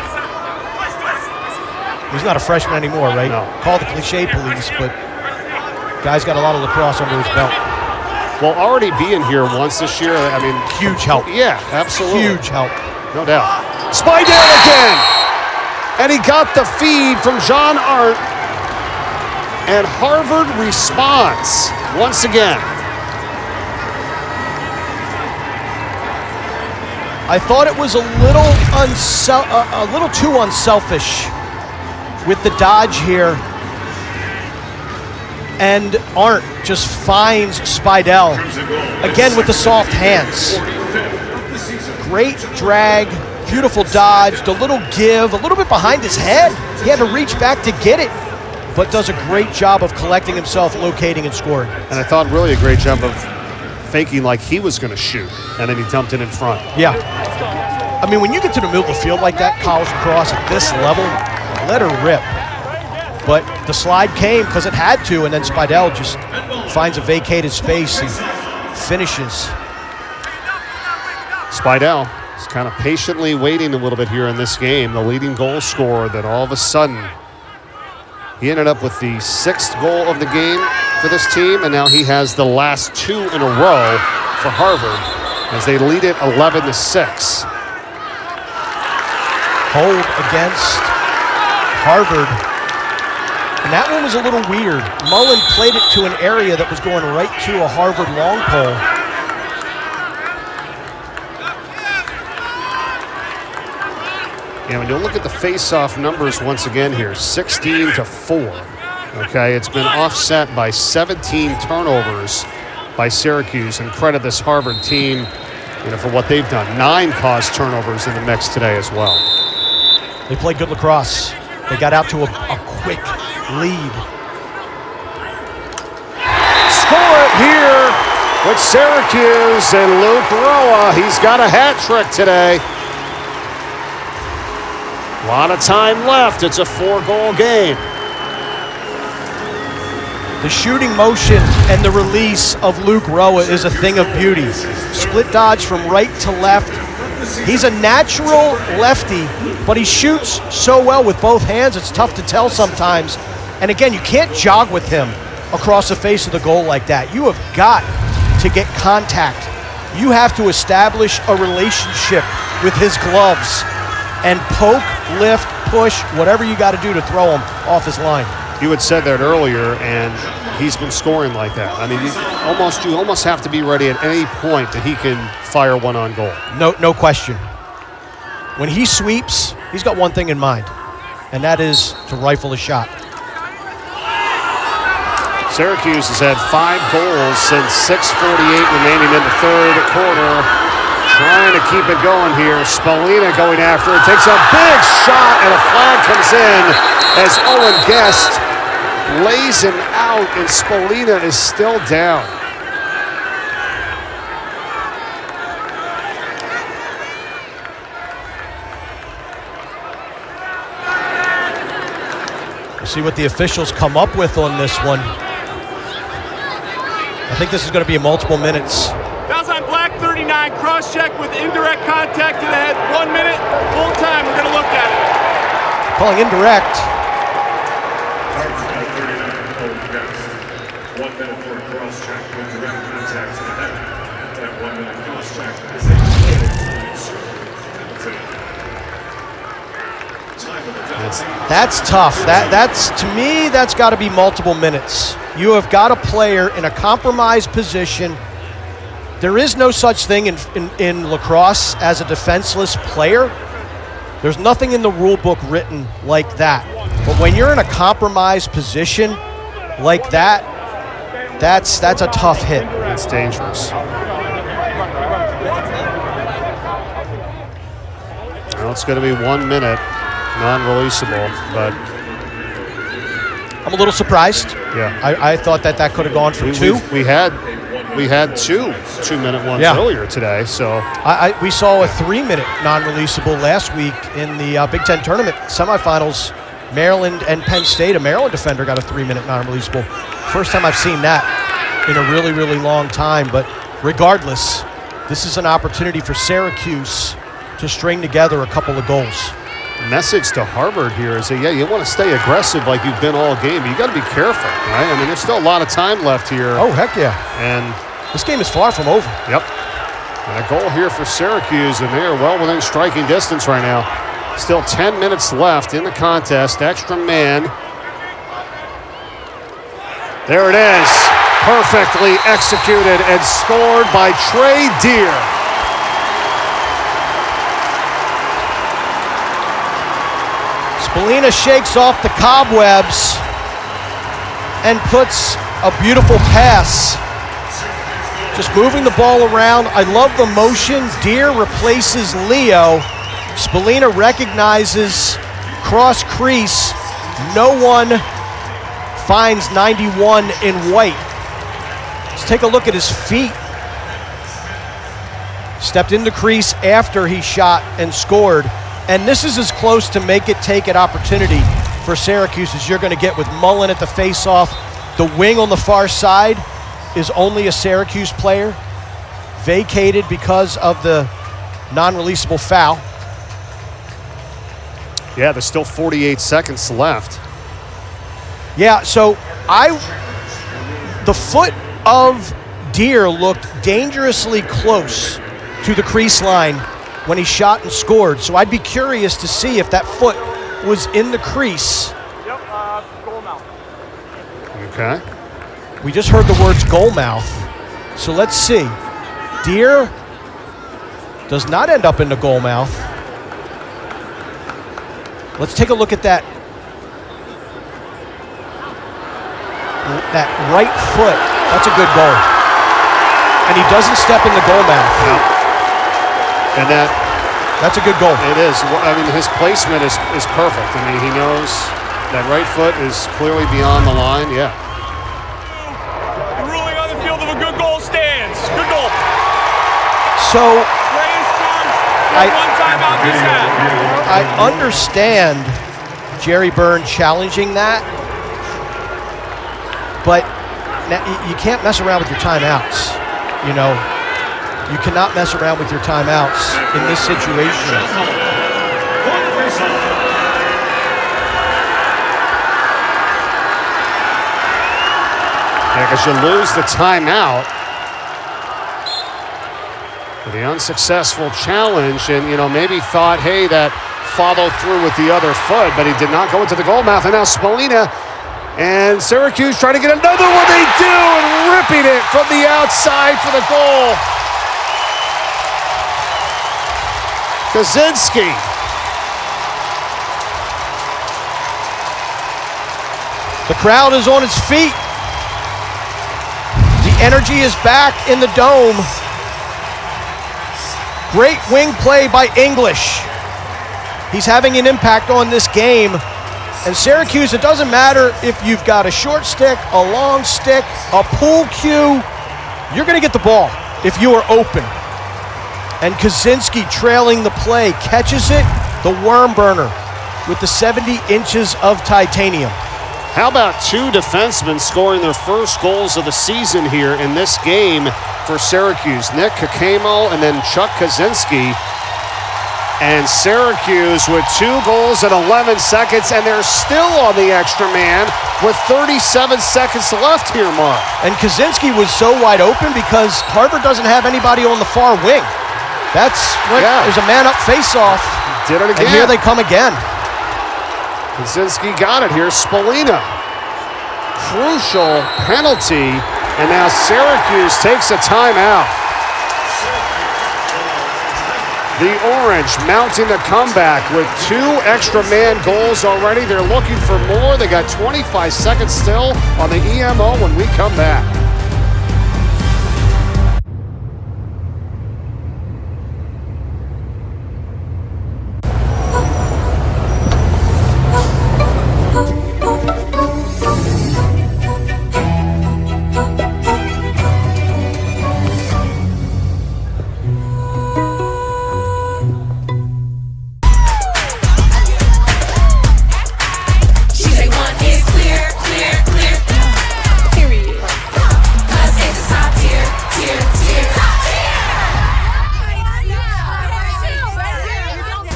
He's not a freshman anymore, right? No. Call the cliche police, but guy's got a lot of lacrosse under his belt. Well, already being here once this year, I mean... Huge help. Yeah, absolutely. Huge help. No doubt. Spidell again! And he got the feed from John Arndt. And Harvard responds once again. I thought it was a little too unselfish with the dodge here. And Arndt just finds Spidell, again with the soft hands. Great drag, beautiful dodge, the little give, a little bit behind his head. He had to reach back to get it, but does a great job of collecting himself, locating, and scoring. And I thought really a great job of faking like he was going to shoot, and then he dumped it in front. Yeah. I mean, when you get to the middle of the field like that, college lacrosse at this level, let her rip. But the slide came because it had to, and then Spidell just finds a vacated space and finishes. Spidell is kind of patiently waiting a little bit here in this game, the leading goal scorer, that all of a sudden he ended up with the 6th goal of the game for this team, and now he has the last 2 in a row for Harvard as they lead it 11-6. Hold against Harvard. And that one was a little weird. Mullen played it to an area that was going right to a Harvard long pole. Yeah, when you look at the face-off numbers once again here, 16-4. Okay, it's been offset by 17 turnovers by Syracuse, and credit this Harvard team, for what they've done. 9 caused turnovers in the mix today as well. They played good lacrosse. They got out to a quick lead. Score it here with Syracuse and Luke Roa. He's got a hat trick today. A lot of time left. It's a 4-goal game. The shooting motion and the release of Luke Roa is a thing of beauty. Split dodge from right to left. He's a natural lefty, but he shoots so well with both hands, it's tough to tell sometimes. And again, you can't jog with him across the face of the goal like that. You have got to get contact. You have to establish a relationship with his gloves and poke, lift, push, whatever you got to do to throw him off his line. You had said that earlier, and he's been scoring like that. I mean, you almost have to be ready at any point that he can fire one on goal. No question. When he sweeps, he's got one thing in mind, and that is to rifle a shot. Syracuse has had 5 goals since 6:48 remaining in the third quarter. Trying to keep it going here. Spolina going after it. Takes a big shot, and a flag comes in as Owen Guest lays him out, and Spolina is still down. We'll see what the officials come up with on this one. I think this is going to be multiple minutes. Fouls on Black, 39, cross-check with indirect contact to the head. 1 minute, full time, we're going to look at it. Calling indirect. next. 1 minute for a cross check with direct contact to the head. That 1 minute cross check is a That's tough. That's to me, that's got to be multiple minutes. You have got a player in a compromised position. There is no such thing in lacrosse as a defenseless player. There's nothing in the rule book written like that. But when you're in a compromised position like that, that's a tough hit. It's dangerous. Well, it's going to be 1 minute, non-releasable, but I'm a little surprised. Yeah, I thought that could have gone for two. We had 2-minute ones earlier today, so we saw a 3-minute non-releasable last week in the Big Ten tournament semifinals. Maryland and Penn State, a Maryland defender got a 3-minute non-releasable. First time I've seen that in a really, really long time. But regardless, this is an opportunity for Syracuse to string together a couple of goals. The message to Harvard here is that, you want to stay aggressive like you've been all game, but you got to be careful, right? I mean, there's still a lot of time left here. Oh, heck yeah. And this game is far from over. Yep. And a goal here for Syracuse, and they are well within striking distance right now. Still 10 minutes left in the contest. Extra man. There it is. Perfectly executed and scored by Trey Deer. Spallina shakes off the cobwebs and puts a beautiful pass. Just moving the ball around. I love the motion. Deer replaces Leo. Spallina recognizes cross crease. No one finds 91 in white. Let's take a look at his feet. Stepped in the crease after he shot and scored. And this is as close to make it, take it opportunity for Syracuse as you're going to get with Mullen at the face-off. The wing on the far side is only a Syracuse player, vacated because of the non-releasable foul. Yeah, there's still 48 seconds left. Yeah, so the foot of Deer looked dangerously close to the crease line when he shot and scored. So I'd be curious to see if that foot was in the crease. Yep, goal mouth. Okay. We just heard the words goal mouth. So let's see. Deer does not end up in the goal mouth. Let's take a look at that. That right foot. That's a good goal. And he doesn't step in the goal mouth. Yeah. And that's a good goal. It is. I mean, his placement is perfect. I mean, he knows that right foot is clearly beyond the line. Yeah. The ruling on the field of a good goal stands. Good goal. So I understand Jerry Byrne challenging that, but you can't mess around with your timeouts. You know, you cannot mess around with your timeouts in this situation. Yeah, because you lose the timeout for the unsuccessful challenge, and maybe thought, hey, that follow through with the other foot, but he did not go into the goal mouth. And now Spallina and Syracuse trying to get another one. They do, and ripping it from the outside for the goal. Kaczynski. The crowd is on its feet. The energy is back in the dome. Great wing play by English. He's having an impact on this game. And Syracuse, it doesn't matter if you've got a short stick, a long stick, a pool cue, you're going to get the ball if you are open. And Kaczynski trailing the play, catches it, the worm burner with the 70 inches of titanium. How about two defensemen scoring their first goals of the season here in this game for Syracuse? Nick Kakemo and then Chuck Kaczynski. And Syracuse with 2 goals in 11 seconds, and they're still on the extra man. with 37 seconds left here, Mark. And Kaczynski was so wide open because Harvard doesn't have anybody on the far wing. That's when there's a man-up face-off. Did it again. And here they come again. Kaczynski got it here. Spallina. Crucial penalty. And now Syracuse takes a timeout. The Orange mounting a comeback with 2 extra man goals already. They're looking for more. They got 25 seconds still on the EMO when we come back.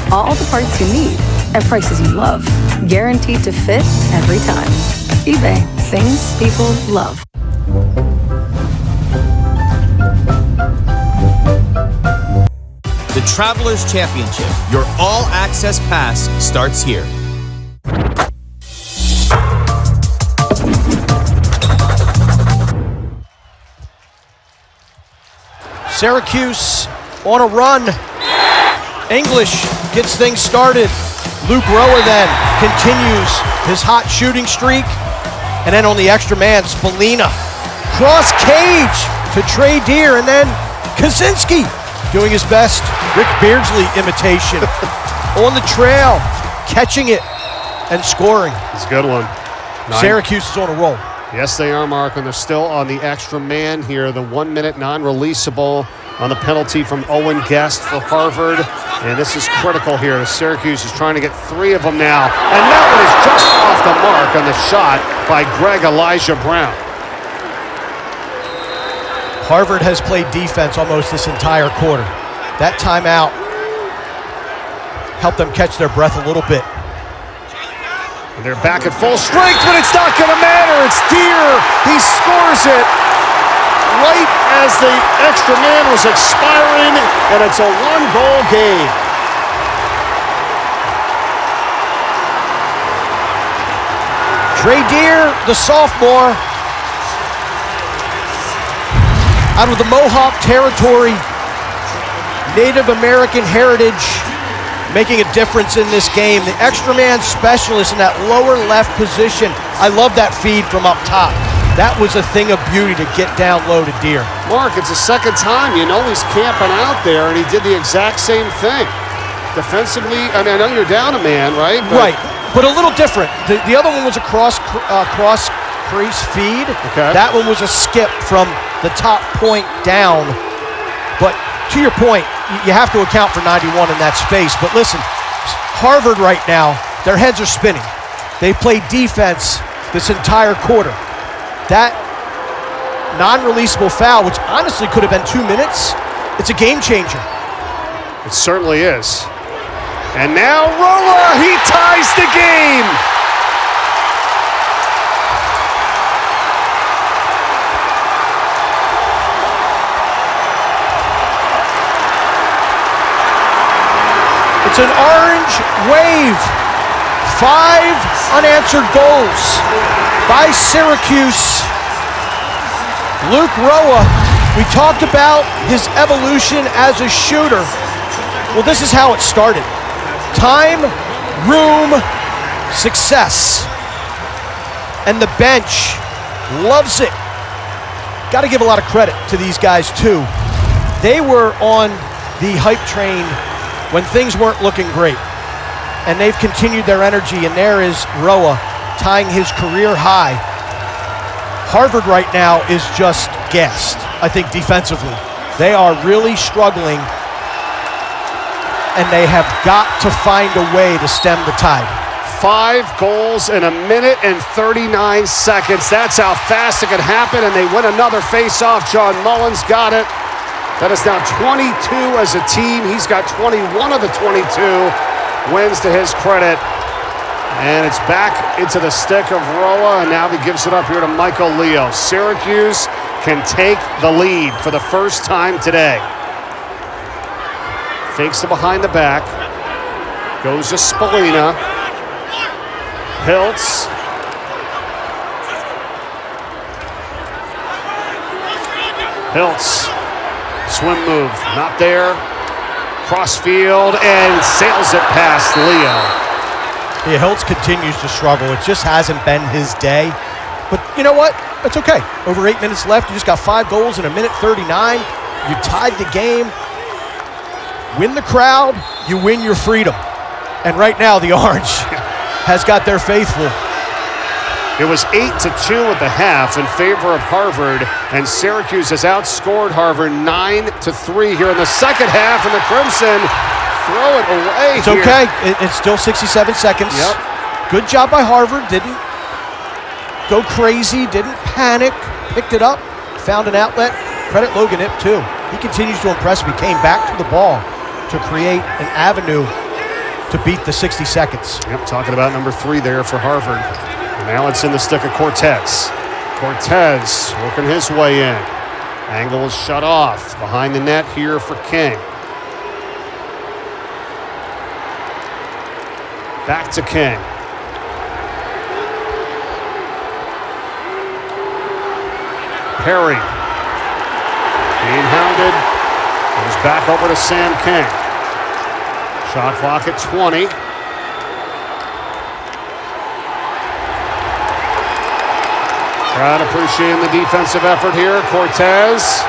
All the parts you need at prices you love. Guaranteed to fit every time. eBay. Things people love. The Travelers Championship, your all-access pass, starts here. Syracuse on a run. English gets things started. Luke Roa then continues his hot shooting streak. And then on the extra man, Spallina. Cross cage to Trey Deer, and then Kaczynski doing his best Rick Beardsley imitation. On the trail, catching it and scoring. It's a good one. Syracuse is on a roll. Yes, they are, Mark, and they're still on the extra man here. The 1-minute non-releasable on the penalty from Owen Guest for Harvard. And this is critical here. Syracuse is trying to get 3 of them now. And that one is just off the mark on the shot by Greg Elijah Brown. Harvard has played defense almost this entire quarter. That timeout helped them catch their breath a little bit. And they're back at full strength, but it's not going to matter. It's Deer. He scores it right as the extra man was expiring, and it's a 1-goal game. Trey Deer, the sophomore, out of the Mohawk territory, Native American heritage, making a difference in this game. The extra man specialist in that lower left position. I love that feed from up top. That was a thing of beauty to get down low to Deer. Mark, it's the second time. You know he's camping out there, and he did the exact same thing. Defensively, I mean, I know you're down a man, right? Right, but a little different. The other one was a cross crease feed. Okay. That one was a skip from the top point down. But to your point, you have to account for 91 in that space. But listen, Harvard right now, their heads are spinning. They played defense this entire quarter. That non-releasable foul, which honestly could have been 2 minutes, it's a game changer. It certainly is. And now Roa, he ties the game. It's an orange wave. 5 unanswered goals by Syracuse. Luke Roa, we talked about his evolution as a shooter. Well, this is how it started. Time, room, success. And the bench loves it. Got to give a lot of credit to these guys, too. They were on the hype train when things weren't looking great. And they've continued their energy, and there is Roa tying his career high. Harvard right now is just gassed, I think, defensively. They are really struggling, and they have got to find a way to stem the tide. 5 goals in 1 minute and 39 seconds. That's how fast it could happen, and they win another face-off. John Mullins got it. That is now 22 as a team. He's got 21 of the 22 wins to his credit. And it's back into the stick of Roa, and now he gives it up here to Michael Leo. Syracuse can take the lead for the first time today. Fakes it behind the back. Goes to Spallina. Hiltz. Hiltz. Swim move. Not there. Crossfield and sails it past Leo. Yeah, Hiltz continues to struggle. It just hasn't been his day. But you know what? That's okay. Over 8 minutes left. You just got 5 goals in a minute 39. You tied the game. Win the crowd, you win your freedom. And right now, the Orange has got their faithful. It was 8-2 at the half in favor of Harvard, and Syracuse has outscored Harvard 9-3 here in the second half, and the Crimson throw it away. It's okay. It's still 67 seconds. Yep. Good job by Harvard. Didn't go crazy, didn't panic, picked it up, found an outlet. Credit Logan Ip, too. He continues to impress me. Came back to the ball to create an avenue to beat the 60 seconds. Yep, talking about number 3 there for Harvard. And now it's in the stick of Cortez. Cortez working his way in. Angle is shut off. Behind the net here for King. Back to King. Perry. Being hounded. Goes back over to Sam King. Shot clock at 20. Crowd appreciating the defensive effort here. Cortez.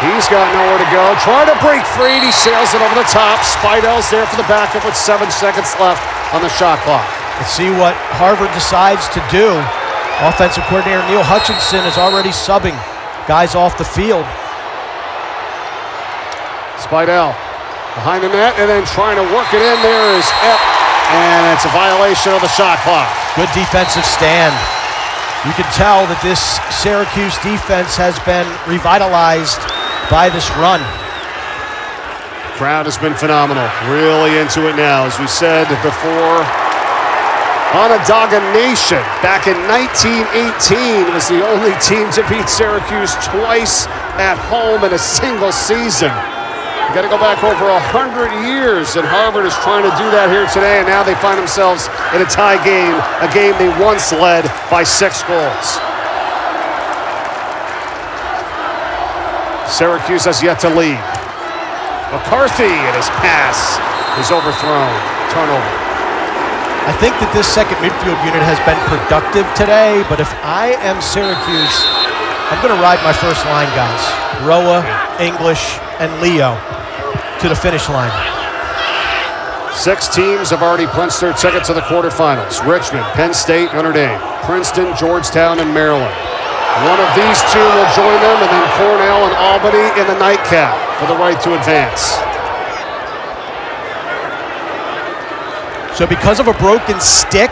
He's got nowhere to go. Trying to break free. He sails it over the top. Speidel's there for the backup with 7 seconds left on the shot clock. Let's see what Harvard decides to do. Offensive coordinator Neil Hutchinson is already subbing guys off the field. Speidel behind the net and then trying to work it in. There is Epp, and it's a violation of the shot clock. Good defensive stand. You can tell that this Syracuse defense has been revitalized by this run. Crowd has been phenomenal. Really into it now. As we said before, Onondaga Nation back in 1918 was the only team to beat Syracuse twice at home in a single season. You got to go back over 100 years, and Harvard is trying to do that here today, and now they find themselves in a tie game, a game they once led by 6 goals. Syracuse has yet to lead. McCarthy, and his pass is overthrown. Turnover. I think that this second midfield unit has been productive today, but if I am Syracuse, I'm going to ride my first line guys. Roa, English, and Leo to the finish line. 6 teams have already punched their ticket to the quarterfinals. Richmond, Penn State, Notre Dame, Princeton, Georgetown, and Maryland. One of these 2 will join them, and then Cornell and Albany in the nightcap for the right to advance. So because of a broken stick,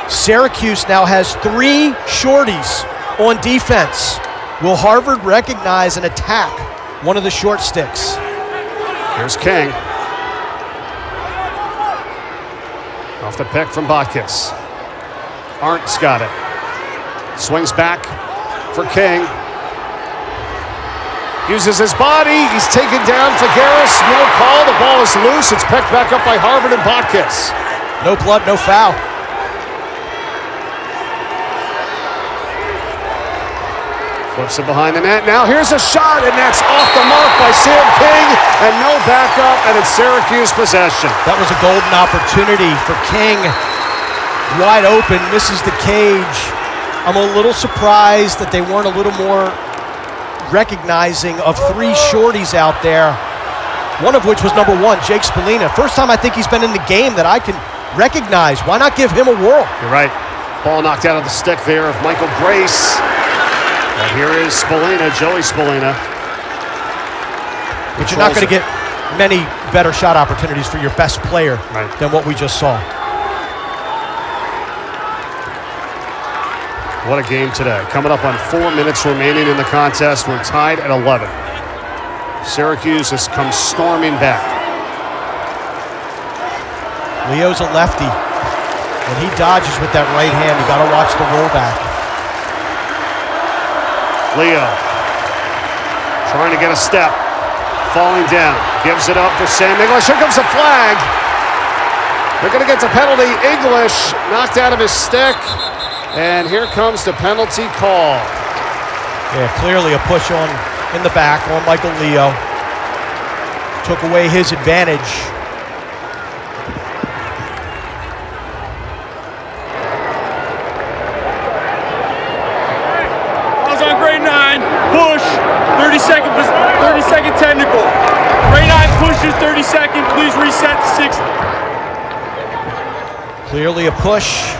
Syracuse now has 3 shorties on defense. Will Harvard recognize and attack one of the short sticks? Here's King. Off the pick from Botkiss. Arndt's got it. Swings back for King. Uses his body. He's taken down Figueres. No call. The ball is loose. It's picked back up by Harvard and Botkiss. No blood, no foul. Flips it behind the net. Now here's a shot, and that's off the mark by Sam King, and no backup, and it's Syracuse possession. That was a golden opportunity for King. Wide open, misses the cage. I'm a little surprised that they weren't a little more recognizing of 3 shorties out there, one of which was number 1, Jake Spallina. First time I think he's been in the game that I can recognize. Why not give him a whirl? You're right. Ball knocked out of the stick there of Michael Grace. And here is Spallina, Joey Spallina. But you're not going to get many better shot opportunities for your best player than what we just saw. What a game today. Coming up on 4 minutes remaining in the contest. We're tied at 11. Syracuse has come storming back. Leo's a lefty. When he dodges with that right hand, you got to watch the rollback. Leo trying to get a step. Falling down. Gives it up to Sam English. Here comes the flag. They're going to get the penalty. English knocked out of his stick. And here comes the penalty call. Yeah, clearly a push on in the back on Michael Leo. Took away his advantage. I was on grade 9, push, 30-second technical. Grade 9 pushes, 30-second, please reset to 60. Clearly a push.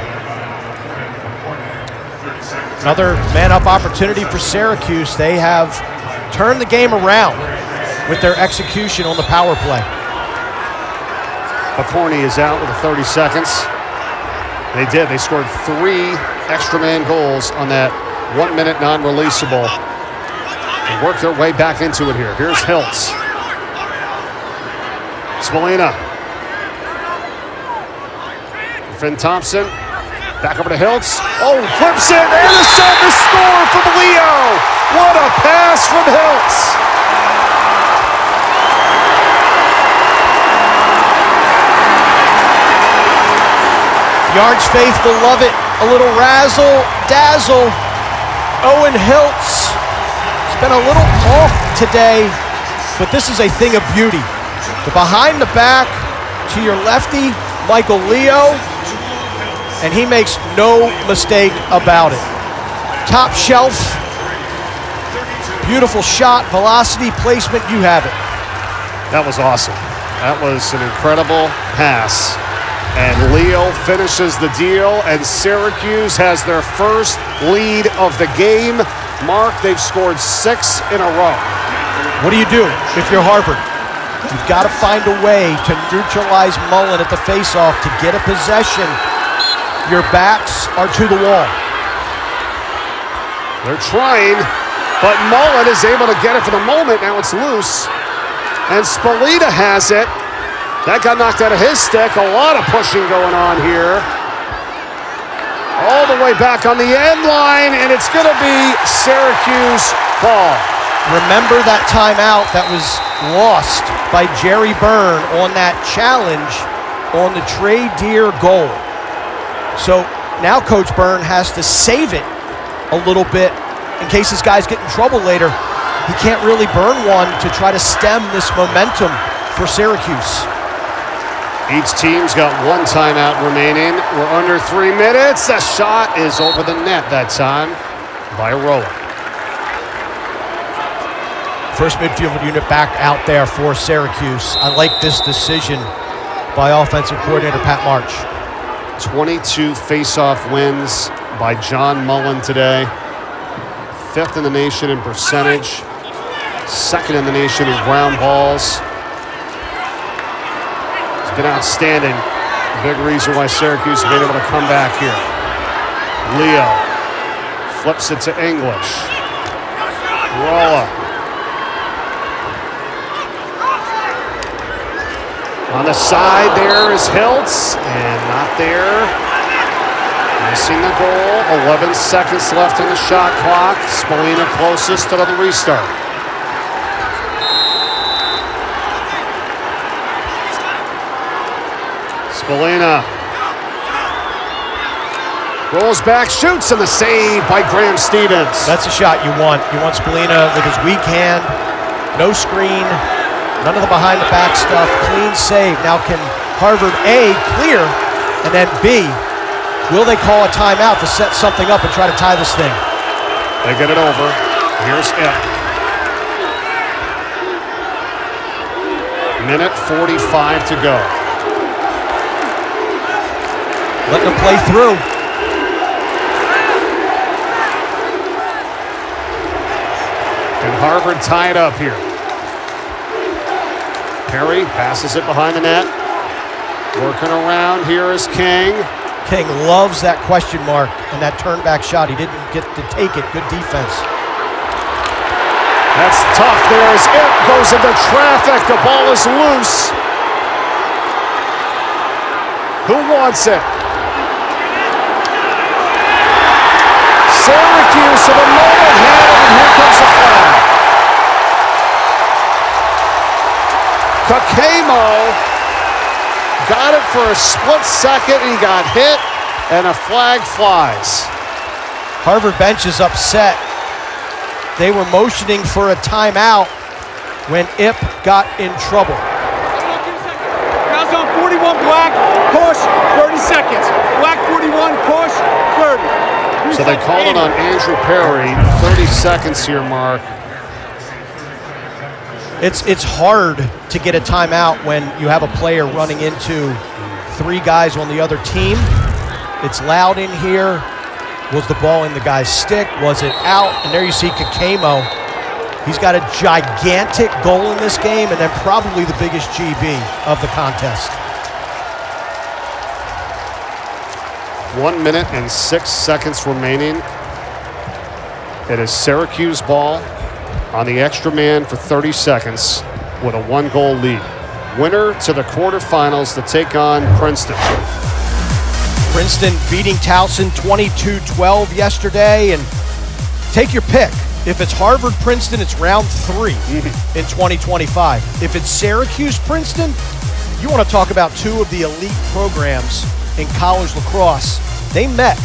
Another man-up opportunity for Syracuse. They have turned the game around with their execution on the power play. McCorney is out with the 30 seconds. They did. They scored 3 extra man goals on that 1 minute non-releasable. They worked their way back into it here. Here's Hiltz. Spallina. Finn Thompson. Back over to Hiltz. Oh, flips it, and the shot to score from Leo. What a pass from Hiltz. Yards faithful love it. A little razzle, dazzle. Owen Hiltz. It's been a little off today, but this is a thing of beauty. The behind the back to your lefty, Michael Leo, and he makes no mistake about it. Top shelf, beautiful shot, velocity, placement, you have it. That was awesome. That was an incredible pass. And Leo finishes the deal, and Syracuse has their first lead of the game. Mark, they've scored 6 in a row. What do you do if you're Harvard? You've got to find a way to neutralize Mullen at the faceoff to get a possession. Your backs are to the wall. They're trying, but Mullen is able to get it for the moment. Now it's loose, and Spallina has it. That got knocked out of his stick. A lot of pushing going on here. All the way back on the end line, and it's going to be Syracuse ball. Remember that timeout that was lost by Jerry Byrne on that challenge on the Trey Deer goal. So now Coach Byrne has to save it a little bit in case his guys get in trouble later. He can't really burn one to try to stem this momentum for Syracuse. Each team's got 1 timeout remaining. We're under 3 minutes. The shot is over the net that time by Rowan. First midfield unit back out there for Syracuse. I like this decision by offensive coordinator Pat March. 22 face-off wins by John Mullen today. 5th in the nation in percentage. 2nd in the nation in ground balls. It's been outstanding. Big reason why Syracuse has been able to come back here. Leo flips it to English. Rolla. On the side there is Hiltz, and not there. Missing the goal. 11 seconds left in the shot clock. Spallina closest to the restart. Spallina rolls back, shoots, and the save by Graham Stevens. That's a shot you want. You want Spallina with his weak hand, no screen. None of the behind-the-back stuff. Clean save. Now can Harvard A clear, and then B, will they call a timeout to set something up and try to tie this thing? They get it over. Here's it. Minute 45 to go. Letting them play through. Can Harvard tie it up here? Perry passes it behind the net. Working around, here is King. King loves that question mark and that turn back shot. He didn't get to take it. Good defense. That's tough. There's it. Goes into traffic. The ball is loose. Who wants it? Camo got it for a split second. He got hit, and a flag flies. Harvard bench is upset. They were motioning for a timeout when Ip got in trouble. Guys on 41, black, push, 30 seconds. Black 41, push, 30. So they called it on Andrew Perry. 30 seconds here, Mark. It's hard to get a timeout when you have a player running into 3 guys on the other team. It's loud in here. Was the ball in the guy's stick? Was it out? And there you see Kakemo. He's got a gigantic goal in this game and then probably the biggest GB of the contest. 1 minute and 6 seconds remaining. It is Syracuse ball on the extra man for 30 seconds with a 1-goal lead. Winner to the quarterfinals to take on Princeton. Princeton beating Towson 22-12 yesterday, and take your pick. If it's Harvard-Princeton, it's round 3 in 2025. If it's Syracuse-Princeton, you want to talk about 2 of the elite programs in college lacrosse. They met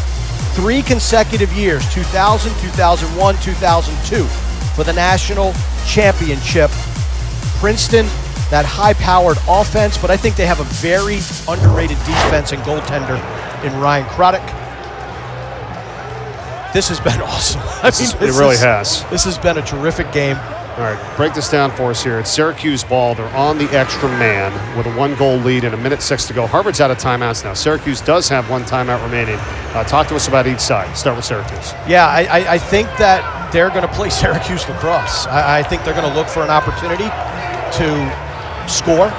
3 consecutive years, 2000, 2001, 2002, for the national championship. Princeton, that high-powered offense, but I think they have a very underrated defense and goaltender in Ryan Croddick. This has been awesome. It really has. This has been a terrific game. All right, break this down for us here. It's Syracuse ball. They're on the extra man with a 1-goal lead and 1:06 to go. Harvard's out of timeouts now. Syracuse does have 1 timeout remaining. Talk to us about each side. Start with Syracuse. Yeah, I think that they're going to play Syracuse lacrosse. I think they're going to look for an opportunity to score,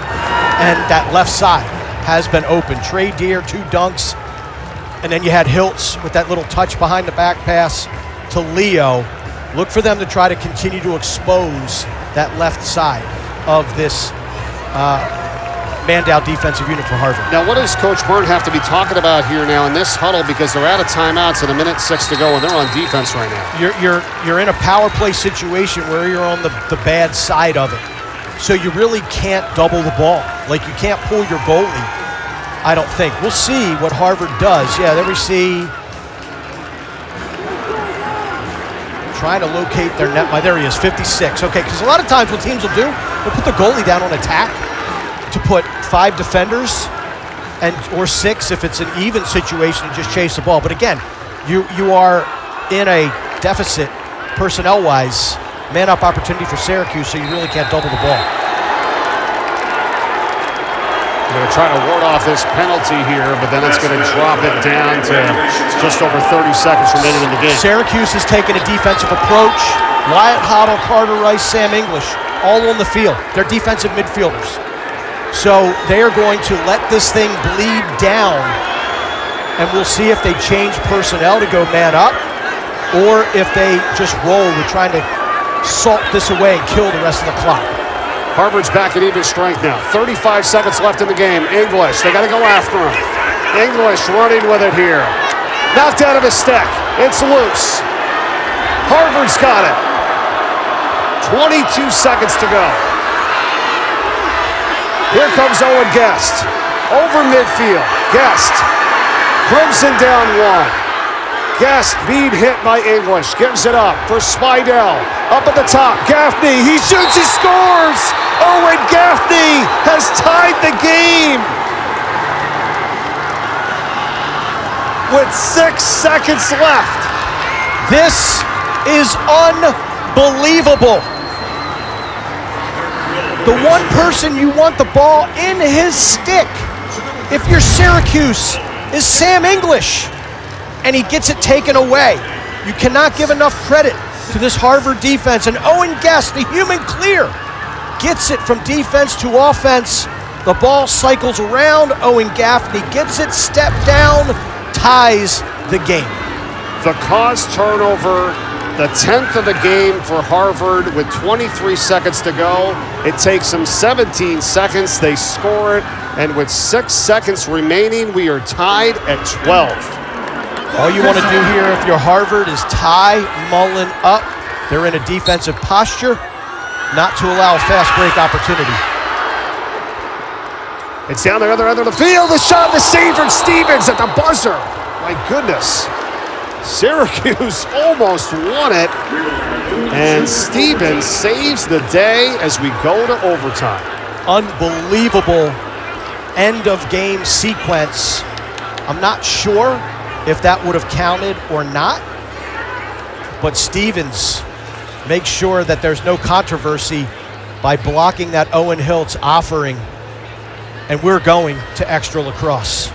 and that left side has been open. Trey Deer, 2 dunks, and then you had Hiltz with that little touch behind the back pass to Leo. Look for them to try to continue to expose that left side of this man-down defensive unit for Harvard. Now, what does Coach Byrne have to be talking about here now in this huddle, because they're out of timeouts and 1:06 to go, and they're on defense right now? You're in a power play situation where you're on the bad side of it. So you really can't double the ball. Like, you can't pull your goalie, I don't think. We'll see what Harvard does. Yeah, there we see. Trying to locate their net. There he is, 56. Okay, because a lot of times what teams will do, they'll put the goalie down on attack to put 5 defenders or 6 if it's an even situation and just chase the ball. But again, you are in a deficit personnel-wise, man-up opportunity for Syracuse, so you really can't double the ball. They're going to try to ward off this penalty here, but then it's going to drop it down to just over 30 seconds remaining in the game. Syracuse has taken a defensive approach. Wyatt Hoddle, Carter Rice, Sam English, all on the field. They're defensive midfielders. So they are going to let this thing bleed down, and we'll see if they change personnel to go man up, or if they just roll with trying to salt this away and kill the rest of the clock. Harvard's back at even strength now. 35 seconds left in the game. English, they got to go after him. English running with it here. Knocked out of his stick. It's loose. Harvard's got it. 22 seconds to go. Here comes Owen Guest. Over midfield. Guest. Crimson down 1. Guest being hit by English. Gives it up for Spidell. Up at the top. Gaffney. He shoots. He scores. Owen Gaffney has tied the game with 6 seconds left. This is unbelievable. The one person you want the ball in his stick, if you're Syracuse, is Sam English, and he gets it taken away. You cannot give enough credit to this Harvard defense. And Owen Guest, the human clear, gets it from defense to offense. The ball cycles around. Owen Gaffney gets it, step down, ties the game. The caused turnover, the 10th of the game for Harvard with 23 seconds to go. It takes them 17 seconds. They score it, and with 6 seconds remaining, we are tied at 12. All you want to do here if you're Harvard is tie Mullen up. They're in a defensive posture, not to allow a fast break opportunity. It's down the other end of the field. The shot, the save from Stevens at the buzzer. My goodness. Syracuse almost won it. And Stevens saves the day as we go to overtime. Unbelievable end of game sequence. I'm not sure if that would have counted or not, but Stevens makes sure that there's no controversy by blocking that Owen Hiltz offering, and we're going to extra lacrosse.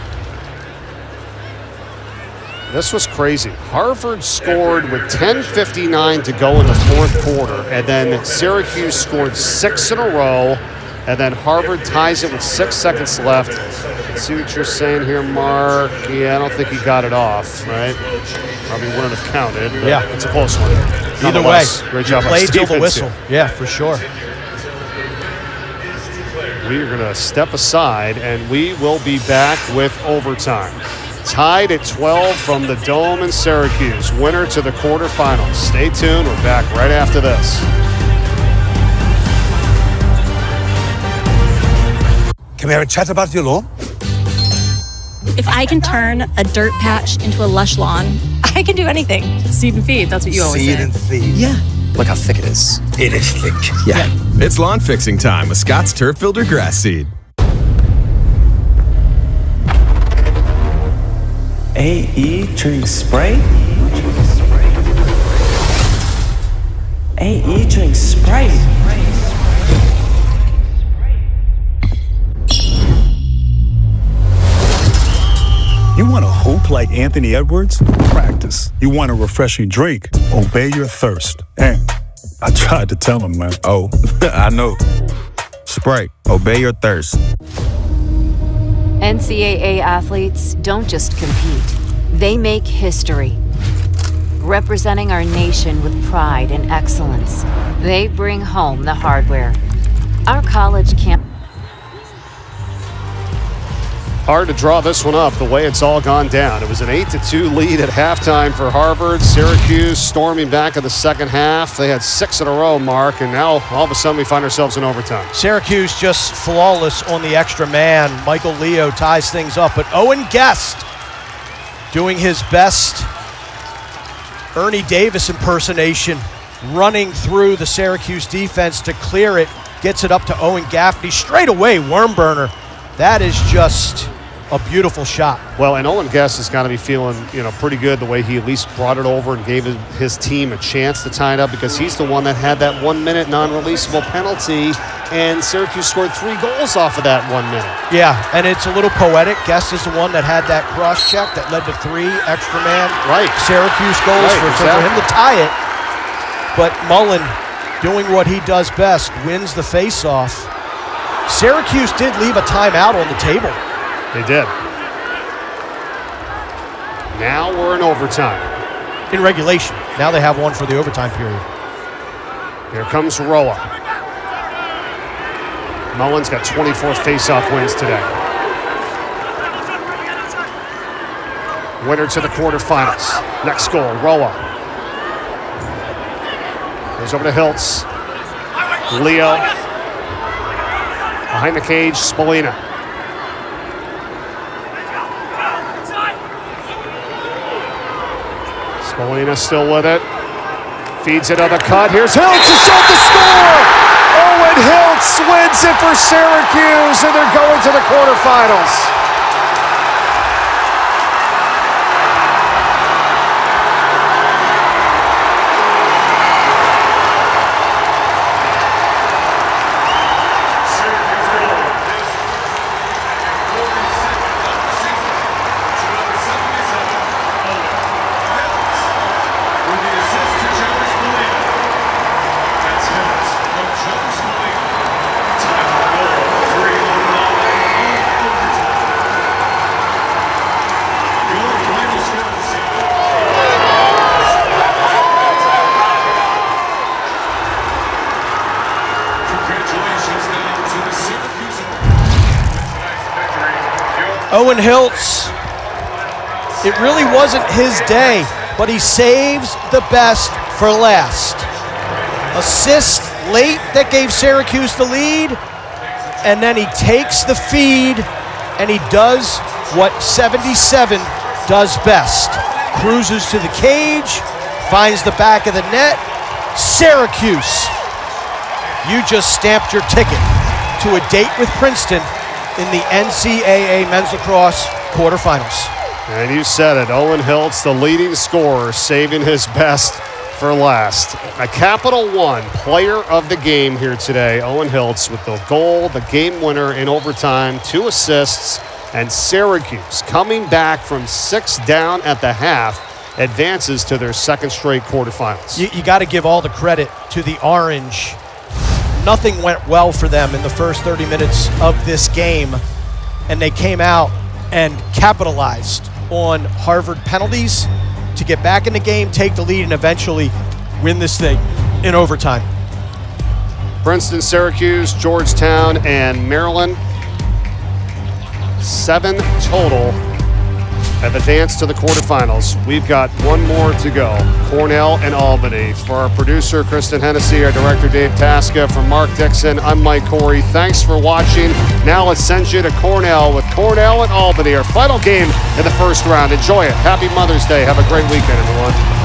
This was crazy. Harvard scored with 10:59 to go in the fourth quarter, and then Syracuse scored 6 in a row, and then Harvard ties it with 6 seconds left. Let's see what you're saying here, Mark. Yeah, I don't think he got it off, right? Probably wouldn't have counted. Yeah. It's a close one. Either way, great job by played till the Stevens whistle. here. Yeah, for sure. We are going to step aside, and we will be back with overtime. Tied at 12 from the Dome in Syracuse. Winner to the quarterfinals. Stay tuned. We're back right after this. Can we have a chat about your lawn? If I can turn a dirt patch into a lush lawn, I can do anything. Seed and feed, that's what you always say. Seed and feed. Yeah. Look how thick it is. It is thick. Yeah. It's lawn fixing time with Scott's Turf Builder Grass Seed. AE drink spray? AE drink spray. You want to hoop like Anthony Edwards? Practice. You want a refreshing drink? Obey your thirst. And I tried to tell him, man. Oh, I know. Sprite, obey your thirst. NCAA athletes don't just compete, they make history. Representing our nation with pride and excellence, they bring home the hardware. Our college camp. Hard to draw this one up the way it's all gone down. It was an 8-2 lead at halftime for Harvard. Syracuse storming back in the second half. They had 6 in a row, Mark, and now all of a sudden we find ourselves in overtime. Syracuse just flawless on the extra man. Michael Leo ties things up, but Owen Guest doing his best Ernie Davis impersonation, running through the Syracuse defense to clear it, gets it up to Owen Gaffney. Straight away, worm burner. That is just a beautiful shot. Well, and Owen Guest has got to be feeling, pretty good the way he at least brought it over and gave his team a chance to tie it up, because he's the one that had that 1-minute non-releasable penalty, and Syracuse scored 3 goals off of that 1 minute. Yeah, and it's a little poetic. Guest is the one that had that cross check that led to 3 extra man Syracuse goals for him to tie it. But Mullen, doing what he does best, wins the face-off. Syracuse did leave a timeout on the table. They did. Now we're in overtime. In regulation. Now they have one for the overtime period. Here comes Roa. Mullen's got 24 face-off wins today. Winner to the quarterfinals. Next goal, Roa. Goes over to Hiltz. Leo. Behind the cage, Spolina. Spolina still with it. Feeds it on the cut. Here's Hiltz, a shot to score! Owen Hiltz wins it for Syracuse, and they're going to the quarterfinals. Owen Hiltz, it really wasn't his day, but he saves the best for last. Assist late that gave Syracuse the lead, and then he takes the feed, and he does what 77 does best. Cruises to the cage, finds the back of the net. Syracuse, you just stamped your ticket to a date with Princeton in the NCAA men's lacrosse quarterfinals. And you said it, Owen Hiltz, the leading scorer, saving his best for last. A Capital One player of the game here today, Owen Hiltz, with the goal, the game winner in overtime, 2 assists, and Syracuse, coming back from 6 down at the half, advances to their second straight quarterfinals. You got to give all the credit to the Orange. Nothing went well for them in the first 30 minutes of this game, and they came out and capitalized on Harvard penalties to get back in the game, take the lead, and eventually win this thing in overtime. Princeton, Syracuse, Georgetown, and Maryland. 7 total have advanced to the quarterfinals. We've got one more to go. Cornell and Albany. For our producer, Kristen Hennessy, our director, Dave Tasca, from Mark Dixon, I'm Mike Corey. Thanks for watching. Now let's send you to Cornell with Cornell and Albany, our final game in the first round. Enjoy it. Happy Mother's Day. Have a great weekend, everyone.